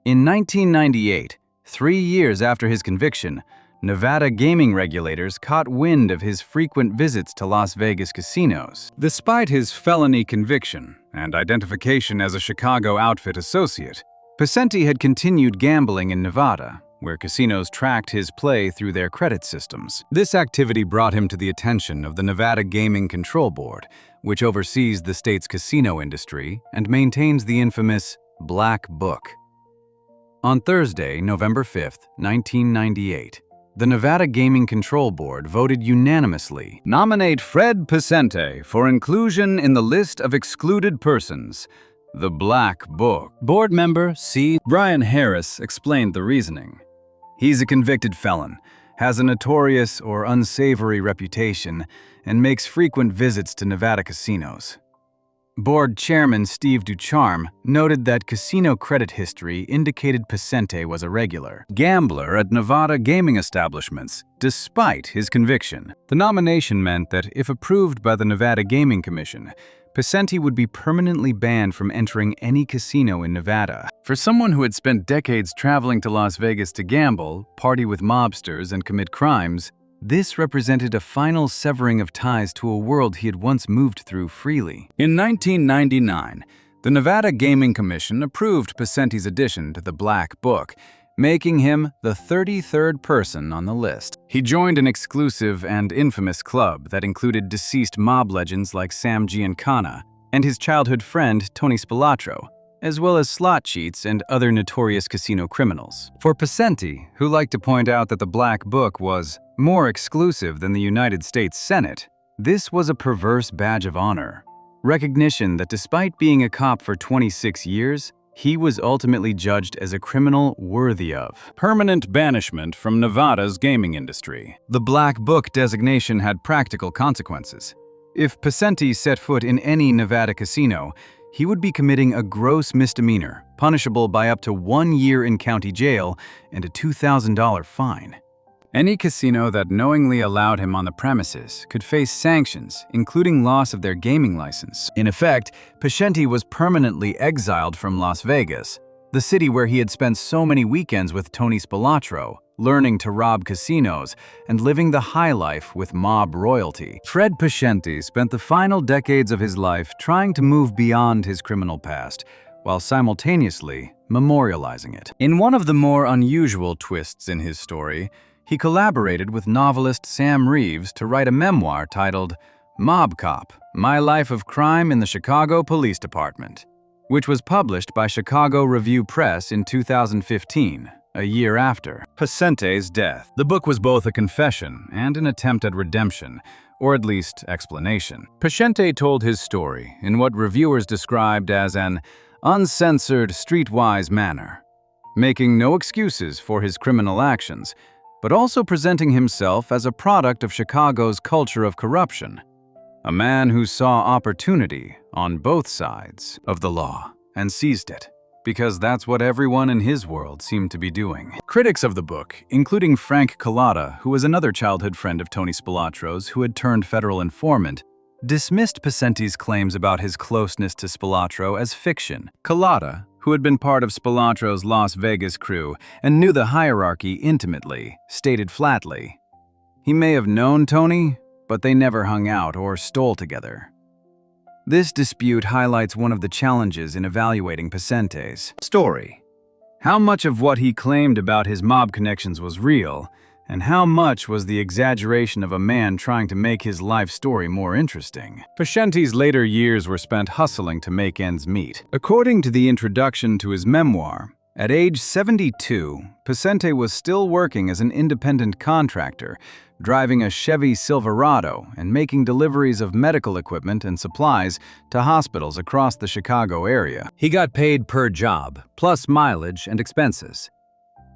[SPEAKER 1] In 1998, 3 years after his conviction, Nevada gaming regulators caught wind of his frequent visits to Las Vegas casinos. Despite his felony conviction and identification as a Chicago outfit associate, Pesenti had continued gambling in Nevada, where casinos tracked his play through their credit systems. This activity brought him to the attention of the Nevada Gaming Control Board, which oversees the state's casino industry and maintains the infamous Black Book. On Thursday, November 5, 1998, the Nevada Gaming Control Board voted unanimously to nominate Fred Pesenti for inclusion in the list of excluded persons, the Black Book. Board member C. Brian Harris explained the reasoning. He's a convicted felon, has a notorious or unsavory reputation, and makes frequent visits to Nevada casinos. Board Chairman Steve Ducharme noted that casino credit history indicated Pesenti was a regular gambler at Nevada gaming establishments, despite his conviction. The nomination meant that if approved by the Nevada Gaming Commission, Pesenti would be permanently banned from entering any casino in Nevada. For someone who had spent decades traveling to Las Vegas to gamble, party with mobsters, and commit crimes, this represented a final severing of ties to a world he had once moved through freely. In 1999, the Nevada Gaming Commission approved Pesenti's addition to the Black Book, making him the 33rd person on the list. He joined an exclusive and infamous club that included deceased mob legends like Sam Giancana and his childhood friend Tony Spilotro, as well as slot cheats and other notorious casino criminals. For Pesenti, who liked to point out that the Black Book was more exclusive than the United States Senate, this was a perverse badge of honor. Recognition that despite being a cop for 26 years, he was ultimately judged as a criminal worthy of permanent banishment from Nevada's gaming industry. The Black Book designation had practical consequences. If Pesenti set foot in any Nevada casino, he would be committing a gross misdemeanor, punishable by up to 1 year in county jail and a $2,000 fine. Any casino that knowingly allowed him on the premises could face sanctions, including loss of their gaming license. In effect, Pesenti was permanently exiled from Las Vegas, the city where he had spent so many weekends with Tony Spilotro, learning to rob casinos and living the high life with mob royalty. Fred Pesenti spent the final decades of his life trying to move beyond his criminal past, while simultaneously memorializing it. In one of the more unusual twists in his story, he collaborated with novelist Sam Reeves to write a memoir titled Mob Cop, My Life of Crime in the Chicago Police Department, which was published by Chicago Review Press in 2015, a year after Pesente's death. The book was both a confession and an attempt at redemption, or at least explanation. Pesente told his story in what reviewers described as an uncensored, streetwise manner, making no excuses for his criminal actions, but also presenting himself as a product of Chicago's culture of corruption, a man who saw opportunity on both sides of the law and seized it, because that's what everyone in his world seemed to be doing. Critics of the book, including Frank Collada, who was another childhood friend of Tony Spilatro's who had turned federal informant, dismissed Pesente's claims about his closeness to Spilatro as fiction. Collada, who had been part of Spilatro's Las Vegas crew and knew the hierarchy intimately, stated flatly, "He may have known Tony, but they never hung out or stole together." This dispute highlights one of the challenges in evaluating Pesente's story. How much of what he claimed about his mob connections was real, and how much was the exaggeration of a man trying to make his life story more interesting. Pesente's later years were spent hustling to make ends meet. According to the introduction to his memoir, at age 72, Pesente was still working as an independent contractor, driving a Chevy Silverado and making deliveries of medical equipment and supplies to hospitals across the Chicago area. He got paid per job, plus mileage and expenses.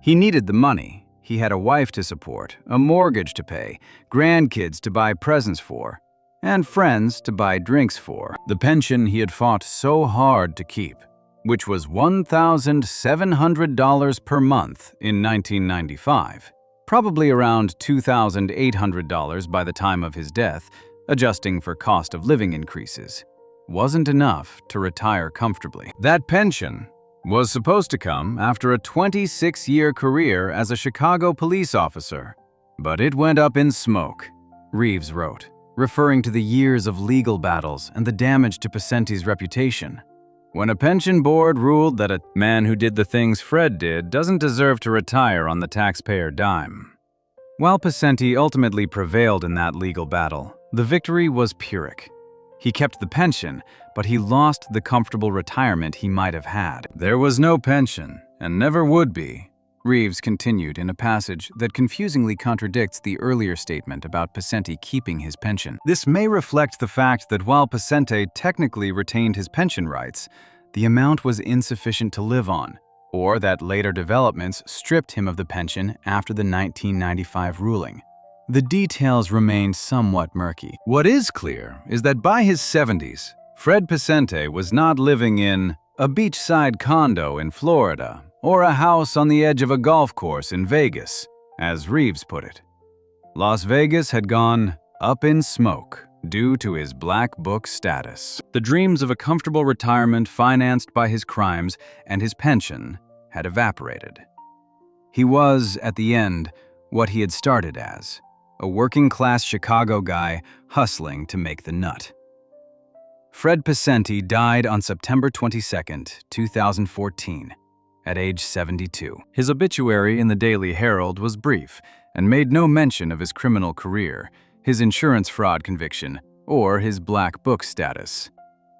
[SPEAKER 1] He needed the money. He had a wife to support, a mortgage to pay, grandkids to buy presents for, and friends to buy drinks for. The pension he had fought so hard to keep, which was $1,700 per month in 1995, probably around $2,800 by the time of his death, adjusting for cost of living increases, wasn't enough to retire comfortably. That pension was supposed to come after a 26-year career as a Chicago police officer, but it went up in smoke, Reeves wrote, referring to the years of legal battles and the damage to Pesente's reputation. When a pension board ruled that a man who did the things Fred did doesn't deserve to retire on the taxpayer dime. While Pesente ultimately prevailed in that legal battle, the victory was Pyrrhic. He kept the pension, but he lost the comfortable retirement he might have had. There was no pension, and never would be, Reeves continued in a passage that confusingly contradicts the earlier statement about Pesente keeping his pension. This may reflect the fact that while Pesente technically retained his pension rights, the amount was insufficient to live on, or that later developments stripped him of the pension after the 1995 ruling. The details remain somewhat murky. What is clear is that by his 70s, Fred Pesente was not living in a beachside condo in Florida or a house on the edge of a golf course in Vegas, as Reeves put it. Las Vegas had gone up in smoke due to his black book status. The dreams of a comfortable retirement financed by his crimes and his pension had evaporated. He was, at the end, what he had started as, a working-class Chicago guy hustling to make the nut. Fred Pesente died on September 22, 2014, at age 72. His obituary in the Daily Herald was brief and made no mention of his criminal career, his insurance fraud conviction, or his black book status.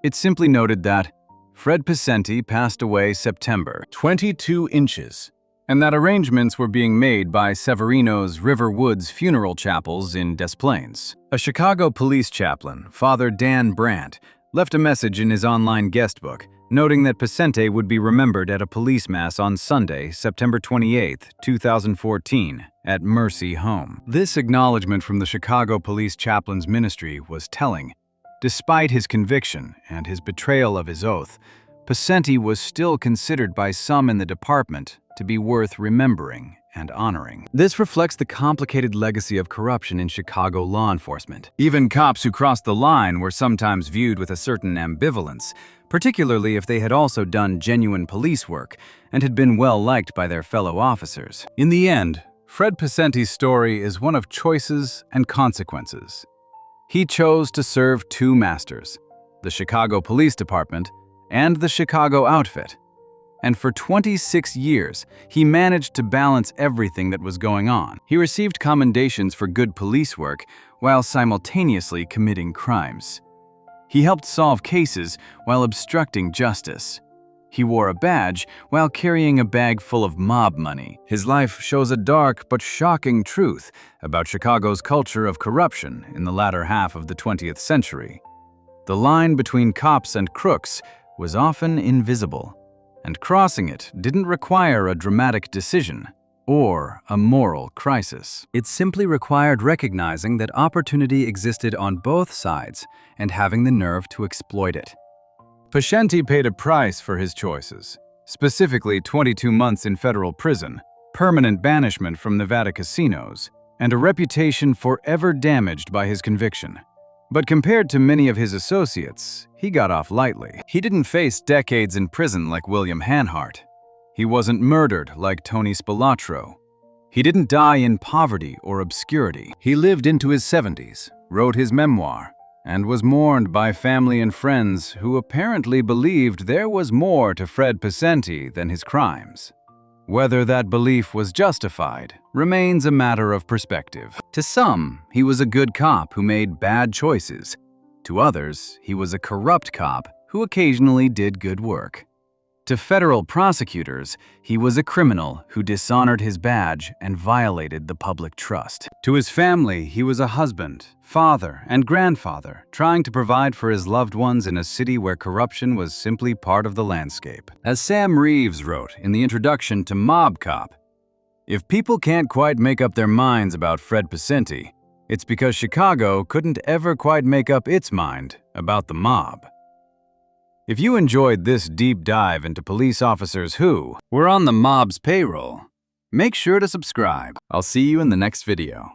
[SPEAKER 1] It simply noted that Fred Pesente passed away September 22 inches, and that arrangements were being made by Severino's River Woods funeral chapels in Des Plaines. A Chicago police chaplain, Father Dan Brandt, left a message in his online guest book, noting that Pesente would be remembered at a police mass on Sunday, September 28, 2014, at Mercy Home. This acknowledgement from the Chicago police chaplain's ministry was telling. Despite his conviction and his betrayal of his oath, Pesente was still considered by some in the department to be worth remembering and honoring. This reflects the complicated legacy of corruption in Chicago law enforcement. Even cops who crossed the line were sometimes viewed with a certain ambivalence, particularly if they had also done genuine police work and had been well liked by their fellow officers. In the end, Fred Pesente's story is one of choices and consequences. He chose to serve two masters, the Chicago Police Department and the Chicago outfit. And for 26 years, he managed to balance everything that was going on. He received commendations for good police work while simultaneously committing crimes. He helped solve cases while obstructing justice. He wore a badge while carrying a bag full of mob money. His life shows a dark but shocking truth about Chicago's culture of corruption in the latter half of the 20th century. The line between cops and crooks was often invisible, and crossing it didn't require a dramatic decision or a moral crisis. It simply required recognizing that opportunity existed on both sides and having the nerve to exploit it. Pescenti paid a price for his choices, specifically 22 months in federal prison, permanent banishment from Nevada casinos, and a reputation forever damaged by his conviction. But compared to many of his associates, he got off lightly. He didn't face decades in prison like William Hanhart. He wasn't murdered like Tony Spilatro. He didn't die in poverty or obscurity. He lived into his 70s, wrote his memoir, and was mourned by family and friends who apparently believed there was more to Fred Pescenti than his crimes. Whether that belief was justified remains a matter of perspective. To some, he was a good cop who made bad choices. To others, he was a corrupt cop who occasionally did good work. To federal prosecutors, he was a criminal who dishonored his badge and violated the public trust. To his family, he was a husband, father, and grandfather, trying to provide for his loved ones in a city where corruption was simply part of the landscape. As Sam Reeves wrote in the introduction to Mob Cop, "If people can't quite make up their minds about Fred Pescenti, it's because Chicago couldn't ever quite make up its mind about the mob." If you enjoyed this deep dive into police officers who were on the mob's payroll, make sure to subscribe. I'll see you in the next video.